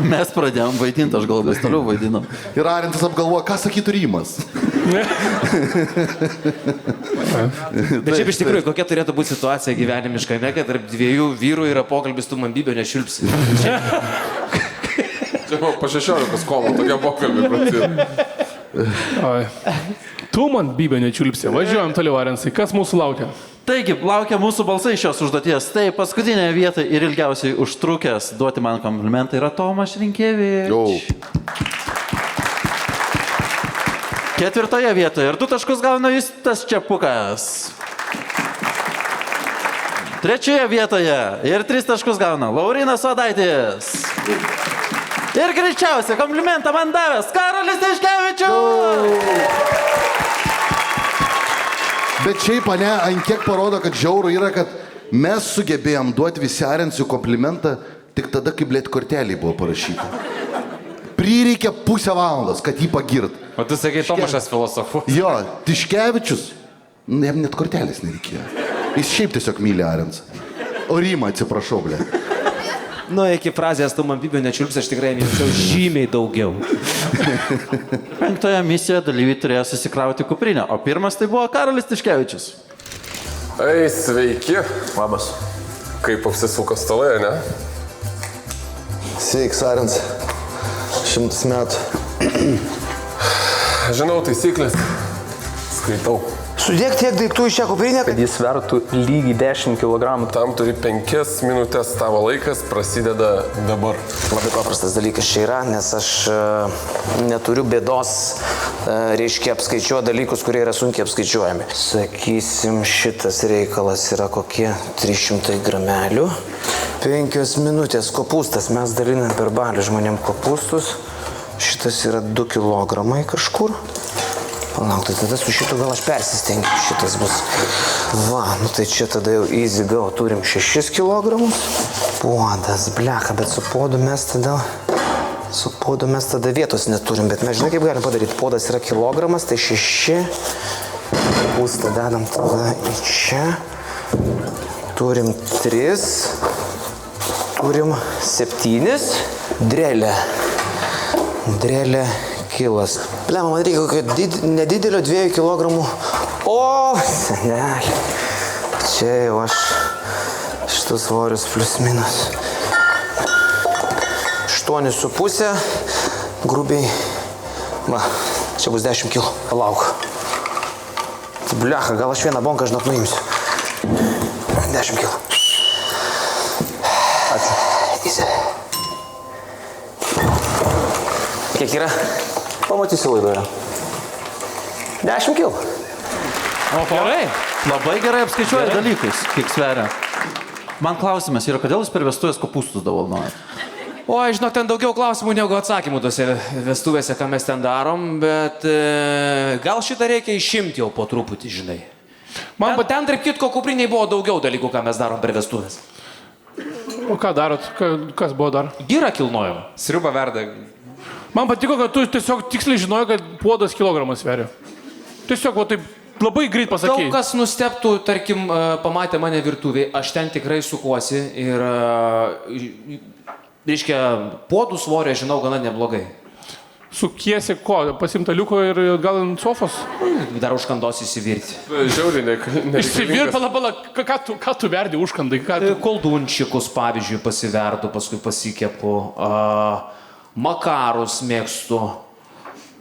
[SPEAKER 5] Mes pradėjom vaidinti, aš galvoju, toliau vaidinam.
[SPEAKER 2] Ir Arencas apgalvoja, ką sakytų Rimas.
[SPEAKER 7] Bet šiaip iš tikrųjų, kokia turėtų būti situacija gyvenimiška, ne, kad tarp dviejų vyrų yra pokalbis, tu man bybę nečiulpsi.
[SPEAKER 9] Čia buvo po 16 komų, tokia pokalbį prasidėjo.
[SPEAKER 1] Tu man bybę nečiulpsi. Važiuojam toliau, Arencai. Kas mūsų laukia?
[SPEAKER 5] Taigi, laukia mūsų balsai šios užduoties. Tai paskutinėje vietoje ir ilgiausiai užtrukęs duoti man komplimentą yra Tomas Rinkėvič. Ketvirtoje vietoje ir 2 taškus gauna Justas Čepukas. Trečioje vietoje ir 3 taškus gauna Laurinas Odaitis. Ir greičiausiai komplimentą man davęs Karolis Tiškevičius.
[SPEAKER 2] Bet šiaip, ane, ant kiek parodo, kad žiauru yra, kad mes sugebėjom duoti visi Arencui komplimentą tik tada, kai blėt kortelį buvo parašyta. Prireikė pusę valandos, kad jį pagirt.
[SPEAKER 14] O tu sakai, Tomašas filosofu.
[SPEAKER 2] Jo, Tiškevičius, jam net kortelės nereikėjo. Jis šiaip tiesiog myli Arencą. O Rimą atsiprašau, blėt.
[SPEAKER 7] Nu, iki frazės, tu man bybę nečiulpsi, aš tikrai mėgčiau žymiai daugiau.
[SPEAKER 5] Penktoje misijoje dalyviai turėjo susikrauti kuprinę, o pirmas tai buvo Karolis Tiškevičius.
[SPEAKER 9] Ei, sveiki.
[SPEAKER 12] Labas.
[SPEAKER 9] Kaip apsisuko stalai, ne?
[SPEAKER 12] Sveiks, Arens. 100 metų.
[SPEAKER 9] Žinau taisyklės. Skaitau.
[SPEAKER 3] Sudėk tiek daiktų į šią kuprinę,
[SPEAKER 11] kad jis svertų lygiai 10 kg.
[SPEAKER 9] Tam turi 5 minutės, tavo laikas prasideda dabar.
[SPEAKER 3] Labai paprastas dalykas čia yra, nes aš neturiu bėdos, reiškia, apskaičiuoti dalykus, kurie yra sunkiai apskaičiuojami. Sakysim, šitas reikalas yra kokie 300 gramelių. 5 minutės kopūstas, mes dalinam per balį žmonėm kopūstus. Šitas yra 2 kilogramai kažkur. Palauk, tai tada su šitu gal aš persistengiu, šitas bus. Va, nu tai čia tada jau easy go, turim 6 kilogramus. Puodas, bleka, bet su puodu mes tada vietos neturim, bet mes žinai kaip galim padaryti. Puodas yra kilogramas, tai 6. Pūstą dedam tada į čia. Turim 3. Turim 7. Drelė. Drelė. Kilas. Plema, man reikia kokio nedidelio 2 kilogramų. O, senelė. Čia jau aš šitus svorius plius minus. 8,5 grubiai. Va, čia bus 10 kilo. Palauk. Blecha, gal aš vieną bonką, žinok, nuimsiu. 10 kilo. Atsiprašau. Kiek yra? Pamatysiu laidoje. 10 kil.
[SPEAKER 5] O gerai. Labai gerai apskaičiuoja dalykus, kiek sveria. Man klausimas yra, kodėl jūs per vestuvės kopūstus dovanojat?
[SPEAKER 7] O, žinok, ten daugiau klausimų negu atsakymų tose vestuvėse, ką mes ten darom, bet gal šitą reikia išimti jau po truputį, žinai. Ten, tarp kitko, kupriniai buvo daugiau dalykų, ką mes darom per vestuvės.
[SPEAKER 1] O ką darot? Kas buvo dar?
[SPEAKER 7] Gyrą kilnojom.
[SPEAKER 14] Sriuba verda.
[SPEAKER 1] Man patiko, kad tu tiesiog tiksliai žinojai, kad puodas kilogramas sveria. Tiesiog, o taip labai greit pasakėjai.
[SPEAKER 7] Daug kas nustebtų, tarkim, pamatė mane virtuvėje, aš ten tikrai sukuosi ir, reiškia, puodų svorio žinau gana neblogai.
[SPEAKER 1] Sukiesi ko? Pasimta liuko ir gal ant sofos?
[SPEAKER 7] Dar užkandos įsivirti.
[SPEAKER 9] Žiauriai,
[SPEAKER 1] Išsivirt, pala, ką tu verdi užkandai?
[SPEAKER 7] Koldunčikus, pavyzdžiui, pasiverdu, paskui pasikepu. Makarus mėgstu.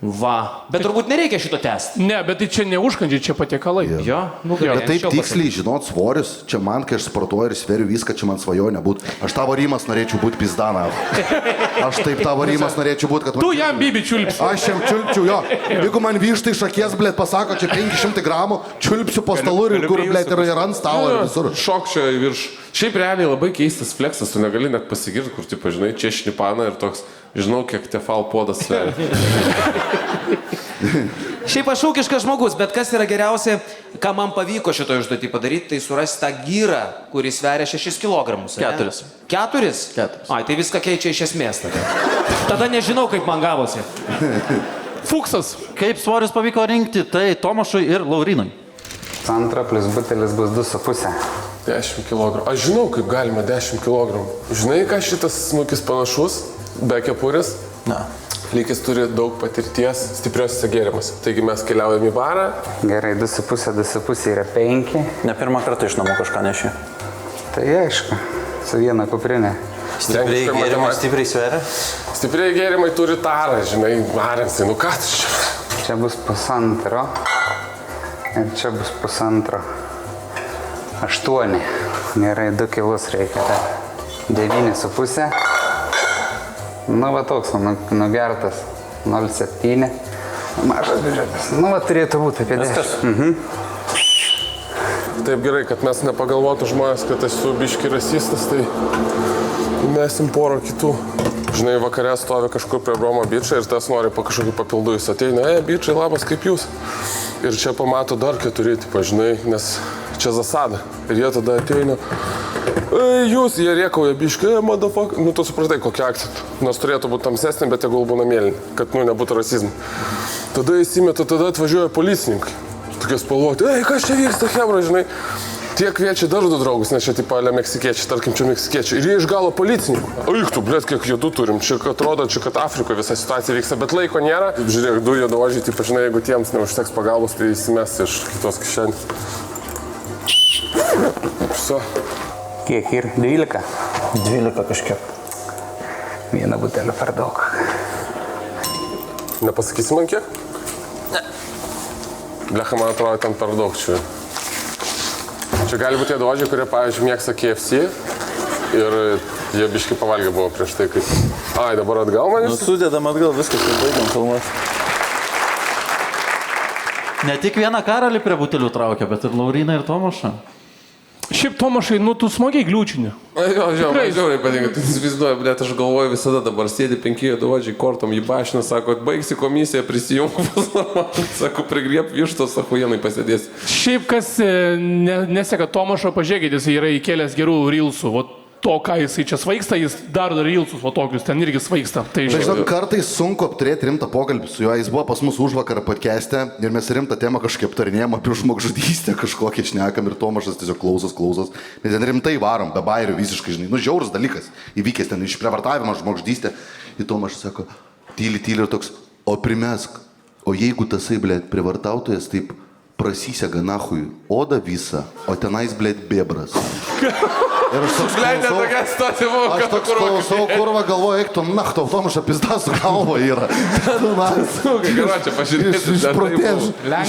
[SPEAKER 7] Va. Bet turbūt nereikia šito tęsti.
[SPEAKER 1] Ne, bet tai čia ne užkandžiai, čia patiekalai.
[SPEAKER 7] Jo,
[SPEAKER 2] Bet taip tiksliai žinot svorius, čia man, kai aš sportuoju ir sveriu viską, čia man svajonė būt. Aš tavo Rimas norėčiau būti pizdana. Aš taip tavo Rimas norėčiau būti, kad...
[SPEAKER 1] Tu jam bibi čiulpsi.
[SPEAKER 2] Aš jam čiulpčiau, jo. Jeigu man vyštai šakės, blėt, pasako, čia 500 gramų, čiulpsiu po stalu ir kur, blėt, ir ant stalo ir visur.
[SPEAKER 9] Šok čia į virš. Šiaip realiai labai keistas fleksas, tu negali net pasigirti, kur, tipo, žinai, čia šnipana ir toks, žinau, kiek tefal puodas sveria.
[SPEAKER 7] Šiaip aš ūkiškas žmogus, bet kas yra geriausia, ką man pavyko šitoje užduotį padaryti, tai surasti tą gyrą, kuris sveria 6 kg.
[SPEAKER 5] 4.
[SPEAKER 7] 4? 4. Ai, tai viską keičia iš esmės tada. Tada nežinau, kaip man gavosi.
[SPEAKER 1] Fuksas.
[SPEAKER 5] Kaip svorius pavyko rinkti, tai Tomašui ir Laurinui.
[SPEAKER 6] Antra plus butelis bus 2,5.
[SPEAKER 9] 10 kg. Aš žinau, kaip galima 10 kg. Žinai, ką šitas snukis panašus, be kepurės?
[SPEAKER 5] Na.
[SPEAKER 9] Lygis turi daug patirties stipriuosiuose gėrimuose. Taigi mes keliaujame į barą.
[SPEAKER 6] Gerai, 2,5 yra 5.
[SPEAKER 5] Ne pirmą kartą iš namų kažką neši.
[SPEAKER 6] Tai aišku, su viena kuprinė.
[SPEAKER 5] Stipriai gėrimai stipriai sveria?
[SPEAKER 9] Stipriai gėrimai turi tarą, žinai, Marinsai, nu ką tu čia?
[SPEAKER 6] Čia bus 1,5 ir čia bus 1,5. 8. Gerai, 2 kilus reikia. 9,5. Nu, va toks, nugertas. 0,7. Mažas biudžetas. Nu, va turėtų būti apie 10.
[SPEAKER 9] Taip gerai, kad mes nepagalvotų žmonės, kad esu biški rasistas, tai mesim porą kitų. Žinai, vakare stovi kažkur prie Bromo bičą ir tas nori po kažkokį papildų. Jis ateina, bičai, labas, kaip jūs? Ir čia pamato dar 4, tipo, žinai, nes čia zasada. Ir jie tada ateina, jūs, jie riekauja biškai, motherfucker. Nu, tu supratai, kokia akcija. Nors turėtų būti tamsesnė, bet tegul būna mėlyni, kad, nu, nebūtų rasizmų. Tada įsimeta, tada atvažiuoja policininkai. Tokie spalvoti, kas čia vyksta, hebra, žinai. Tie kviečia dar 2 draugus, nes čia tipo ale meksikiečiai, tarkim, čia meksikiečiai. Ir jie iš galo policininkų. Eik tu, blėt, kiek juodų turim. Čia atrodo, čia kad Afrikoje visa situacija vyksta, bet laiko nėra. Žiūrėk, 2 juodaodžiai, tipo, žinai, jeigu tiems neužteks pagalbos, tai įsimes iš kitos kišenės. Viso.
[SPEAKER 6] Kiek ir? 12?
[SPEAKER 5] 12 kažkiek.
[SPEAKER 6] Vieną butelį per daug.
[SPEAKER 9] Nepasakysi man kiek?
[SPEAKER 5] Ne.
[SPEAKER 9] Blecha, man atrodo, ten per daug čia. Čia gali būti juodaodžiai, kurie, pavyzdžiui, mėgsta KFC ir jie biškai pavalgę buvo prieš tai, kaip... Ai, dabar atgal man iš...
[SPEAKER 5] Sudedam atgal, viskas, kaip baigam filmuoti. Ne tik vieną karalį prie butelių traukia, bet ir Lauriną ir Tomašą.
[SPEAKER 1] Šiaip Tomašai, nu tu smagiai gliūčini.
[SPEAKER 9] Jo, žiauriai patinka. Tu įsivaizduoji, bet aš galvoju visada dabar sėdi 5 juodaodžiai kortom, jį bašina, sako, baigsi komisiją, prisijung pas mane, sako, prigriep vištos, sako, jenai pasėdės.
[SPEAKER 1] Šiaip kas neseka Tomašo, pažiūrėkit, jis yra įkėlęs gerų reelsų. O to, ką jisai čia svaigsta, jis daro reelsus, o tokius ten irgi svaigsta. Tai
[SPEAKER 2] žinot, kartais sunku apturėti rimtą pokalbį su juo. Jis buvo pas mus užvakar podcast'e ir mes rimtą temą kažkaip aptarinėjom apie žmogžudystę, kažkokią šnekam ir Tomašas tiesiog klausos. Mes ten rimtai varom, be bairių visiškai, žinai. Nu, žiaurus dalykas. Įvykęs ten išprievartavimas, žmogžudystė. Ir Tomašas sako, tyli ir toks, o primesk. O jeigu tasai, blėt, prievartautojas taip prasisega nahui odą visą, o tenais, blėt, bebras. Ir aš toks klausau, kurva galvoju, eik tu, tau Tomašą pizda su galvo yra.
[SPEAKER 9] Gerai, pažiūrėsiu.
[SPEAKER 2] Išprotėš.
[SPEAKER 9] Ne,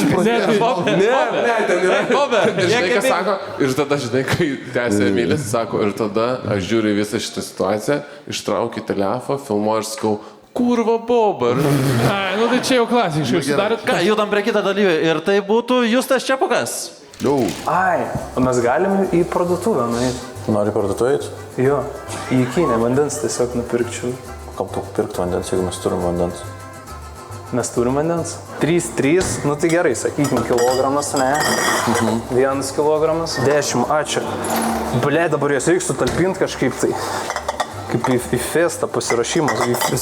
[SPEAKER 9] ten yra. Ir žinai, ką sako, ir tada, žinai, kai tęsė Emilis, sako, ir tada aš žiūriu visą šitą situaciją, ištraukiu telefoną, filmuoju ir sakau, kurva bobar.
[SPEAKER 1] Ai, nu tai čia jau klasiškai.
[SPEAKER 5] Ką, judam prie kitą dalyvį. Ir tai būtų Justas Čepukas.
[SPEAKER 11] Ai, o mes galim į parduotuvę nueiti.
[SPEAKER 10] Nori parduotuvėt?
[SPEAKER 11] Jo, į Kinę vandens tiesiog nupirkčiau.
[SPEAKER 10] Kam tu pirkti vandens, jeigu mes turim vandens?
[SPEAKER 11] Mes turim vandens. 3, nu tai gerai, sakykim, kilogramas, ne? 1 kilogramas. 10, ačiū. Ble, dabar jas reiks sutalpinti kažkaip tai. Kaip į festą pasirašymas, į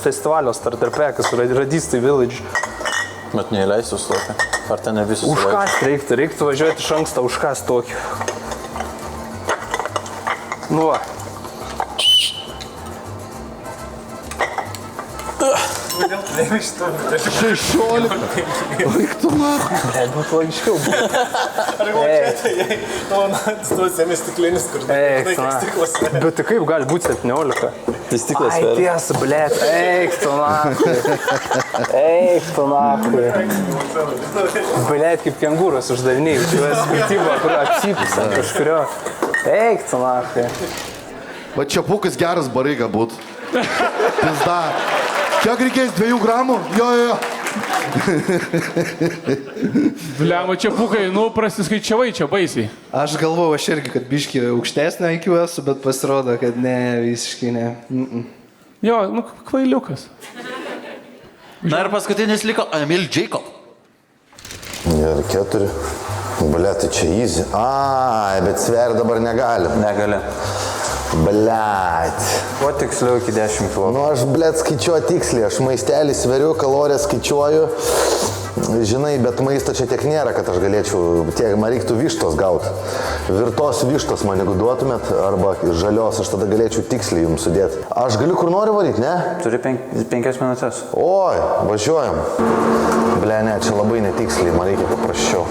[SPEAKER 11] festivalio starterpekas, Radistai Village.
[SPEAKER 10] Bet neįleisiu slauką. Ar ten ne visus
[SPEAKER 11] Užkast reiktų važiuoti iš anksto, užkast tokį. Nu va.
[SPEAKER 2] Kodėl tu neimi šitą? 16. Vaiktų marų.
[SPEAKER 11] Būt logiškiau.
[SPEAKER 15] Ar galvočiate, jei tu sėmė stiklinis, kur stiklas.
[SPEAKER 11] Bet tai kaip gali būti 17?
[SPEAKER 10] Tai stiklas
[SPEAKER 11] per. Ai tiesa, blėt, eik tu nachui. Eik tu nachui. Blėt, kaip kengūros uždaviniai. Žiūrės skirtybą, kur apsypus ant kažkurio. Eik tu nachui.
[SPEAKER 2] Va čia pukas geras barai būt. Pizda. Kiek reikės 2 gramų? Jo.
[SPEAKER 1] Bliamo, čia pukai, nu prasiskaičiavai čia baisiai.
[SPEAKER 8] Aš galvoju, aš irgi, kad biški aukštesnio IQ esu, bet pasirodo, kad ne, visiškai ne.
[SPEAKER 1] Jo, nu kvailiukas.
[SPEAKER 5] Na ir paskutinis liko Emil Jacob.
[SPEAKER 12] Ir 4. Bля, tai čia easy. Ai, bet sverti dabar negalim.
[SPEAKER 10] Negali.
[SPEAKER 12] Blet.
[SPEAKER 10] Kuo tiksliau iki 10 kg?
[SPEAKER 12] Nu aš, blet, skaičiuoju tiksliai. Aš maistelį sveriu, kalorijas skaičiuoju. Žinai, bet maisto čia tiek nėra, kad aš galėčiau, tiek man reiktų vištos gauti. Virtos vištos man jeigu duotumėt, arba žalios, aš tada galėčiau tiksliai jums sudėti. Aš galiu kur nori varyti, ne?
[SPEAKER 10] Turi 5 minutės.
[SPEAKER 12] Oi, važiuojam. Ble, ne, čia labai netiksliai, man reikia paprasčiau.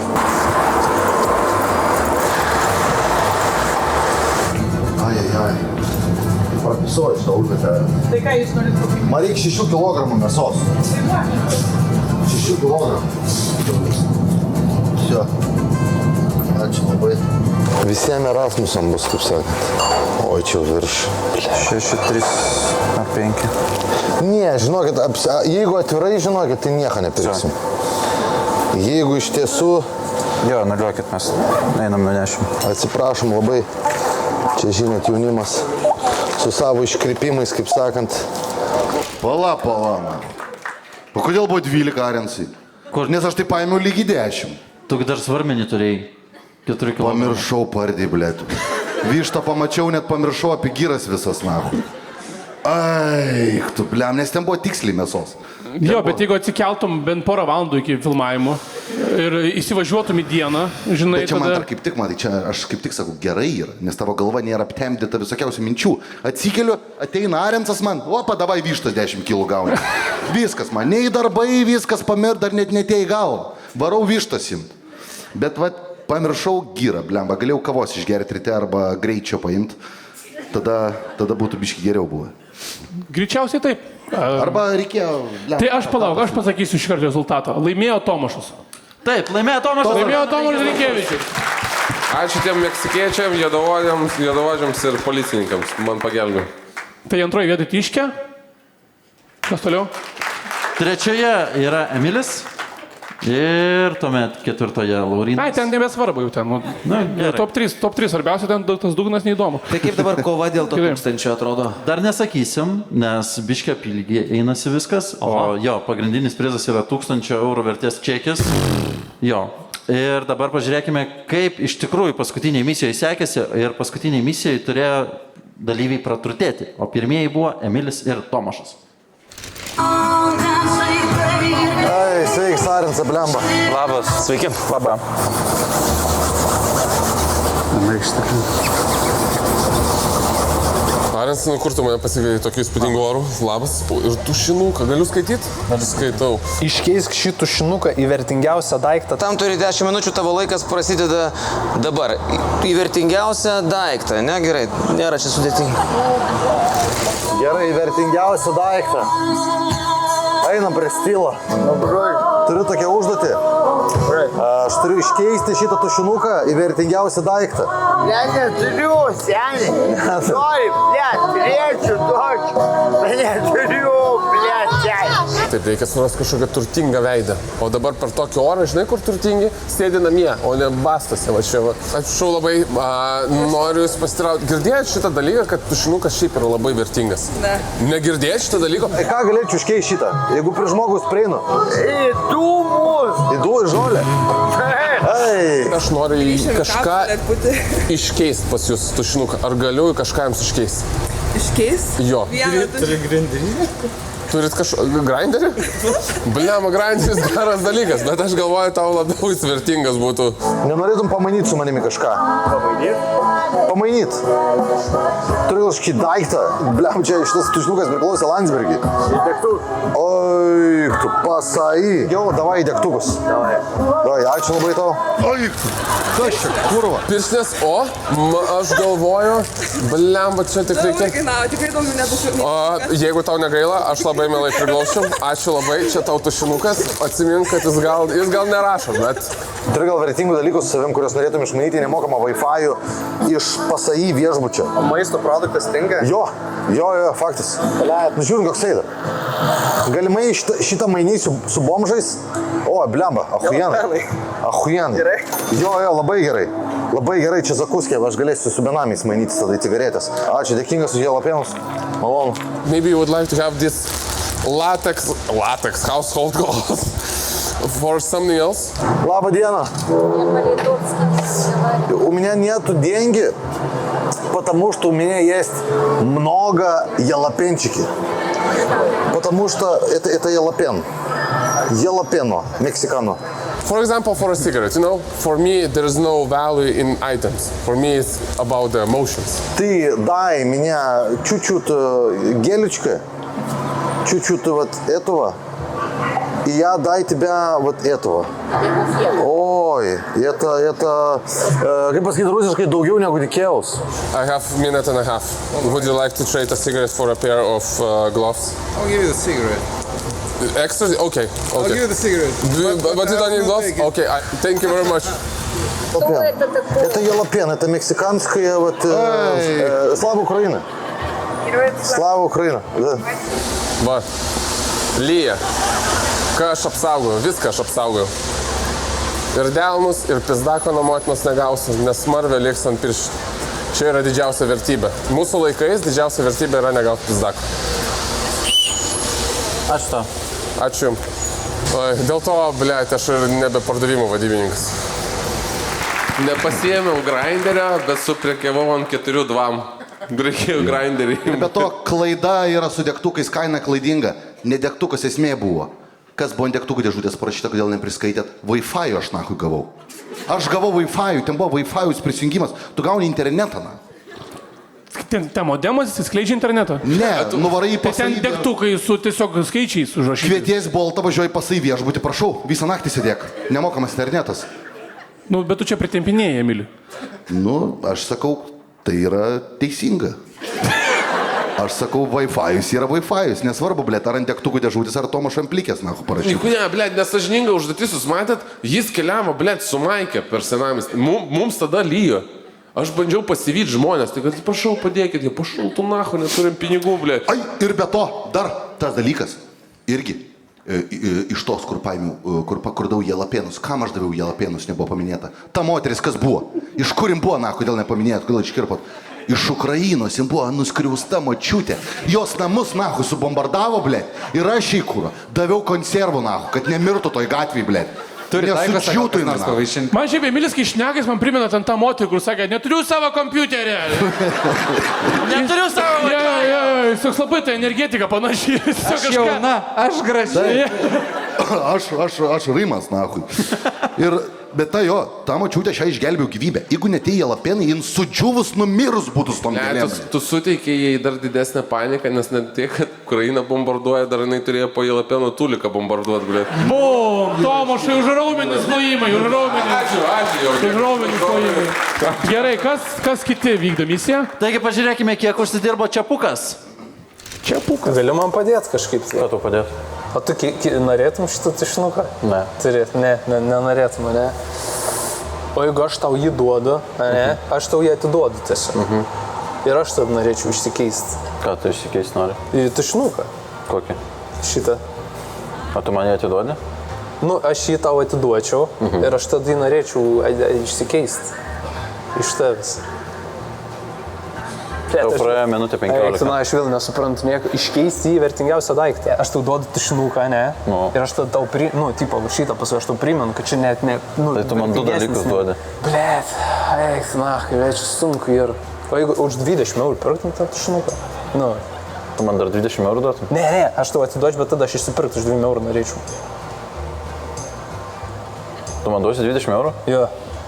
[SPEAKER 12] Ai. Prapisuoju šitą užduotę.
[SPEAKER 16] Tai ką jūs norite kokį?
[SPEAKER 12] Man reikia 6 kg mėsos. 6 kg. Все. Ačiū labai. Visiems Erasmusam bus, kaip sakant. Oi, čia virš.
[SPEAKER 10] 6, 3 ar 5.
[SPEAKER 12] Ne, žinokit, jeigu atvirai žinokit, tai nieko nepirksim. Jeigu iš tiesų...
[SPEAKER 10] Jo, nuliuokit, mes einam nunešim.
[SPEAKER 12] Atsiprašom labai. Čia, žinot, jaunimas su savo iškrypimais, kaip sakant.
[SPEAKER 2] Pala. O kodėl buvo 12 arensai? Nes aš tai paėmiau lygiai 10.
[SPEAKER 5] Tu dar svarmenį turėjai. 4 kg.
[SPEAKER 2] Pamiršau pardį, blėt. Vištą pamačiau, net pamiršau apie gyras visas, nahu. Ai, tu bliam, nes ten buvo tiksliai mėsos.
[SPEAKER 1] Jo, bet jeigu atsikeltum bent porą valandų iki filmavimo ir įsivažiuotum į dieną, žinai,
[SPEAKER 2] bet čia man dar kaip tik, matai, čia aš kaip tik sakau, gerai yra, nes tavo galva nėra aptemdyta visokiausių minčių. Atsikeliu, ateina arensas man, opa, davai vištas 10 kg gauni. Viskas man, nei darbai, viskas pamir, dar net netėjo į galvą. Varau vištas imt. Bet va, pamiršau gyrą, blemba, galėjau kavos išgerti ryte arba greičio paimti. Tada būtų biški geriau buvę.
[SPEAKER 1] Greičiausiai taip.
[SPEAKER 2] Arba reikėjo...
[SPEAKER 1] Tai aš palauk, aš pasakysiu iš karto rezultatą. Laimėjo Tomašas.
[SPEAKER 5] Taip, laimėjo Tomašas.
[SPEAKER 1] Laimėjo Tomašas Rinkėvičius.
[SPEAKER 9] Ačiū tiem meksikiečiam, juodavodžiams ir policininkams. Man pagelbėjo.
[SPEAKER 1] Tai antroji vietoj Tiškė. Kas toliau?
[SPEAKER 5] Trečioje yra Emilis. Ir tuomet 4 Laurynas.
[SPEAKER 1] Ai, ten nebesvarbu jau ten.
[SPEAKER 5] Na,
[SPEAKER 1] top 3 svarbiausia, ten tas dugnas neįdomu.
[SPEAKER 7] Tai kaip dabar kova dėl to 1000 atrodo?
[SPEAKER 5] Dar nesakysim, nes biškė apylygiai einasi viskas. O jo, pagrindinis prizas yra 1000 eurų vertės čekis. Jo. Ir dabar pažiūrėkime, kaip iš tikrųjų paskutiniai misijoje sekėsi. Ir paskutiniai misijoje turėjo dalyviai praturtėti. O pirmieji buvo Emilis ir Tomašas.
[SPEAKER 12] Ai, sveiks, Arensa, blemba.
[SPEAKER 10] Labas.
[SPEAKER 7] Sveiki.
[SPEAKER 10] Labą.
[SPEAKER 9] Arensai, nu kur tu mane pasikvietei tokiu įspūdingu oru? Labas. Ir tušinuką, galiu skaityti? Skaitau.
[SPEAKER 11] Iškeisk šį tušinuką į vertingiausią daiktą.
[SPEAKER 3] Tam turi 10 minučių, tavo laikas prasideda dabar. Į vertingiausią daiktą, ne? Gerai, nėra čia sudėtinga.
[SPEAKER 12] Gerai, vertingiausią daiktą. Einam prie stilo. Turiu tokią užduotį. Aš turiu iškeisti šitą tušinuką į vertingiausią daiktą.
[SPEAKER 17] Neturiu, seniai. Nori, turėčiau tokį. Neturiu,
[SPEAKER 9] Taip, reikia surasti kažkokią turtingą veidą. O dabar per tokį orą, žinai, kur turtingi, sėdi namie, o ne bastosi. Va čia, va. Atsiprašau labai, noriu jūs pasiteirauti. Girdėjot šitą dalyką, kad tušinukas šiaip yra labai vertingas? Ne. Negirdėjot šitą dalyką?
[SPEAKER 12] Ką galėčiau iškeisti šitą, jeigu prie žmogus prieinu? Įdu į žolę.
[SPEAKER 9] Aš noriu kažką iškeisti pas jūs, tušinuką. Ar galiu kažką jums iškeisti?
[SPEAKER 16] Iškeisti?
[SPEAKER 9] Jo.
[SPEAKER 15] Turi grinderį?
[SPEAKER 9] Turit kažkokį grinderį? Bliama, grinderis geras dalykas, bet aš galvoju, tau labiau jis vertingas būtų.
[SPEAKER 12] Nenorėtum pamainyti su manimi kažką? Pamainyti? Turiu kažkokį daiktą. Bliam, čia šitas tušinukas priklausė Landsbergiai. Oi, tu pasai. Jau, davai į degtukus. Davai, ačiū labai tau. Oi, kas čia, kurva?
[SPEAKER 9] Pirštinės, aš galvoju, bliam, va čia tik reikia.
[SPEAKER 16] Tikrai daug nebus.
[SPEAKER 9] Jeigu tau negaila, aš labai mielai priglaušiu. Ačiū labai, čia tau tušinukas. Atsimink, kad jis gal nerašo, bet...
[SPEAKER 12] Turiu gal vertingų dalykų su savim, kuriuos norėtum išmanyti nemokamą Wi-Fi iš pasai viešbučio.
[SPEAKER 11] O maisto produktas tinka?
[SPEAKER 12] Jo, faktas. Nu, žiūrint, koks eida. Galimai šitą mainysiu su bomžais. O, blemba, ahujenai.
[SPEAKER 11] Gerai?
[SPEAKER 12] Jo, labai gerai. Labai gerai, čia zakuskė, aš galėsiu su benamiais mainyti tada į cigaretės. Ačiū, dėkingas už jalapėnus. Malonu.
[SPEAKER 9] Maybe you would like to have this latex household gloves for something else?
[SPEAKER 12] Labą dieną. У меня нету деньги, потому что у меня есть много ялапенчики. Потому что это ялапен. Ялапено, мексикано.
[SPEAKER 9] For example, for a cigarette, you know, for me there is no value in items. For me it's about the emotions.
[SPEAKER 12] Ты дай меня чуть-чуть гелечка, чуть-чуть вот этого, и я дай тебя вот этого. Ой, это kaip pasakyti rusiškai, daugiau negu tikėjaus.
[SPEAKER 9] I have a minute and a half. Would you like to trade a cigarette for a pair of gloves?
[SPEAKER 17] I'll give you the cigarette.
[SPEAKER 9] Extra? Okay.
[SPEAKER 17] I'll give you the cigarette.
[SPEAKER 9] But you don't need gloves? Okay, thank you very much.
[SPEAKER 12] Это ялапен, это мексиканская вот... Слава Украина! Слава Украина! Да.
[SPEAKER 9] Va, lyja. Ką aš apsaugojau? Viską aš apsaugojau. Ir delnus, ir pizdako nuo motinos negausiu, nes smarvė liks ant pirščių. Čia yra didžiausia vertybė. Mūsų laikais didžiausia vertybė yra negauti pizdako.
[SPEAKER 5] Ačiū tau.
[SPEAKER 9] Ačiū jums. Dėl to, blėt, aš ir nebe pardavimų vadybininkas. Nepasiėmiau grinderio, bet suprekiavau ant 4-2. Reikėjo grinderį.
[SPEAKER 2] Bet to klaida yra su degtukais, kaina klaidinga. Ne degtukas esmė buvo. Kas buvo ant degtukų dėžutės parašyta, kodėl nepriskaitėt? Wi-Fi aš nahui gavau. Aš gavau Wi-Fi, ten buvo Wi-Fi prisijungimas. Tu gauni internetą, na.
[SPEAKER 1] Ten modemas skleidžia internetą?
[SPEAKER 2] Ne, nuvarai į pasai.
[SPEAKER 1] Ten degtukai su tiesiog skaičiais užrašyti.
[SPEAKER 2] Kvieties boltą, važiuoji pasai viešbutį, prašau, visą naktį sėdėk. Nemokamas internetas.
[SPEAKER 1] Nu, bet tu čia pritempinėjai, Emili.
[SPEAKER 2] Nu, aš sakau, tai yra teisinga. Aš sakau, Wi-Fi'us yra Wi-Fi'us, nesvarbu, blėt, ar ant degtukų dėžutės, ar Tomo Šamplikės, nahu, parašyk.
[SPEAKER 9] Ne, blėt, nesažininga užduotis, jūs matėt, jis keliavo, blėt, su Maike per senamistį. Mums tada lyjo. Aš bandžiau pasivyti žmonės, tai kad, prašau, padėkit, jie pašau, tu nahu, neturim pinigų, blėt.
[SPEAKER 2] Ai, ir be to, dar tas dalykas, irgi, iš tos, kur paėmiau, kur dau jalapėnus, kam aš daviau jalapėnus, nebuvo paminėta. Ta moteris, kas buvo? Iš kur jim buvo, nahu, kodėl nepaminėjot, kodėl iškirpot? Iš Ukrainos, jim buvo nuskriausta močiutė. Jos namus, nahu, subombardavo, blėt, ir aš į kurą. Daviau konservų, nahu, kad nemirtų toj gatvėj, blėt. Nesudžiūtų, nahu.
[SPEAKER 1] Man šiaip Emilis, kai šnekais, man primena ten tą moterį, kur sakė, neturiu savo kompiuterį. Neturiu savo... Jis toks labai ta energetika panašiai.
[SPEAKER 7] Aš jauna, aš gražiai.
[SPEAKER 2] Aš Rimas, nahu. Bet ta jo, ta močiutė šią išgelbėjau gyvybę. Jeigu netėjo jalapėnai, jin sudžiūvus numirus būtų su tom gėlėm.
[SPEAKER 9] Tu suteikė jai dar didesnę paniką, nes net tiek, kad Ukraina bombarduoja, dar jinai turėjo po jalapėno tuliką bombarduoti, blėt.
[SPEAKER 1] Bum, Tomašai, už raumenis plojimai, už raumenis.
[SPEAKER 9] Ačiū.
[SPEAKER 1] Už raumenis plojimai. Gerai, kas kiti vykdo misiją?
[SPEAKER 5] Taigi pažiūrėkime, kiek užsidirbo Čepukas.
[SPEAKER 11] Čepukas. Gali man padėti kažkaip.
[SPEAKER 5] Ką tu padėt?
[SPEAKER 11] O tu norėtum šitą tušinuką?
[SPEAKER 5] Ne.
[SPEAKER 11] Nenorėtum, ne? O jeigu aš tau jį duodu, ne? Aš tau jį atiduodu tiesiog. Ir aš tada norėčiau išsikeisti.
[SPEAKER 5] Ką tu išsikeisti nori?
[SPEAKER 11] Į tušinuką.
[SPEAKER 5] Kokį?
[SPEAKER 11] šitą.
[SPEAKER 5] O tu man jį atiduodi?
[SPEAKER 11] Nu, aš jį tau atiduočiau ir aš tada norėčiau išsikeisti iš tavęs.
[SPEAKER 5] Tau praėjo minutė 15.
[SPEAKER 11] Na, aš vėl nesuprantu nieko. Iškeisti į vertingiausią daiktą. Aš tau duodu tušinuką, ne? Ir aš tada tau tipo, šitą pasu, aš tau primenu, kad čia net ne...
[SPEAKER 5] Tai tu man 2 dalykus duodi.
[SPEAKER 11] Blet, već sunku ir... O jeigu už 20 eurų pirktum tą tušinuką? Nu.
[SPEAKER 5] Tu man dar 20 eurų duotum?
[SPEAKER 11] Ne, aš tau atiduočiau, bet tada aš išsipirkti už 2 eurų norėčiau.
[SPEAKER 5] Tu man duosi 20 eurų?
[SPEAKER 11] Jo.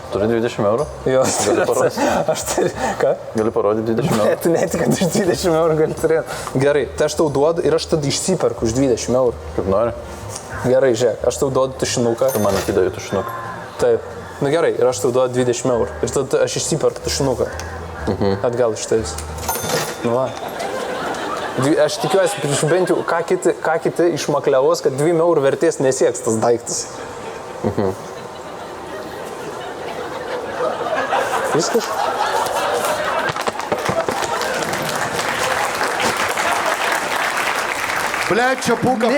[SPEAKER 5] Turi 20 eurų?
[SPEAKER 11] Jo.
[SPEAKER 5] Gali parodyti?
[SPEAKER 11] Aš turiu... Ką?
[SPEAKER 5] Gali parodyti 20 eurų?
[SPEAKER 11] Ne, tu net, kad už 20 eurų gali turėti. Gerai, tai aš tau duodu ir aš tada išsiperku už 20 eurų.
[SPEAKER 5] Kaip nori?
[SPEAKER 11] Gerai, žiūrėk, aš tau duodu tušinuką.
[SPEAKER 5] Tu man atidavai tušinuką.
[SPEAKER 11] Taip. Nu gerai, ir aš tau duodu 20 eurų. Ir tada aš išsiperku tušinuką. Atgal iš tais. Nu va. Aš tikiuosi, bent jau, ką kiti išmakliavos, kad 2 eurų vertės nesieks tas daiktas. Viskas?
[SPEAKER 2] Blet, čia puka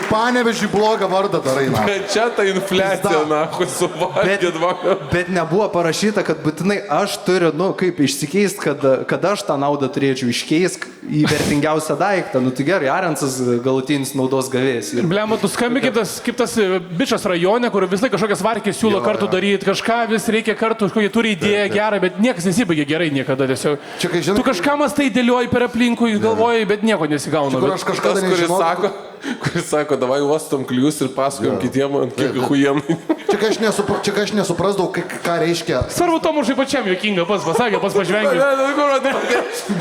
[SPEAKER 2] Panevežiui blogą vardą darai, na.
[SPEAKER 9] Bet čia ta infliacija, na, suvalgėt vakar.
[SPEAKER 8] Bet nebuvo parašyta, kad būtinai aš turiu, nu, kaip išsikeist, kad aš tą naudą turėčiau iškeisk į vertingiausią daiktą. Nu, tai gerai, Arensas galutinis naudos gavėjas.
[SPEAKER 1] Blema, tu skambi kaip tas bičas rajone, kur vis laik kažkokias varkės siūlo kartu daryti, kažką vis reikia kartu, kažkokie turi idėją gerą, bet niekas nesibaigia gerai niekada tiesiog. Tu kažką mastai dėlioji per aplinkui, galvoji, bet nieko nesigauna.
[SPEAKER 9] Kuris sako, davai uostom klius ir pasakojom kitiem, kiek hujiem.
[SPEAKER 2] Čia ką aš nesuprasdavau, ką reiškia.
[SPEAKER 1] Svarbu Tomušai pačiam juokinga, pasakė, pažvengė.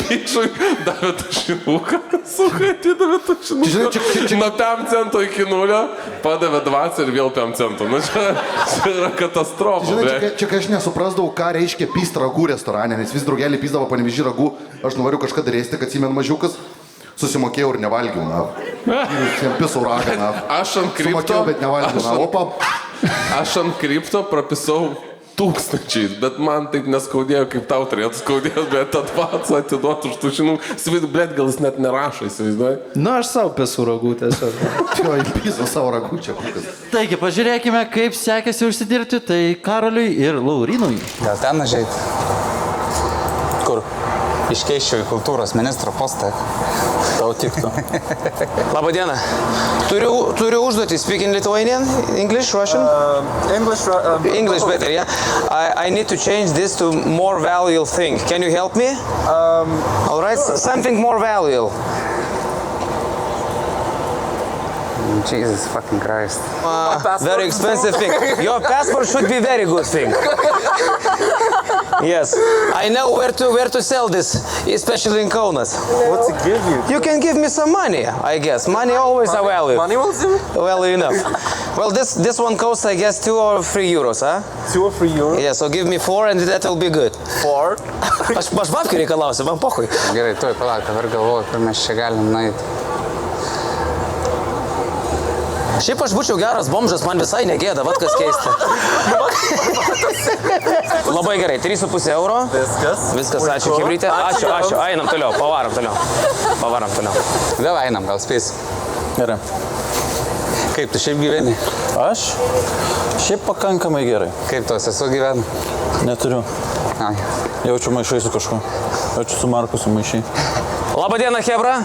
[SPEAKER 9] Bičui davė tušinuką, sukai atidavė tušinuką. Nuo 5 centų iki 0 padavė 20 ir vėl 5 centų. Nu čia yra katastrofa.
[SPEAKER 2] Žinai, čia ką aš nesuprasdavau, ką reiškia pyst ragų restorane, nes vis draugelį pysdavo Panevėžy ragų, aš noriu kažką darėsti, kad Simen mažiukas. Susimokėjau ir nevalgiau, na. Pisau ragą, na.
[SPEAKER 9] Aš ant kripto...
[SPEAKER 2] Sumokėjau, bet nevalgiau, na. Opa.
[SPEAKER 9] Aš ant kripto prapisau 1000, bet man taip neskaudėjo, kaip tau turėtų skaudėti, bet tad pats atiduot už tušinų. Blet, gal jis net nerašo, įsivaizduoji?
[SPEAKER 8] Na, aš savo pisau ragų tiesiog.
[SPEAKER 2] Jo, įpysau savo ragų čia kokias.
[SPEAKER 5] Taigi, pažiūrėkime, kaip sekėsi užsidirbti tai Karoliui ir Laurinui.
[SPEAKER 4] Gal ten užeit? Kur? Iškeiščiau į kultūros ministro postą.
[SPEAKER 5] Tau tiktų.
[SPEAKER 3] Labadiena. Turiu užduotį. Speak in Lithuanian, English, Russian? English better, yeah. I need to change this to more valuable thing. Can you help me? All right, something more valuable.
[SPEAKER 4] Jesus fucking Christ.
[SPEAKER 3] Very expensive thing. Your passport should be very good thing. Yes. I know where to sell this, especially in Kaunas.
[SPEAKER 11] What's it give you?
[SPEAKER 3] You can give me some money, I guess. Money always a value.
[SPEAKER 11] Money will do?
[SPEAKER 3] Value enough. Well, this one costs, I guess, 2 or 3 euros, huh?
[SPEAKER 11] 2 or 3 euros?
[SPEAKER 3] Yeah, so give me 4 and that will be good.
[SPEAKER 11] 4?
[SPEAKER 3] Aš babkių reikalausiu, man pochui.
[SPEAKER 4] Gerai, tuoj palauk, dabar galvoju, kur mes čia galim nueiti.
[SPEAKER 3] Šiaip aš būčiau geras bomžas, man visai negėda, vat kas keista. Labai gerai, 3,5 euro. Viskas, ačiū, Chebrytė. Ačiū, einam toliau, pavarom toliau.
[SPEAKER 4] Vėl einam, gal spės.
[SPEAKER 5] Gerai.
[SPEAKER 4] Kaip tu šiaip gyveni?
[SPEAKER 5] Aš? Šiaip pakankamai gerai.
[SPEAKER 4] Kaip tu sesuo gyvena?
[SPEAKER 5] Neturiu.
[SPEAKER 4] Ai.
[SPEAKER 5] Jaučiu maišai su kažkuo. Jaučiu su Markusu maišai.
[SPEAKER 3] Labadiena, Hebra.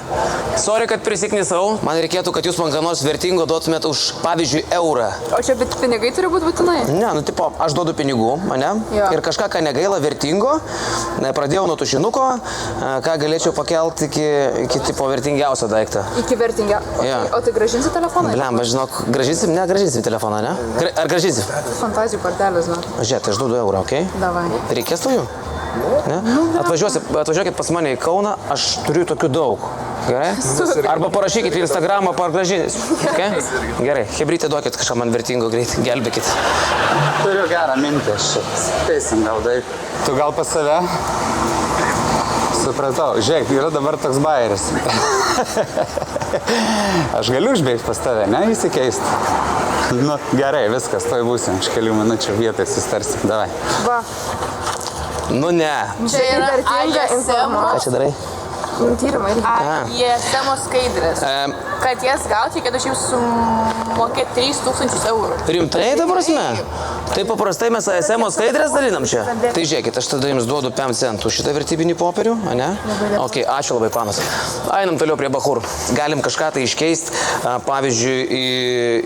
[SPEAKER 3] Sorry, kad prisiknisau. Man reikėtų, kad jūs man ką nors vertingo duotumėt už, pavyzdžiui, eurą.
[SPEAKER 16] O čia pinigai turi būti būtinai?
[SPEAKER 3] Ne, nu tipo, aš duodu pinigų, ane?
[SPEAKER 16] Jo.
[SPEAKER 3] Ir kažką, ką negaila vertingo. Pradėjau nuo tušinuko, ką galėčiau pakelti iki tipo vertingiausio daiktą.
[SPEAKER 16] Iki vertingiausio?
[SPEAKER 3] Ja.
[SPEAKER 16] O tai grąžinsi telefoną?
[SPEAKER 3] Blem, žinok, grąžinsim telefoną, ne? Ar grąžinsim?
[SPEAKER 16] Fantazijų kortelės, žinok.
[SPEAKER 3] Žiūrėk, tai aš duodu eurą, okei?
[SPEAKER 16] Davai.
[SPEAKER 3] Reikės tau jų? Ne? Atvažiuokit pas mane į Kauną, aš turiu tokių daug. Gerai? Arba parašykit į Instagramą, pargražinės. Okay? Gerai, Hebrytė, duokit kažką man vertingo greit, gelbėkit.
[SPEAKER 4] Turiu gerą mintį, aš spėsim gal daug. Tu gal pas save? Supratau, žiūrėk, yra dabar toks bajeris. Aš galiu užbėgti pas tave, ne, įsikeisti? Nu, gerai, viskas, toj būsim, už kelių minučių vietoj sustarsim, davai.
[SPEAKER 16] Va.
[SPEAKER 3] Nu ne.
[SPEAKER 16] Čia yra ISM.
[SPEAKER 3] Ką čia darai?
[SPEAKER 16] Tyrimai.
[SPEAKER 18] ISM skaidrės.
[SPEAKER 16] kad jas gauti, reikėtų šiaip sumokėti 3000 eurų.
[SPEAKER 3] Rimtai, ta prasme? Tai paprastai mes ASM skaidrės dalinam čia. Tai žiūrėkit, aš tada jums duodu 5 centų šitą vertybinį popierių, ne? Ok, ačiū labai, panas. Einam toliau prie bachūrų. Galim kažką tai iškeisti, pavyzdžiui,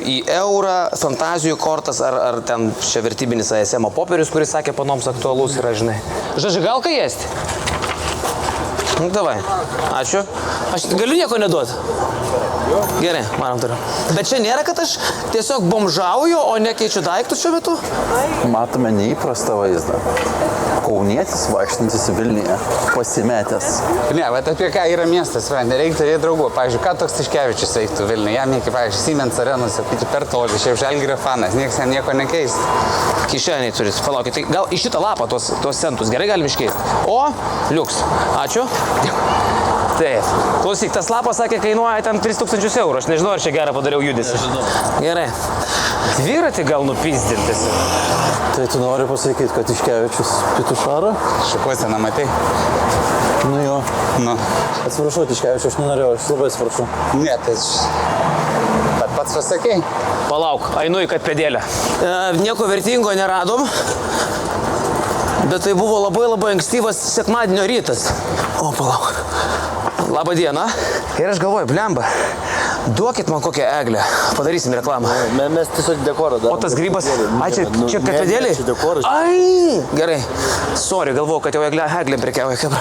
[SPEAKER 3] į eurą, fantazijų kortas ar ten čia vertybinis ASM popierius, kuris sakė panoms aktualus yra, žinai. Žažigalką jėsti? Nu, davai. Ačiū. Aš galiu nieko neduoti. Gerai, manom turiu. Bet čia nėra, kad aš tiesiog bomžauju, o nekeičiu daiktus šiuo metu?
[SPEAKER 5] Matome neįprastą vaizdą. Kaunietis vaikštantis Vilniuje, pasimetęs.
[SPEAKER 6] Ne, bet apie ką yra miestas, nereikia turėti draugų. Pavyzdžiui, ką toks Tiškevičius veiktų Vilniuje? Jam reikia, pavyzdžiui, Siemens arenos, sakyti, per toli, šiaip Žalgirio fanas, niekas jam nieko nekeis.
[SPEAKER 3] Kišeniai turit, palaukit, tai gal į šitą lapą tuos centus gerai galim iškeisti. O, liuks. Ačiū. Taip. Klausyk, tas lapas sakė, kainuoja ten 3000 eurų. Aš nežinau, ar čia gerą padariau judesį. Gerai. Dviratį gal nupizdintis.
[SPEAKER 5] Tai tu nori pasakyti, kad Tiškevičius Pitušarą?
[SPEAKER 6] Šukuoseną matai?
[SPEAKER 5] Nu jo.
[SPEAKER 6] Nu.
[SPEAKER 5] Atsiprašau, Tiškevičius, aš nenorėjau, aš labai atsiprašau.
[SPEAKER 6] Ne, tai bet pats pasakei.
[SPEAKER 3] Palauk, einu į katpėdėlę. Nieko vertingo neradom. Bet tai buvo labai ankstyvas sekmadienio rytas. O, palauk. Labą dieną. Ir aš galvoju, blemba, duokit man kokią eglę. Padarysim reklamą.
[SPEAKER 18] Mes tiesiog dekorą darom.
[SPEAKER 3] O tas grybas, čia katvedėliai?
[SPEAKER 18] Čia dekoras.
[SPEAKER 3] Ai, gerai. Sorry, galvoju, kad jau eglėm prekiauja.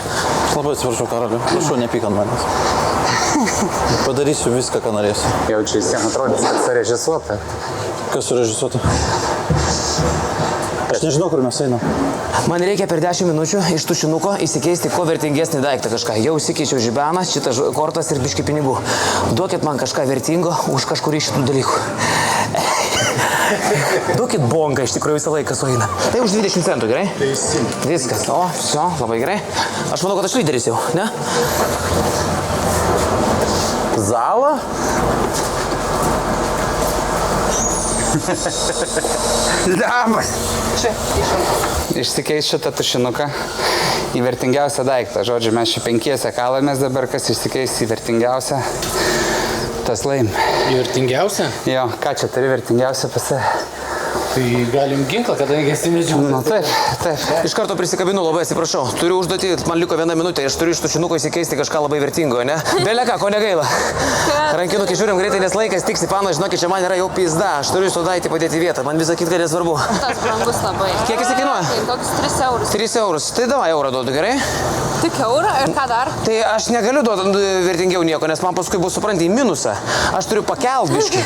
[SPEAKER 5] Labai atsiprašau, karaliu. Prašau, nepyk ant manęs. Padarysiu viską, ką norėsiu.
[SPEAKER 6] Jau čia visiems atrodys, kad surežisuota.
[SPEAKER 5] Kas surežisuota? Aš nežinau, kur mes einam.
[SPEAKER 3] Man reikia per 10 minučių iš tušinuko įsikeisti kuo vertingesnį daiktą kažką. Jau įsikeičiau žibeną, šitas kortas ir biškį pinigų. Duokit man kažką vertingo už kažkurį šitų dalykų. Duokit bonką, iš tikrųjų visą laiką sueina. Tai už 20 centų, gerai? Viskas. O, viso, labai gerai. Aš manau, kad aš lyderis jau, ne?
[SPEAKER 5] Zala?
[SPEAKER 6] Damas. Čia. Išsikeis šitą tušinuką į vertingiausią daiktą. Žodžiu, mes čia 5 kalamės dabar, kas išsikeis į vertingiausią, tas laim.
[SPEAKER 18] Į vertingiausią?
[SPEAKER 6] Jo, ką čia turi vertingiausią pas save?
[SPEAKER 18] Tai galim ginklą, kadangi esi medžiotojas.
[SPEAKER 6] Nu, taip.
[SPEAKER 3] Iš karto prisikabinu, labai atsiprašau. Turiu užduotį, man liko 1 minutė, aš turiu iš tušinuko įsikeisti kažką labai vertingo, ne? Belė ką, ko negaila. Rankinukį žiūrim greitai, nes laikas tiksi, pana, žinokit, čia man yra jau pizda. Aš turiu su daitį padėti vietą, man visą kitką nesvarbu.
[SPEAKER 16] Tas brangus labai.
[SPEAKER 3] Kiek jis kainuoja?
[SPEAKER 16] Tai kokius 3 eurus.
[SPEAKER 3] 3 eurus. Tai davai eurą duodu, gerai?
[SPEAKER 16] Tik eurą ir ką dar?
[SPEAKER 3] Tai aš negaliu duoti vertingiau nieko, nes man paskui bus supranti į minusą. Aš turiu pakelt biškį.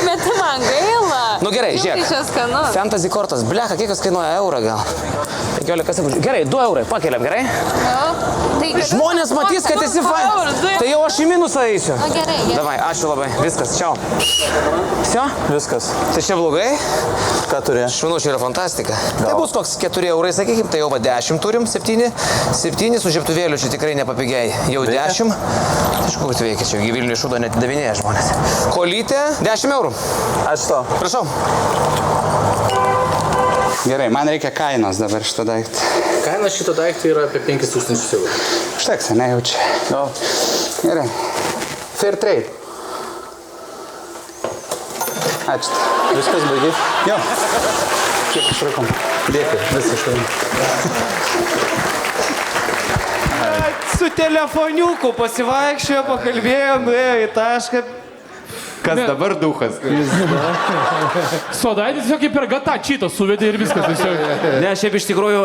[SPEAKER 16] Bet man gaila.
[SPEAKER 3] Nu gerai, žiūrėk.
[SPEAKER 16] Tai čia skanu.
[SPEAKER 3] Fantasy kortas, blecha, kiek kas kainuoja eurą gal? 15 sekundžių. Gerai, 2 eurai, pakeliam, gerai?
[SPEAKER 16] Tai
[SPEAKER 3] žmonės matys, kad esi fainas. Tai jau aš į minusą eisiu.
[SPEAKER 16] Na gerai.
[SPEAKER 3] Davai, ačiū labai. Viskas, čiau. Sio?
[SPEAKER 5] Viskas.
[SPEAKER 3] Tai čia blogai?
[SPEAKER 5] Ką turi?
[SPEAKER 3] Aš manau, čia yra fantastika. Tai bus koks 4 eurai, sakykim, tai jau 10 turim, 7 su žiebtuvėliu čia tikrai nepapigiai. Jau 10. Iš kur tu veikia, čia Vilniuje šūdo net davinėja žmonės. Kolytė, 10 eurų.
[SPEAKER 5] Ačiū to.
[SPEAKER 3] Prašau.
[SPEAKER 6] Gerai, man reikia kainos dabar šito daiktą.
[SPEAKER 18] Kaina šito daikto yra apie 5000 eurų.
[SPEAKER 6] Užteks, ne jau čia.
[SPEAKER 5] No.
[SPEAKER 6] Gerai. Fair trade. Ačiū.
[SPEAKER 5] Viskas baigi?
[SPEAKER 6] Jo. Kiek išrakom? Dėkui, viskas štai.
[SPEAKER 7] Su telefoniuku pasivaikščiojo, pakalbėjo, nuėjo į tašką.
[SPEAKER 14] Kas dabar duhas?
[SPEAKER 1] Sodaitis tiesiog kaip per gatą čytą suvedė ir viskas tiesiog.
[SPEAKER 7] Ne, šiaip iš tikrųjų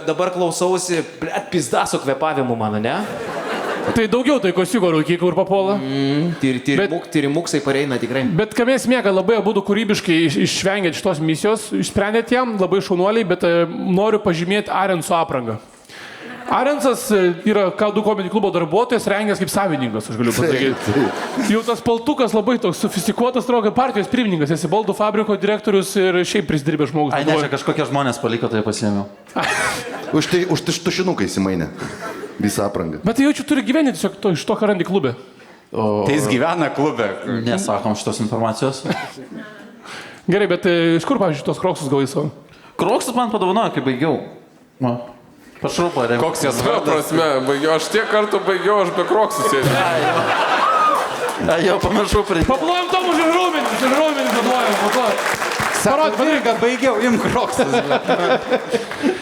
[SPEAKER 7] dabar klausausi, blet, pizdaso kvepavimu mano, ne?
[SPEAKER 1] Tai daugiau tai kosiuko rūky, kur papuola.
[SPEAKER 7] Tyrimuksai pareina tikrai.
[SPEAKER 1] Bet kam esmė, kad labai abudu kūrybiškai išvengėt šitos misijos, išsprendėt jam, labai šaunuoliai, bet noriu pažymėti Arenso aprangą. Arensas yra K2 komedijų klubo darbuotojas, rengęs kaip savininkas, aš galiu pasakyti. Jau tas paltukas labai toks sofistikuotas, atrodo, partijos pirmininkas, esi baldų fabriko direktorius ir šiaip prisidirbęs žmogus.
[SPEAKER 5] Ai, ne, čia kažkokie žmonės paliko, tai pasiėmiau.
[SPEAKER 2] Už tušinuką įsimainė visą aprangą.
[SPEAKER 1] Bet tai jaučiu, turi gyventi tiesiog iš to, ką randi klube.
[SPEAKER 14] Tai jis gyvena klube.
[SPEAKER 5] Nesakom šitos informacijos.
[SPEAKER 1] Gerai, bet iš kur, pavyzdžiui, tos kroksus gavai savo?
[SPEAKER 5] Kroksus man padovanojo, kai baigiau.
[SPEAKER 9] Koks jas prasme, baigiau, aš tiek kartų baigiau, aš be kroksų sėdžiu.
[SPEAKER 5] Jau pamiršau prie...
[SPEAKER 1] Paplojam Tomu už raumenį paplojam.
[SPEAKER 14] Parod, padaryk, kad baigiau, imk kroksas.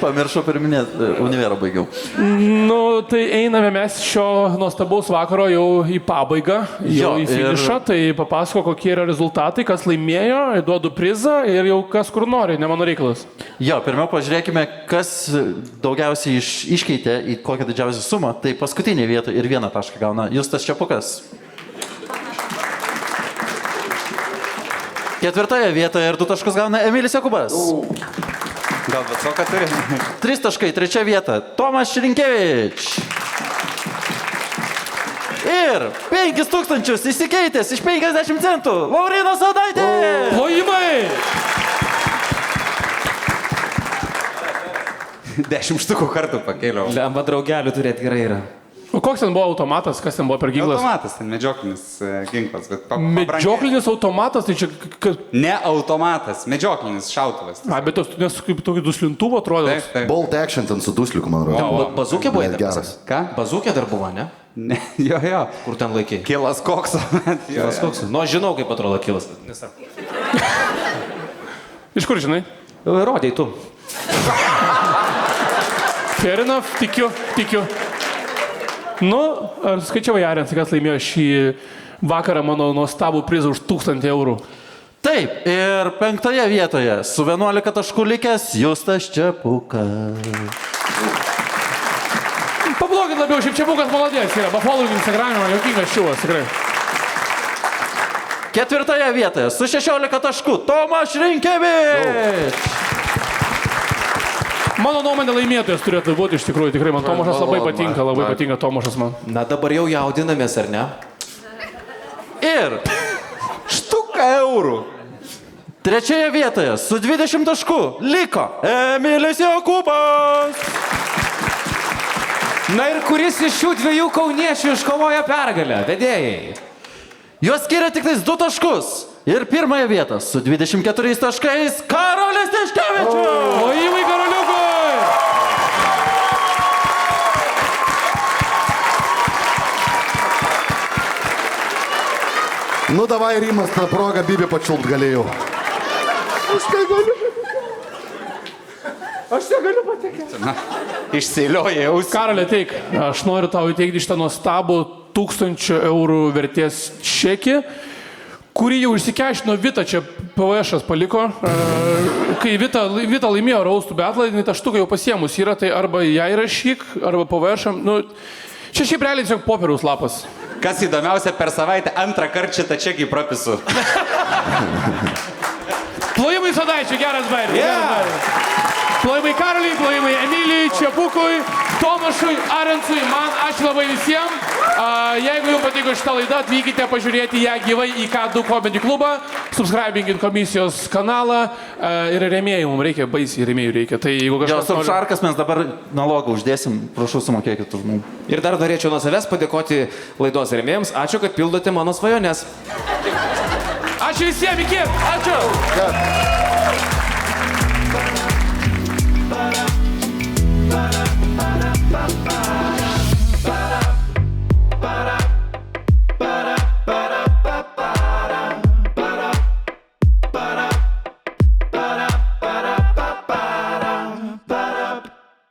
[SPEAKER 5] Pamiršau pirminėti, univerą baigiau.
[SPEAKER 1] Nu, tai einame mes šio nuostabaus vakaro jau į pabaigą, jau į finišą. Tai papasako, kokie yra rezultatai, kas laimėjo, duodu prizą ir jau kas kur nori, ne mano reikalas.
[SPEAKER 5] Jo, pirmiau pažiūrėkime, kas daugiausiai iškeitė į kokią didžiausią sumą. Tai paskutinė vieta ir 1 tašką gauna Justas Čepukas. 4 vietoje ir 2 taškus gauna Emilis Jokubas.
[SPEAKER 14] Gal Vacoka turi?
[SPEAKER 5] 3 taškai, 3 vieta Tomas Širinkevič. Ir 5000 įsikeitęs iš 50 centų Laurinas Adaitė.
[SPEAKER 1] Plojimai!
[SPEAKER 14] 10 štukų kartų pakėliau.
[SPEAKER 7] Lemba draugelių turėti gerai yra.
[SPEAKER 1] O koks ten buvo automatas, kas ten buvo per ginklas?
[SPEAKER 14] Automatas, ten medžioklinis ginklas.
[SPEAKER 1] Medžioklinis automatas, tai čia...
[SPEAKER 14] Ne automatas, medžioklinis šautuvas.
[SPEAKER 1] A, bet nes kaip tokį duslintuvo atrodo.
[SPEAKER 2] Bolt action ten su dusliuku, man atrodo.
[SPEAKER 7] Bazūkė buvo
[SPEAKER 2] geras.
[SPEAKER 14] Ką?
[SPEAKER 7] Bazūkė dar buvo, ne?
[SPEAKER 14] Ne, jo.
[SPEAKER 7] Kur ten laikai?
[SPEAKER 14] Kilas kokso.
[SPEAKER 7] Kilas kokso. Nu, žinau, kaip atrodo kilas.
[SPEAKER 1] Iš kur žinai?
[SPEAKER 7] Rodėjai tu.
[SPEAKER 1] Fair enough, tikiu. Nu, ar skaičiavai, Arens, kas laimėjo šį vakarą mano nuostabų prizą už 1000 eurų?
[SPEAKER 5] Taip, ir 5 vietoje su 11 taškų likęs Justas Čepukas.
[SPEAKER 1] Pablogit labiau, šiaip Čepukas maladės yra. Pafollowing Instagram'e, man jokingas šiuvas, tikrai.
[SPEAKER 5] 4 vietoje su 16 taškų Tomas Šrinkevič.
[SPEAKER 1] Mano nuomonė laimėtojas turėtų būti iš tikrųjų, tikrai man Tomašas labai patinka Tomašas man.
[SPEAKER 7] Na dabar jau jaudinamės, ar ne?
[SPEAKER 5] Ir
[SPEAKER 14] 1 eurų.
[SPEAKER 5] 3 vietoje su 20 taškų liko Emilis Jokubas.
[SPEAKER 7] Na ir kuris iš šių 2 kauniečių iškovoja pergalę, vedėjai?
[SPEAKER 5] Juos skiria tik 2 taškus. Ir 1 vietą su 24 taškais Karolis Tiškevičius.
[SPEAKER 1] Plojimai Karoliukui!
[SPEAKER 2] Nu, davai, Rimas, tą progą Bibi pačiult galėjau.
[SPEAKER 14] Aš negaliu patekėti. Išseilioja jaus.
[SPEAKER 1] Karolė, teik, aš noriu tau įteikti šitą nuostabų 1000 eurų vertės čekį, kurį jau išsikešino Vita, čia PVŠ'as paliko. Kai Vita laimėjo Raustų betlą, jinai taštuką jau pasiemus yra, tai arba ją įrašyk, arba PVŠ'am. Nu, čia šiaip realiai tiesiog popieriaus lapas.
[SPEAKER 14] Kas įdomiausia, per savaitę 2 kartą šitą čekį propisu.
[SPEAKER 1] Plojimai Sadaičiui, geras bairis. Plojimai Karoliai, plojimai Emilijai, Čepukui, Tomašui, Arensui, man, ačiū labai visiems. Jeigu jums patiko šitą laidą, atvykite pažiūrėti ją gyvai į K2 Comedy klubą, subscribinkit komisijos kanalą ir rėmėjų, mums reikia, baisiai rėmėjų reikia. Tai jeigu kažkas...
[SPEAKER 5] Jo, subšarkas mes dabar nalogą uždėsim, prašau sumokėkit už mum.
[SPEAKER 7] Ir dar norėčiau nuo savęs padėkoti laidos rėmėjams. Ačiū, kad pildote mano svajones.
[SPEAKER 1] Ačiū visiems, iki! Ačiū!